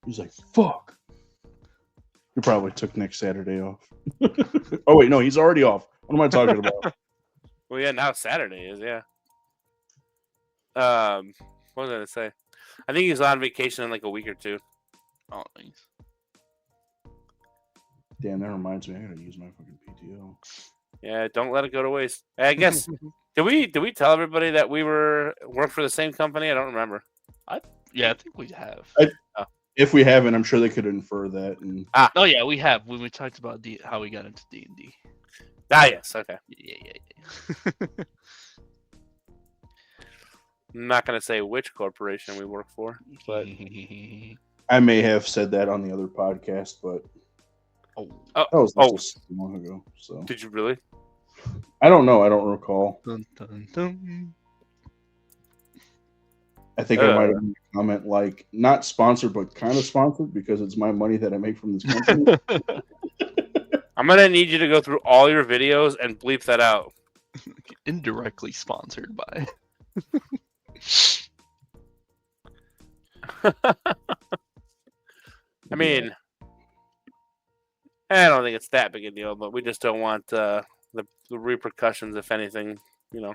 Speaker 2: He's like, fuck. He probably took next Saturday off. Oh wait, no, he's already off. What am I talking about?
Speaker 3: Well, yeah, now Saturday is, yeah. What was I gonna say? I think he's on vacation in like a week or two.
Speaker 1: Oh, nice.
Speaker 2: Damn, that reminds me, I gotta use my fucking PTO.
Speaker 3: Yeah, don't let it go to waste. I guess did we tell everybody that we worked for the same company? I don't remember.
Speaker 1: Yeah, I think we have.
Speaker 2: If we haven't, I'm sure they could infer that. And
Speaker 1: Oh yeah, we have when we talked about how we got into D&D.
Speaker 3: Ah, yes, okay.
Speaker 1: Yeah.
Speaker 3: I'm not gonna say which corporation we work for, but
Speaker 2: I may have said that on the other podcast, but that was just long ago. So
Speaker 3: did you really?
Speaker 2: I don't know. I don't recall.
Speaker 1: Dun, dun, dun.
Speaker 2: I think I might have made a comment like not sponsored, but kind of sponsored because it's my money that I make from this company.
Speaker 3: I'm gonna need you to go through all your videos and bleep that out.
Speaker 1: Indirectly sponsored by.
Speaker 3: I mean, I don't think it's that big a deal, but we just don't want the repercussions, if anything, you know.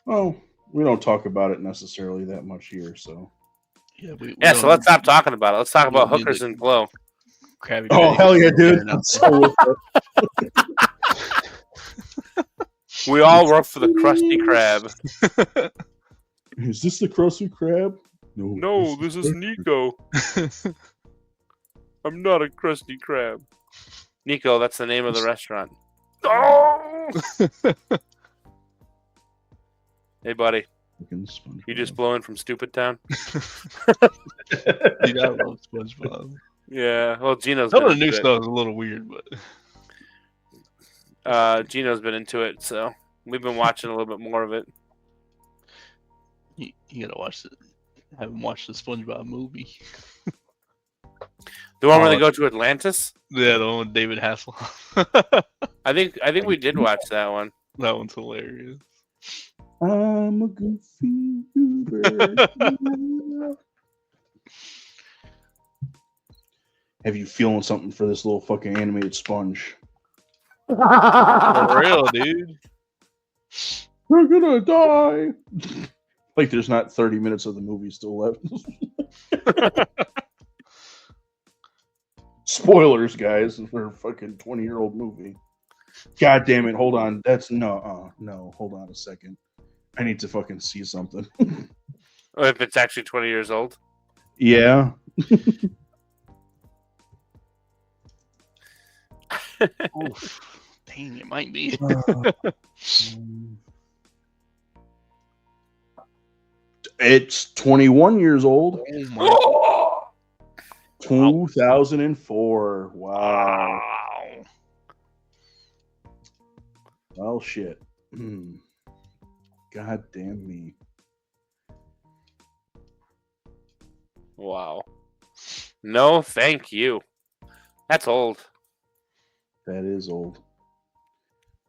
Speaker 2: Well, we don't talk about it necessarily that much here, so.
Speaker 3: Yeah, so let's stop talking about it. Let's talk about hookers and glow.
Speaker 1: Krabby
Speaker 2: Oh,
Speaker 1: Patty.
Speaker 2: hell yeah, dude. I'm so with it.
Speaker 3: We all work for the Krusty Krab.
Speaker 2: Is this the Krusty Krab?
Speaker 3: No, this is Nico. I'm not a Krusty Krab. Nico, that's the name of the restaurant. Oh! Hey, buddy. You just blowing from Stupid Town?
Speaker 1: Dude, I love SpongeBob.
Speaker 3: Yeah, well, Gino's
Speaker 1: Some
Speaker 3: been
Speaker 1: of the new
Speaker 3: into
Speaker 1: stuff is a little weird, but
Speaker 3: it. Gino's been into it, so we've been watching a little bit more of it.
Speaker 1: you gotta watch it. haven't watched the SpongeBob movie.
Speaker 3: The one where they go to Atlantis?
Speaker 1: Yeah, the one with David Hasselhoff.
Speaker 3: I think we did watch that one.
Speaker 1: That one's hilarious.
Speaker 2: I'm a goofy goober. Have you feeling something for this little fucking animated sponge?
Speaker 1: For real, dude.
Speaker 2: We're gonna die. Like there's not 30 minutes of the movie still left. Spoilers, guys, for a fucking 20-year-old movie. God damn it! Hold on. That's no. Hold on a second. I need to fucking see something.
Speaker 3: Or if it's actually 20 years old.
Speaker 2: Yeah.
Speaker 1: Oof. Dang, it might be.
Speaker 2: It's 21 years old.
Speaker 1: Oh my.
Speaker 2: 2004. Wow.
Speaker 1: Wow.
Speaker 2: Well, shit. God damn me.
Speaker 3: Wow. No, thank you. That's old.
Speaker 2: That is old.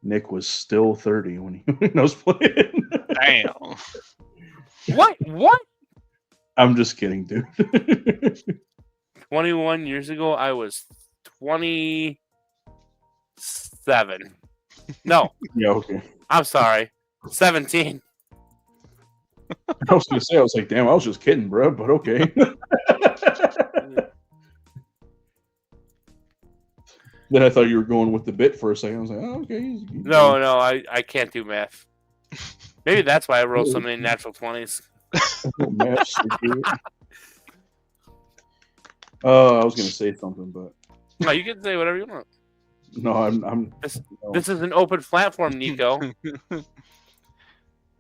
Speaker 2: Nick was still 30 when he was playing.
Speaker 1: Damn.
Speaker 3: What? What?
Speaker 2: I'm just kidding, dude.
Speaker 3: 21 years ago, I was 27. No,
Speaker 2: Yeah, okay.
Speaker 3: I'm sorry. 17.
Speaker 2: I was gonna say, I was like, damn, I was just kidding, bro, but okay. Then I thought you were going with the bit for a second. I was like, oh, okay.
Speaker 3: No, I can't do math. Maybe that's why I rolled so many natural 20s.
Speaker 2: Oh, I was gonna say something, but
Speaker 3: No, you can say whatever you want.
Speaker 2: no, I'm.
Speaker 3: This is an open platform, Nico.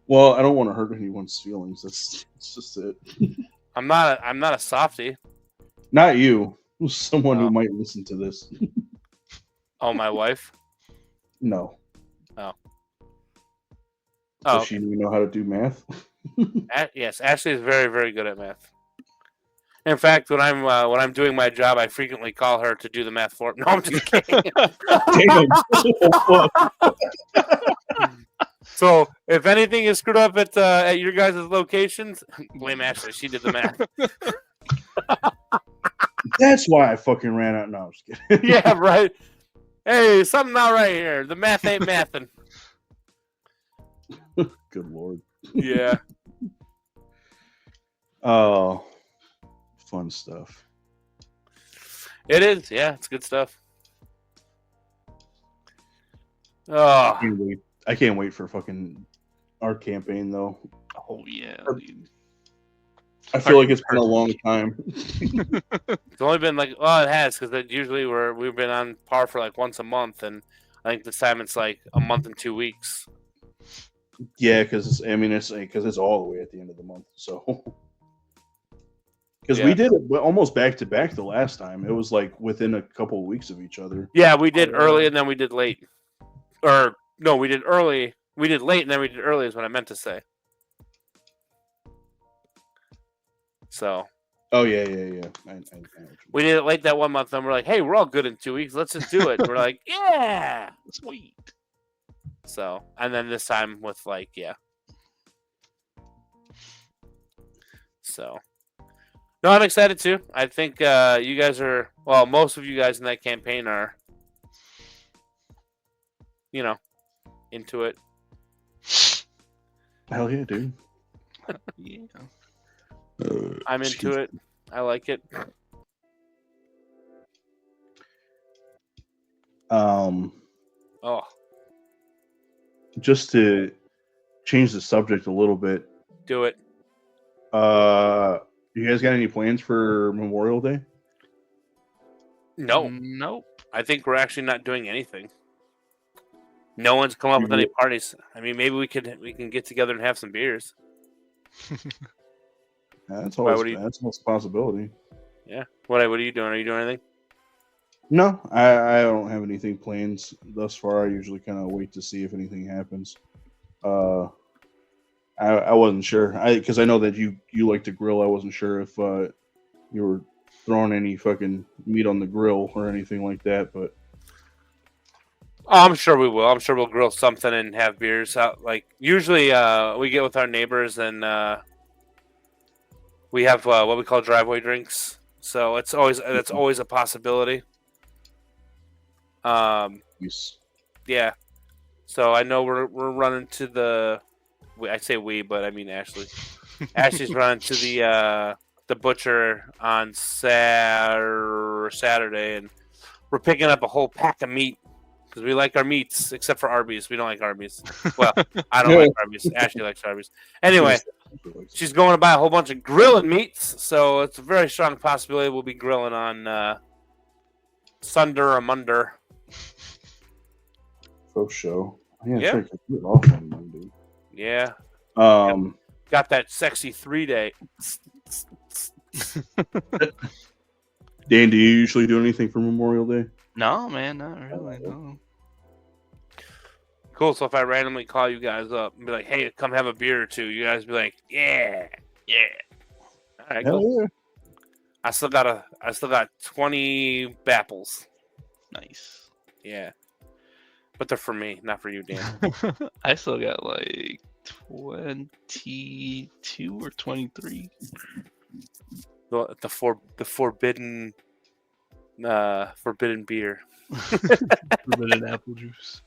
Speaker 2: Well, I don't want to hurt anyone's feelings. That's just it.
Speaker 3: I'm not a softie.
Speaker 2: Not you. Someone who might listen to this.
Speaker 3: Oh, my wife?
Speaker 2: No.
Speaker 3: Oh.
Speaker 2: Does she even know how to do math?
Speaker 3: Yes, Ashley is very, very good at math. In fact, when I'm doing my job, I frequently call her to do the math for me. No, I'm just kidding.
Speaker 2: Damn.
Speaker 3: So, if anything is screwed up at your guys' locations, blame Ashley. She did the math.
Speaker 2: That's why I fucking ran out. No, I'm just kidding.
Speaker 3: Yeah, right. Hey, something not right here. The math ain't mathin'.
Speaker 2: Good lord.
Speaker 3: Yeah.
Speaker 2: Oh, fun stuff.
Speaker 3: It is. Yeah, it's good stuff. Oh,
Speaker 2: I can't wait for fucking our campaign though.
Speaker 1: Oh yeah, dude.
Speaker 2: I feel like it's been a long time.
Speaker 3: it's only been like, well, it has, because usually we've been on par for like once a month, and I think this time it's like a month and 2 weeks.
Speaker 2: Yeah, because it's all the way at the end of the month. So because we did it almost back to back the last time. It was like within a couple of weeks of each other.
Speaker 3: Yeah, we did early and then we did late. Or no, we did early. We did late and then we did early is what I meant to say. So.
Speaker 2: Oh yeah.
Speaker 3: We did it late that one month, and we're like, "Hey, we're all good in 2 weeks. Let's just do it." And we're like, "Yeah, sweet." So, and then this time with like, yeah. So, no, I'm excited too. I think you guys are, well, most of you guys in that campaign are, into it.
Speaker 2: Hell yeah, dude.
Speaker 1: Yeah.
Speaker 3: I'm into it. I like it.
Speaker 2: Oh. Just to change the subject a little bit.
Speaker 3: Do it.
Speaker 2: You guys got any plans for Memorial Day?
Speaker 3: No.
Speaker 1: Nope.
Speaker 3: I think we're actually not doing anything. No one's come up with any parties. I mean, maybe we can get together and have some beers.
Speaker 2: That's always a possibility.
Speaker 3: Yeah. What are you doing? Are you doing anything?
Speaker 2: No, I don't have anything planned thus far. I usually kind of wait to see if anything happens. I I wasn't sure. Because I know that you like to grill. I wasn't sure if you were throwing any fucking meat on the grill or anything like that. But
Speaker 3: Oh, I'm sure we will. I'm sure we'll grill something and have beers out. Like usually, we get with our neighbors and we have what we call driveway drinks. So that's always a possibility.
Speaker 2: yes.
Speaker 3: Yeah. So I know we're running to the. I say we, but I mean Ashley. Ashley's running to the butcher on Saturday, and we're picking up a whole pack of meat because we like our meats, except for Arby's. We don't like Arby's. Well, I don't like Arby's. Ashley likes Arby's. Anyway, she's going to buy a whole bunch of grilling meats, so it's a very strong possibility we'll be grilling on Sunder or Munder.
Speaker 2: For show. Yeah.
Speaker 3: Yeah.
Speaker 2: Try to get it off on Monday.
Speaker 3: Yeah.
Speaker 2: Got
Speaker 3: that sexy 3-day.
Speaker 2: Dan, do you usually do anything for Memorial Day?
Speaker 1: No, man, not really. No.
Speaker 3: Cool. So if I randomly call you guys up and be like, "Hey, come have a beer or two," you guys be like, "Yeah, yeah." All right, cool.
Speaker 2: Yeah.
Speaker 3: I still got 20 bapples.
Speaker 1: Nice.
Speaker 3: Yeah, but they're for me, not for you, Dan.
Speaker 1: I still got like 22 or 23.
Speaker 3: The forbidden beer.
Speaker 1: Forbidden apple juice.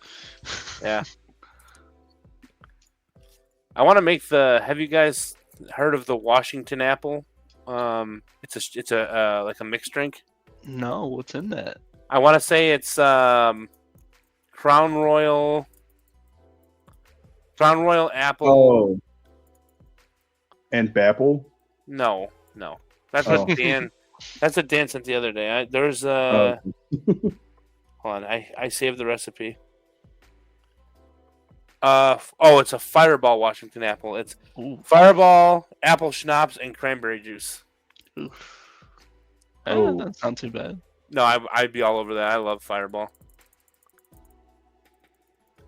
Speaker 3: Yeah. I want to make the. Have you guys heard of the Washington apple? It's a like a mixed drink.
Speaker 1: No, what's in that?
Speaker 3: I want to say it's Crown Royal apple.
Speaker 2: Oh. And Bapple?
Speaker 3: No. That's what Dan. That's what Dan sent the other day. There's hold on. I saved the recipe. It's a Fireball Washington apple. It's Fireball, apple schnapps, and cranberry juice.
Speaker 1: Oof.
Speaker 2: Oh.
Speaker 1: That's not too bad.
Speaker 3: No, I'd be all over that. I love Fireball.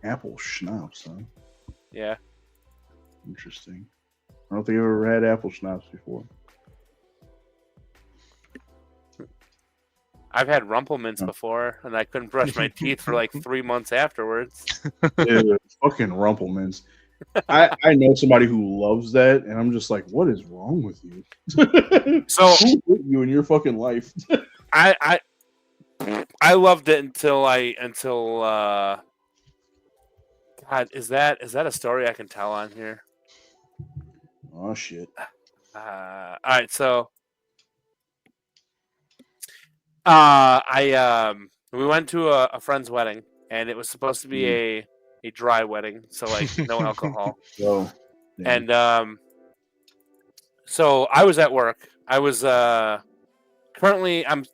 Speaker 2: Apple schnapps, huh?
Speaker 3: Yeah.
Speaker 2: Interesting. I don't think I've ever had apple schnapps before.
Speaker 3: I've had Rumplemints before, and I couldn't brush my teeth for like 3 months afterwards.
Speaker 2: Dude, fucking Rumplemans. I know somebody who loves that, and I'm just like, what is wrong with you?
Speaker 3: So
Speaker 2: who hit you in your fucking life?
Speaker 3: I loved it until God, is that a story I can tell on here?
Speaker 2: Oh shit.
Speaker 3: All right, so we went to a friend's wedding, and it was supposed to be a dry wedding, so like no alcohol.
Speaker 2: Oh,
Speaker 3: and so I was at work. I was currently I'm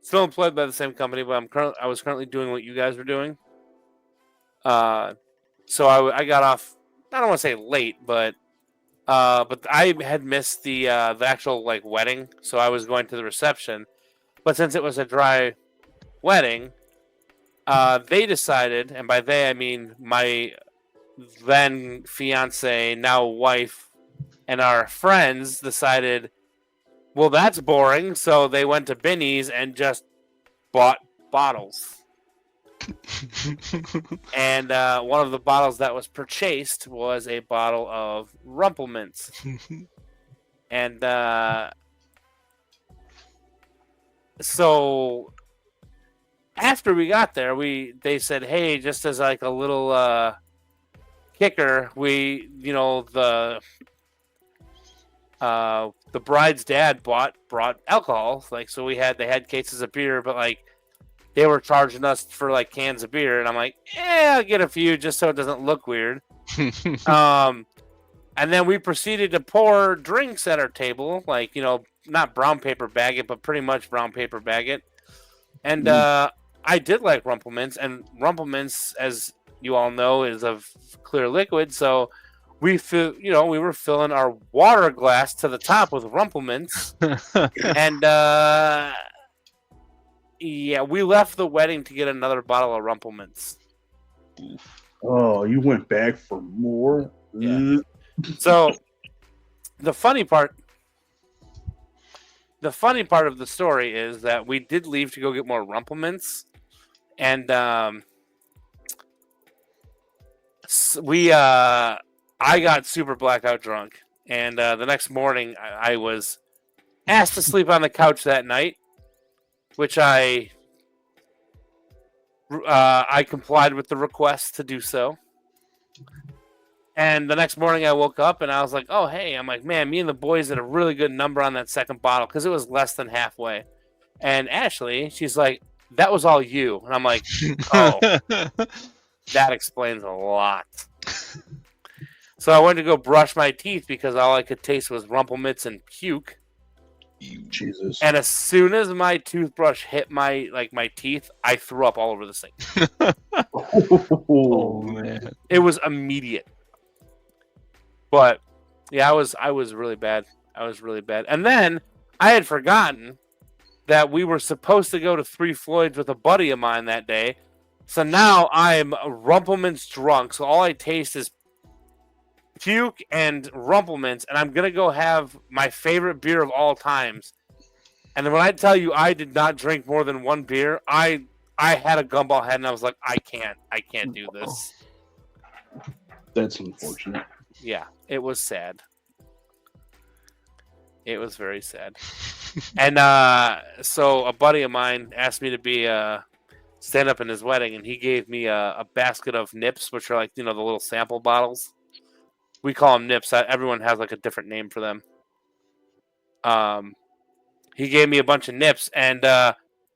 Speaker 3: still employed by the same company, but I was currently doing what you guys were doing. So I got off. I don't want to say late, but I had missed the actual like wedding, so I was going to the reception. But since it was a dry wedding, they decided, and by they I mean my then fiance, now wife, and our friends decided, well, that's boring. So they went to Binny's and just bought bottles. And one of the bottles that was purchased was a bottle of Rumplemints. And so after we got there, they said, hey, just as like a little kicker, the bride's dad brought alcohol, like, so they had cases of beer, but like they were charging us for like cans of beer, and I'm like, yeah, I'll get a few just so it doesn't look weird. And then we proceeded to pour drinks at our table, like, not brown paper bag it, but pretty much brown paper bag it. And I did like Rumplemints, and Rumplemints, as you all know, is of clear liquid, so we were filling our water glass to the top with Rumplemints. And yeah, we left the wedding to get another bottle of Rumplemints.
Speaker 2: Oh, you went back for more?
Speaker 3: Yeah. So the funny part of the story is that we did leave to go get more Rumplemints, and I got super blackout drunk, and the next morning I was asked to sleep on the couch that night, which I complied with the request to do so. And the next morning I woke up and I was like, oh, hey, I'm like, man, me and the boys did a really good number on that second bottle because it was less than halfway. And Ashley, she's like, that was all you. And I'm like, oh, that explains a lot. So I went to go brush my teeth because all I could taste was Rumplemints and puke.
Speaker 2: Jesus.
Speaker 3: And as soon as my toothbrush hit my teeth, I threw up all over the sink.
Speaker 1: Oh man.
Speaker 3: It was immediate. But yeah, I was really bad. I was really bad. And then I had forgotten that we were supposed to go to Three Floyds with a buddy of mine that day. So now I'm Rumplemints drunk. So all I taste is puke and Rumplemints, and I'm gonna go have my favorite beer of all times. And then when I tell you I did not drink more than one beer, I had a gumball head and I was like, I can't do this.
Speaker 2: That's unfortunate.
Speaker 3: Yeah, it was sad. It was very sad. And so a buddy of mine asked me to be stand up in his wedding, and he gave me a basket of nips, which are like, the little sample bottles. We call them nips. Everyone has like a different name for them. He gave me a bunch of nips, and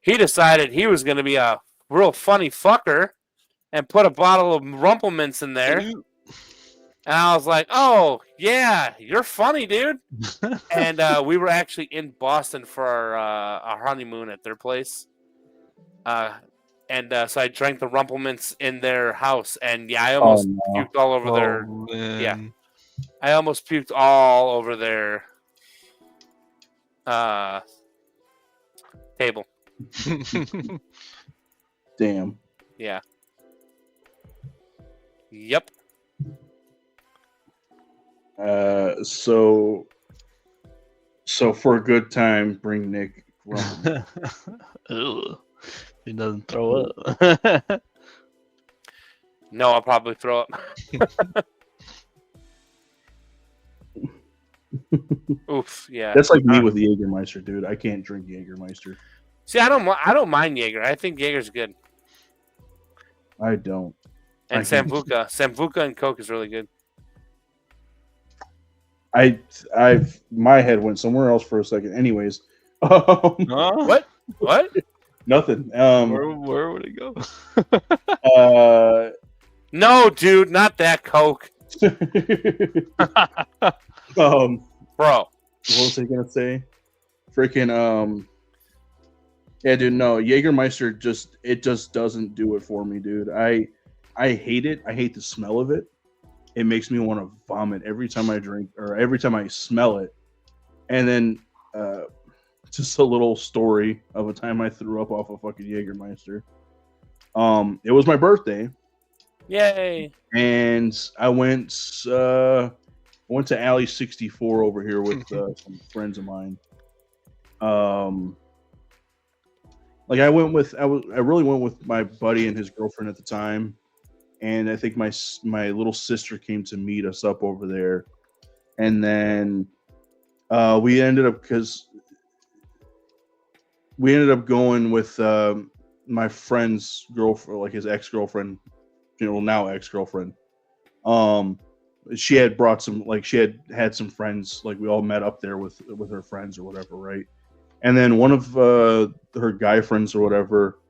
Speaker 3: he decided he was going to be a real funny fucker and put a bottle of Rumplemints in there. And I was like, oh, yeah, you're funny, dude. And we were actually in Boston for our honeymoon at their place. And so I drank the Rumplemints in their house. And yeah, I almost puked all over their...
Speaker 1: Man.
Speaker 3: Yeah. I almost puked all over their table.
Speaker 2: Damn.
Speaker 3: Yeah. Yep.
Speaker 2: So for a good time, bring Nick.
Speaker 1: Ugh. He doesn't throw up.
Speaker 3: No, I'll probably throw up. Oof, yeah.
Speaker 2: That's like me with the Jägermeister, dude. I can't drink Jägermeister.
Speaker 3: See, I don't mind Jaeger. I think Jaeger's good.
Speaker 2: I don't.
Speaker 3: And Sambuca and Coke is really good.
Speaker 2: My head went somewhere else for a second. Anyways,
Speaker 3: What?
Speaker 2: nothing.
Speaker 1: Where would it go?
Speaker 3: No, dude, not that Coke,
Speaker 2: bro.
Speaker 3: bro.
Speaker 2: What was I gonna say? Freaking yeah, dude. No, Jägermeister just doesn't do it for me, dude. I hate it. I hate the smell of it. It makes me want to vomit every time I drink or every time I smell it. And then just a little story of a time I threw up off a fucking Jägermeister. It was my birthday.
Speaker 3: Yay!
Speaker 2: And I went to Alley 64 over here with some friends of mine. Like I really went with my buddy and his girlfriend at the time, and I think my little sister came to meet us up over there, and then we ended up going with my friend's girlfriend, like his ex-girlfriend, now ex-girlfriend. She had brought some, like she had some friends, like we all met up there with her friends or whatever, right? And then one of her guy friends or whatever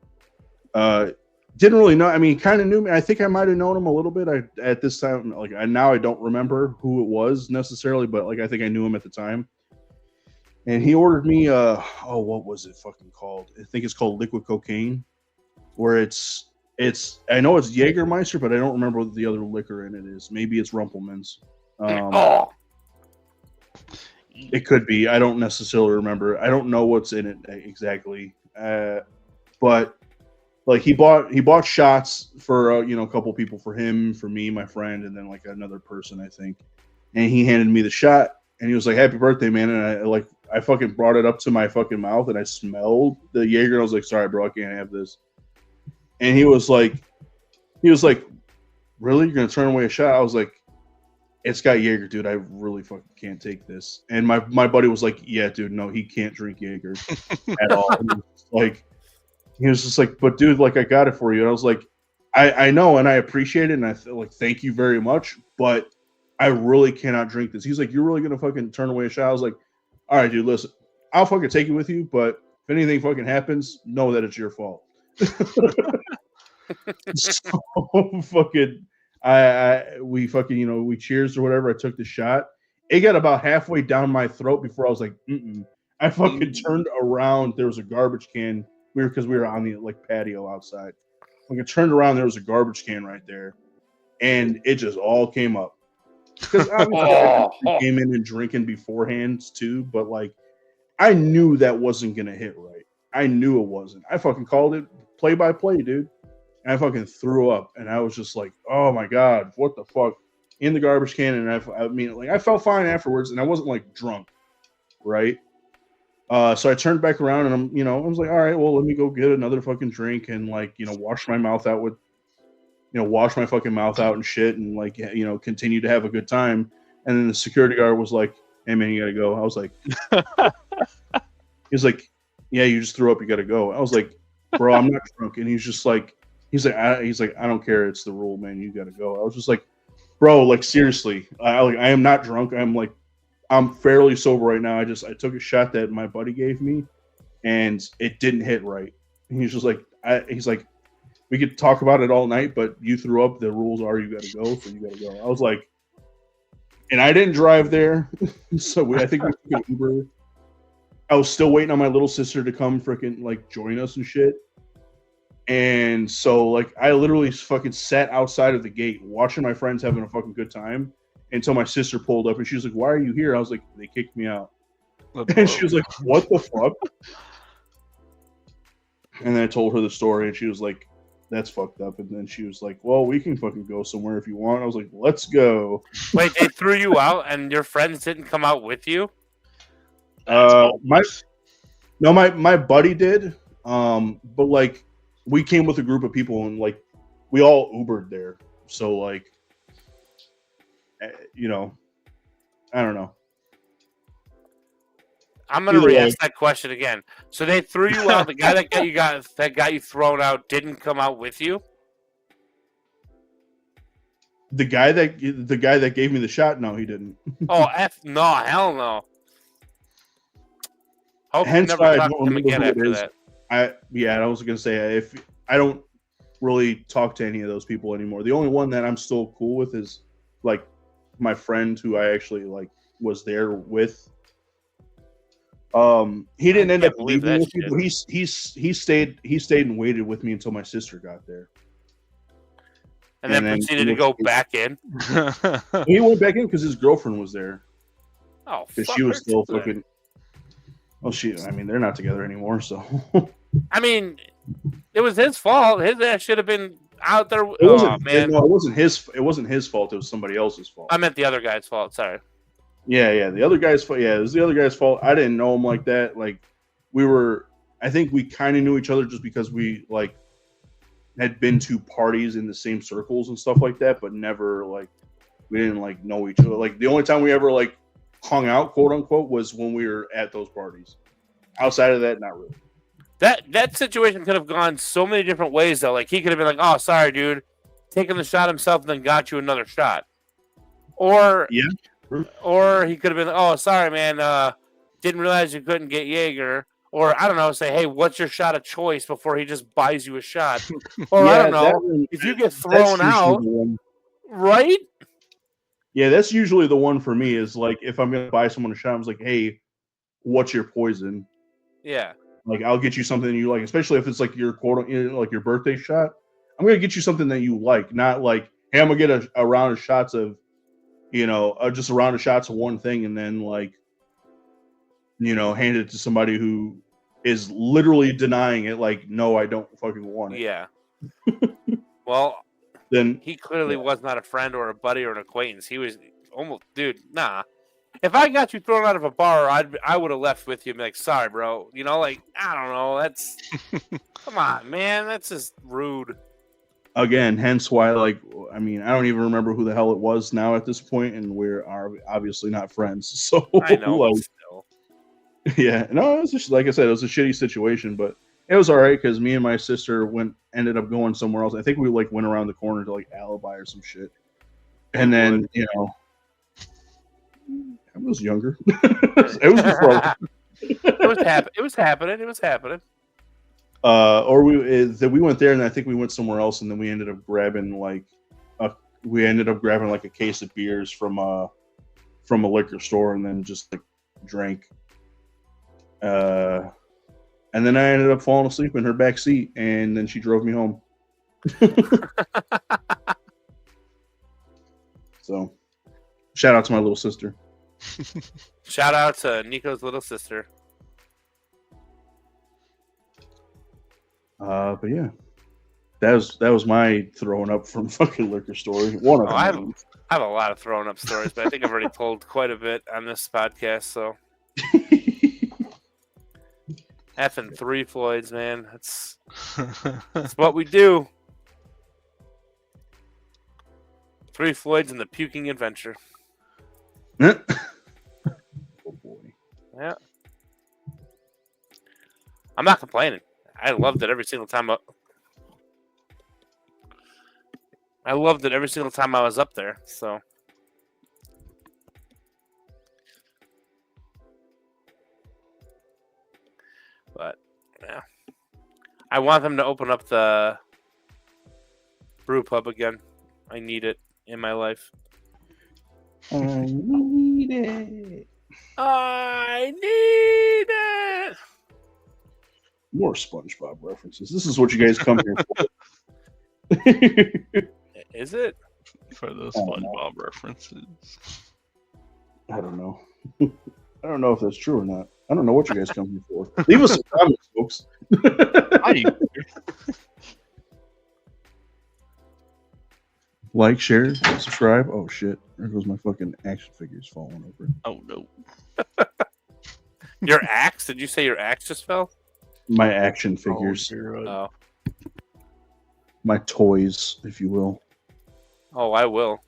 Speaker 2: didn't really know. I mean, kind of knew me. I think I might have known him a little bit. At this time, now I don't remember who it was necessarily, but like I think I knew him at the time. And he ordered me what was it fucking called? I think it's called liquid cocaine, where it's I know it's Jägermeister, but I don't remember what the other liquor in it is. Maybe it's Rumplemints. It could be. I don't necessarily remember. I don't know what's in it exactly. But like he bought shots for a couple people, for him, for me, my friend, and then like another person, I think. and he handed me the shot, and he was like, "Happy birthday, man!" And I fucking brought it up to my fucking mouth, and I smelled the Jaeger, and I was like, "Sorry, bro, I can't have this." And he was like, "Really? You're gonna turn away a shot?" I was like, "It's got Jaeger, dude. I really fucking can't take this." And my buddy was like, "Yeah, dude, no, he can't drink Jaeger at all." He was just like, "But dude, like, I got it for you." And I was like, I know, and I appreciate it, and I feel like, thank you very much, but I really cannot drink this. He's like, "You're really gonna fucking turn away a shot?" I was like, "All right, dude, listen, I'll fucking take it with you, but if anything fucking happens, know that it's your fault." So fucking, we fucking, we cheers or whatever. I took the shot. It got about halfway down my throat before I was like, I fucking turned around. There was a garbage can. Because we were on the patio outside. I turned around. There was a garbage can right there, and it just all came up. Because I came in and drinking beforehand too, but I knew that wasn't gonna hit right. I knew it wasn't. I fucking called it play by play, dude. And I fucking threw up, and I was just like, "Oh my god, what the fuck?" In the garbage can, and I felt fine afterwards, and I wasn't drunk, right? So I turned back around, and I was like, "All right, well, let me go get another fucking drink and wash my mouth out with, wash my fucking mouth out and shit, and continue to have a good time." And then the security guard was like, "Hey man, you gotta go." I was like, he's like, "Yeah, you just threw up, you gotta go." I was like, "Bro, I'm not drunk." And he's like, "I don't care, it's the rule, man. You gotta go." I was just like, "Bro, seriously, I am not drunk. I'm fairly sober right now. I took a shot that my buddy gave me, and it didn't hit right." And he's just like, "We could talk about it all night, but you threw up. The rules are you got to go, so you got to go." I was like, and I didn't drive there, so I think we took an Uber. I was still waiting on my little sister to come freaking join us and shit. And so I literally fucking sat outside of the gate watching my friends having a fucking good time until my sister pulled up, and she was like, "Why are you here?" I was like, "They kicked me out." And she was like, "What the fuck?" And then I told her the story, and she was like, "That's fucked up." And then she was like, "Well, we can fucking go somewhere if you want." I was like, "Let's go."
Speaker 3: Wait, they threw you out, and your friends didn't come out with you?
Speaker 2: My buddy did, but we came with a group of people, and we all Ubered there, so I don't know.
Speaker 3: I'm gonna re-ask that question again. So they threw you out. The guy that got you thrown out didn't come out with you.
Speaker 2: The guy that gave me the shot, no, he didn't.
Speaker 3: Oh, no, hell no. Hope
Speaker 2: Hence
Speaker 3: you
Speaker 2: why
Speaker 3: never
Speaker 2: I
Speaker 3: talk
Speaker 2: don't
Speaker 3: to him
Speaker 2: remember
Speaker 3: again
Speaker 2: who it
Speaker 3: after
Speaker 2: is.
Speaker 3: that.
Speaker 2: I was gonna say, if I don't really talk to any of those people anymore. The only one that I'm still cool with is my friend who I actually was there with. He didn't end up leaving with me, but he stayed and waited with me until my sister got there.
Speaker 3: And then proceeded to go back in.
Speaker 2: He went back in because his girlfriend was there.
Speaker 3: Oh,
Speaker 2: because she was still fucking. Well, they're not together anymore, so.
Speaker 3: I mean, it was his fault. His ass should have been out there.
Speaker 2: It wasn't his. It wasn't his fault. It was somebody else's fault.
Speaker 3: I meant the other guy's fault. Sorry.
Speaker 2: Yeah. The other guy's fault. Yeah, it was the other guy's fault. I didn't know him like that. I think we kind of knew each other just because we had been to parties in the same circles and stuff like that, but never we didn't know each other. The only time we ever hung out, quote unquote, was when we were at those parties. Outside of that, not really.
Speaker 3: That situation could have gone so many different ways though. He could have been like, "Oh, sorry, dude," taking the shot himself and then got you another shot. Or he could have been like, "Oh, sorry, man, didn't realize you couldn't get Jaeger." Or I don't know, say, "Hey, what's your shot of choice?" before he just buys you a shot. Or I don't know, if you get thrown out, right?
Speaker 2: Yeah, that's usually the one for me. Is if I'm gonna buy someone a shot, I'm like, "Hey, what's your poison?"
Speaker 3: Yeah.
Speaker 2: I'll get you something you like, especially if it's your quote, your birthday shot. I'm gonna get you something that you like, not hey, I'm gonna get a round of shots of, just a round of shots of one thing, and then hand it to somebody who is literally denying it. No, I don't fucking want it.
Speaker 3: Yeah. Well,
Speaker 2: then
Speaker 3: he clearly was not a friend or a buddy or an acquaintance. He was almost, dude. Nah. If I got you thrown out of a bar, I would have left with you and be like, sorry, bro. You know, like, I don't know. That's come on, man. That's just rude.
Speaker 2: Again, hence why, like, I mean, I don't even remember who the hell it was now at this point, and we are obviously not friends. So
Speaker 3: I know,
Speaker 2: like,
Speaker 3: but still.
Speaker 2: yeah, no, it was just, like I said, it was a shitty situation, but it was all right because me and my sister ended up going somewhere else. I think we like went around the corner to like Alibi or some shit, and then you know, I was younger. It was before.
Speaker 3: It was happening.
Speaker 2: Or we went there, and I think we went somewhere else, and then we ended up grabbing like a case of beers from a liquor store, and then just like drank. And then I ended up falling asleep in her back seat, and then she drove me home. So, shout out to my little sister.
Speaker 3: Shout out to Nico's little sister.
Speaker 2: But yeah, that was my throwing up from fucking liquor store. One of them.
Speaker 3: I have a lot of throwing up stories, but I think I've already told quite a bit on this podcast. So, effing 3 Floyds, man. That's what we do. 3 Floyds and the Puking Adventure.
Speaker 2: Oh boy.
Speaker 3: Yeah. I'm not complaining. I loved it every single time. I loved it every single time I was up there. So. But yeah, I want them to open up the brew pub again. I need it in my life.
Speaker 2: I need it.
Speaker 3: I need it.
Speaker 2: More SpongeBob references. This is what you guys come here for.
Speaker 3: Is it?
Speaker 1: For those SpongeBob references.
Speaker 2: I don't know. I don't know if that's true or not. I don't know what you guys come here for. Leave us some comments, folks. Like, share, subscribe. Oh shit! There goes my fucking action figures falling over.
Speaker 1: Oh no!
Speaker 3: Your axe? Did you say your axe just fell?
Speaker 2: My action figures.
Speaker 3: Oh.
Speaker 2: My toys, if you will.
Speaker 3: Oh, I will.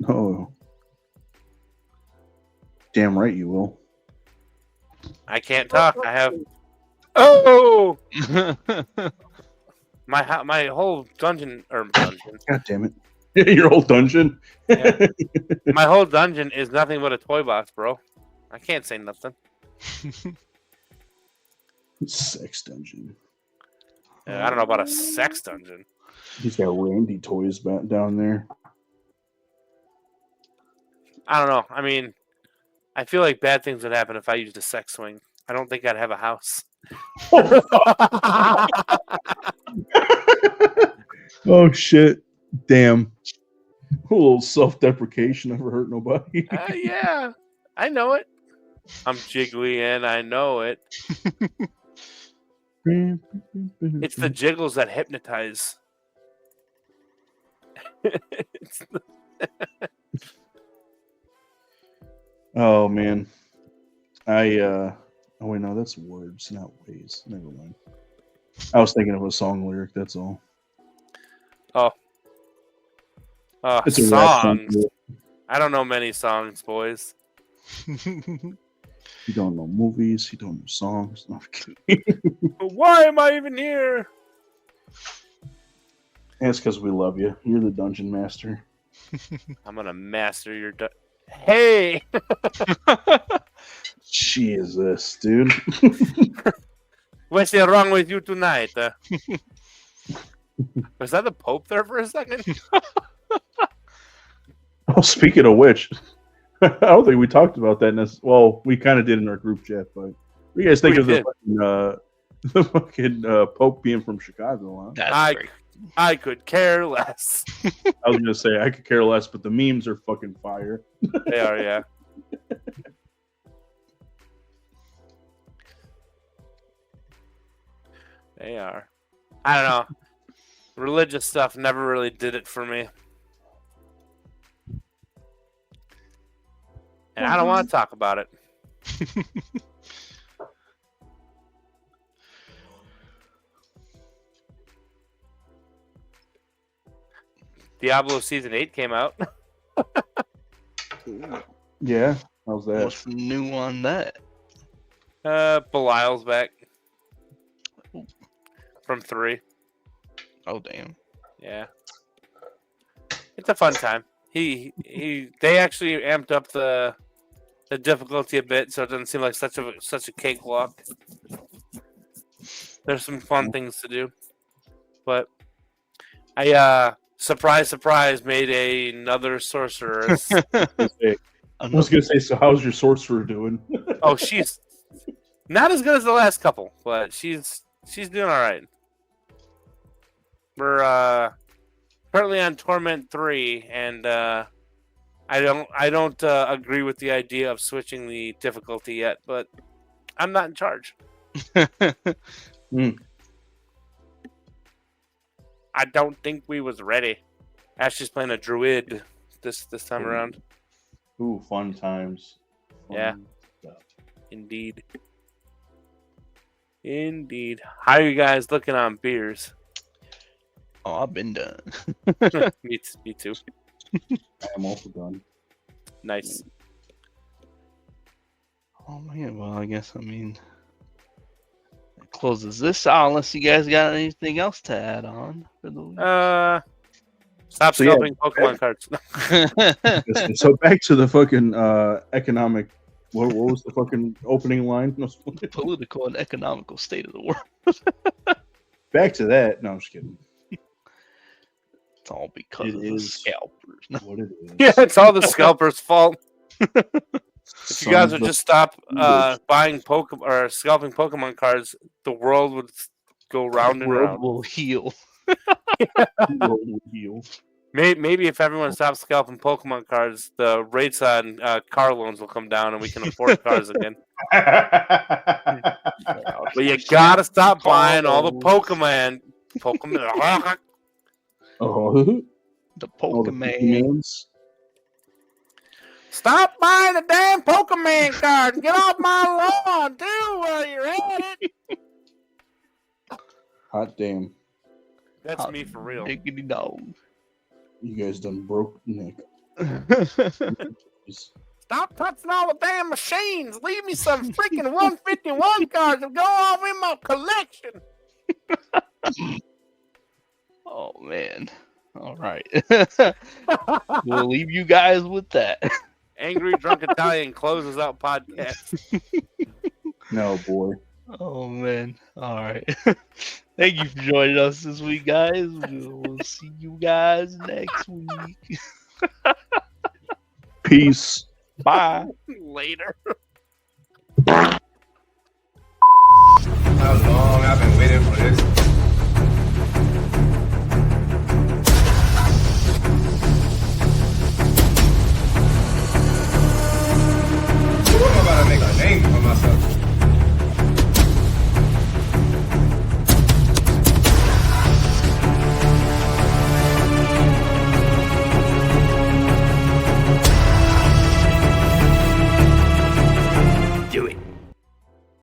Speaker 2: Oh. Damn right you will.
Speaker 3: I can't talk. I have. Oh! My whole dungeon.
Speaker 2: God damn it. Your whole dungeon?
Speaker 3: Yeah. My whole dungeon is nothing but a toy box, bro. I can't say nothing.
Speaker 2: Sex dungeon.
Speaker 3: Yeah, I don't know about a sex dungeon.
Speaker 2: He's got Randy toys back down there.
Speaker 3: I don't know. I mean, I feel like bad things would happen if I used a sex swing. I don't think I'd have a house.
Speaker 2: Oh shit! Damn. A little self-deprecation never hurt nobody.
Speaker 3: Yeah, I know it. I'm jiggly and I know it. It's the jiggles that hypnotize.
Speaker 2: Oh man, oh wait, no, that's words, not ways. Never mind. I was thinking of a song lyric. That's all.
Speaker 3: Oh,
Speaker 2: it's a rap
Speaker 3: songs.
Speaker 2: song.
Speaker 3: I don't know many songs, boys.
Speaker 2: You don't know movies. You don't know songs. No, I'm kidding.
Speaker 3: Why am I even here?
Speaker 2: It's because we love you. You're the dungeon master.
Speaker 3: I'm gonna master your. Hey.
Speaker 2: Jesus, dude.
Speaker 3: What's wrong with you tonight? Was that the Pope there for a second?
Speaker 2: Oh, speaking of which, I don't think we talked about that. Well, we kind of did in our group chat, but what do you guys think of the fucking Pope being from Chicago? Huh?
Speaker 1: That's great.
Speaker 3: I could care less.
Speaker 2: I was gonna say I could care less, but the memes are fucking fire.
Speaker 3: They are, yeah. They are. I don't know. Religious stuff never really did it for me. And I don't want to talk about it. Diablo Season 8 came out.
Speaker 2: Yeah, how's that?
Speaker 1: What's new on that?
Speaker 3: Belial's back from 3.
Speaker 1: Oh damn.
Speaker 3: Yeah, it's a fun time. They actually amped up the difficulty a bit, so it doesn't seem like such a cakewalk. There's some fun things to do, but I surprise made another sorceress.
Speaker 2: I was gonna say, so how's your sorcerer doing?
Speaker 3: Oh, she's not as good as the last couple, but she's doing all right. We're currently on Torment 3, and I don't agree with the idea of switching the difficulty yet, but I'm not in charge. I don't think we was ready. Ashley's playing a druid this time around.
Speaker 2: Ooh, fun times.
Speaker 3: Yeah. Indeed. How are you guys looking on beers?
Speaker 1: Oh, I've been done.
Speaker 3: Me too.
Speaker 2: I am also done.
Speaker 3: Nice.
Speaker 1: Oh man, well I guess that closes this out unless you guys got anything else to add on for the week.
Speaker 3: Stop
Speaker 2: So, yeah.
Speaker 3: scalping Pokemon cards.
Speaker 2: So back to the fucking economic. What was the fucking opening line?
Speaker 1: Political and economical state of the world.
Speaker 2: Back to that. No, I'm just kidding.
Speaker 1: It's all because
Speaker 2: It
Speaker 1: of the
Speaker 2: is
Speaker 1: scalpers.
Speaker 2: What it is.
Speaker 3: Yeah, it's all the scalpers' fault. If you guys would just stop buying Pokemon or scalping Pokemon cards, the world would go round
Speaker 1: The
Speaker 3: and
Speaker 1: world
Speaker 3: round.
Speaker 1: will heal.
Speaker 2: The world will heal.
Speaker 3: Maybe if everyone stops scalping Pokemon cards, the rates on car loans will come down and we can afford cars again. But you gotta stop buying all the Pokemon.
Speaker 2: Oh,
Speaker 1: The
Speaker 2: all the
Speaker 1: Pokemon.
Speaker 2: Pokemons.
Speaker 3: Stop buying the damn Pokemon card and get off my lawn, too, while you're at it.
Speaker 2: Hot damn.
Speaker 3: That's
Speaker 1: Hot
Speaker 3: me for real.
Speaker 1: Diggity dog.
Speaker 2: You guys done broke Nick.
Speaker 3: Stop touching all the damn machines. Leave me some freaking 151 cards and go off in my collection.
Speaker 1: Oh man. All right. We'll leave you guys with that.
Speaker 3: Angry Drunk Italian closes out podcast.
Speaker 2: No, boy.
Speaker 1: Oh man. All right. Thank you for joining us this week, guys. We'll see you guys next week.
Speaker 2: Peace.
Speaker 1: Bye.
Speaker 3: Later.
Speaker 4: How long I've been waiting for this.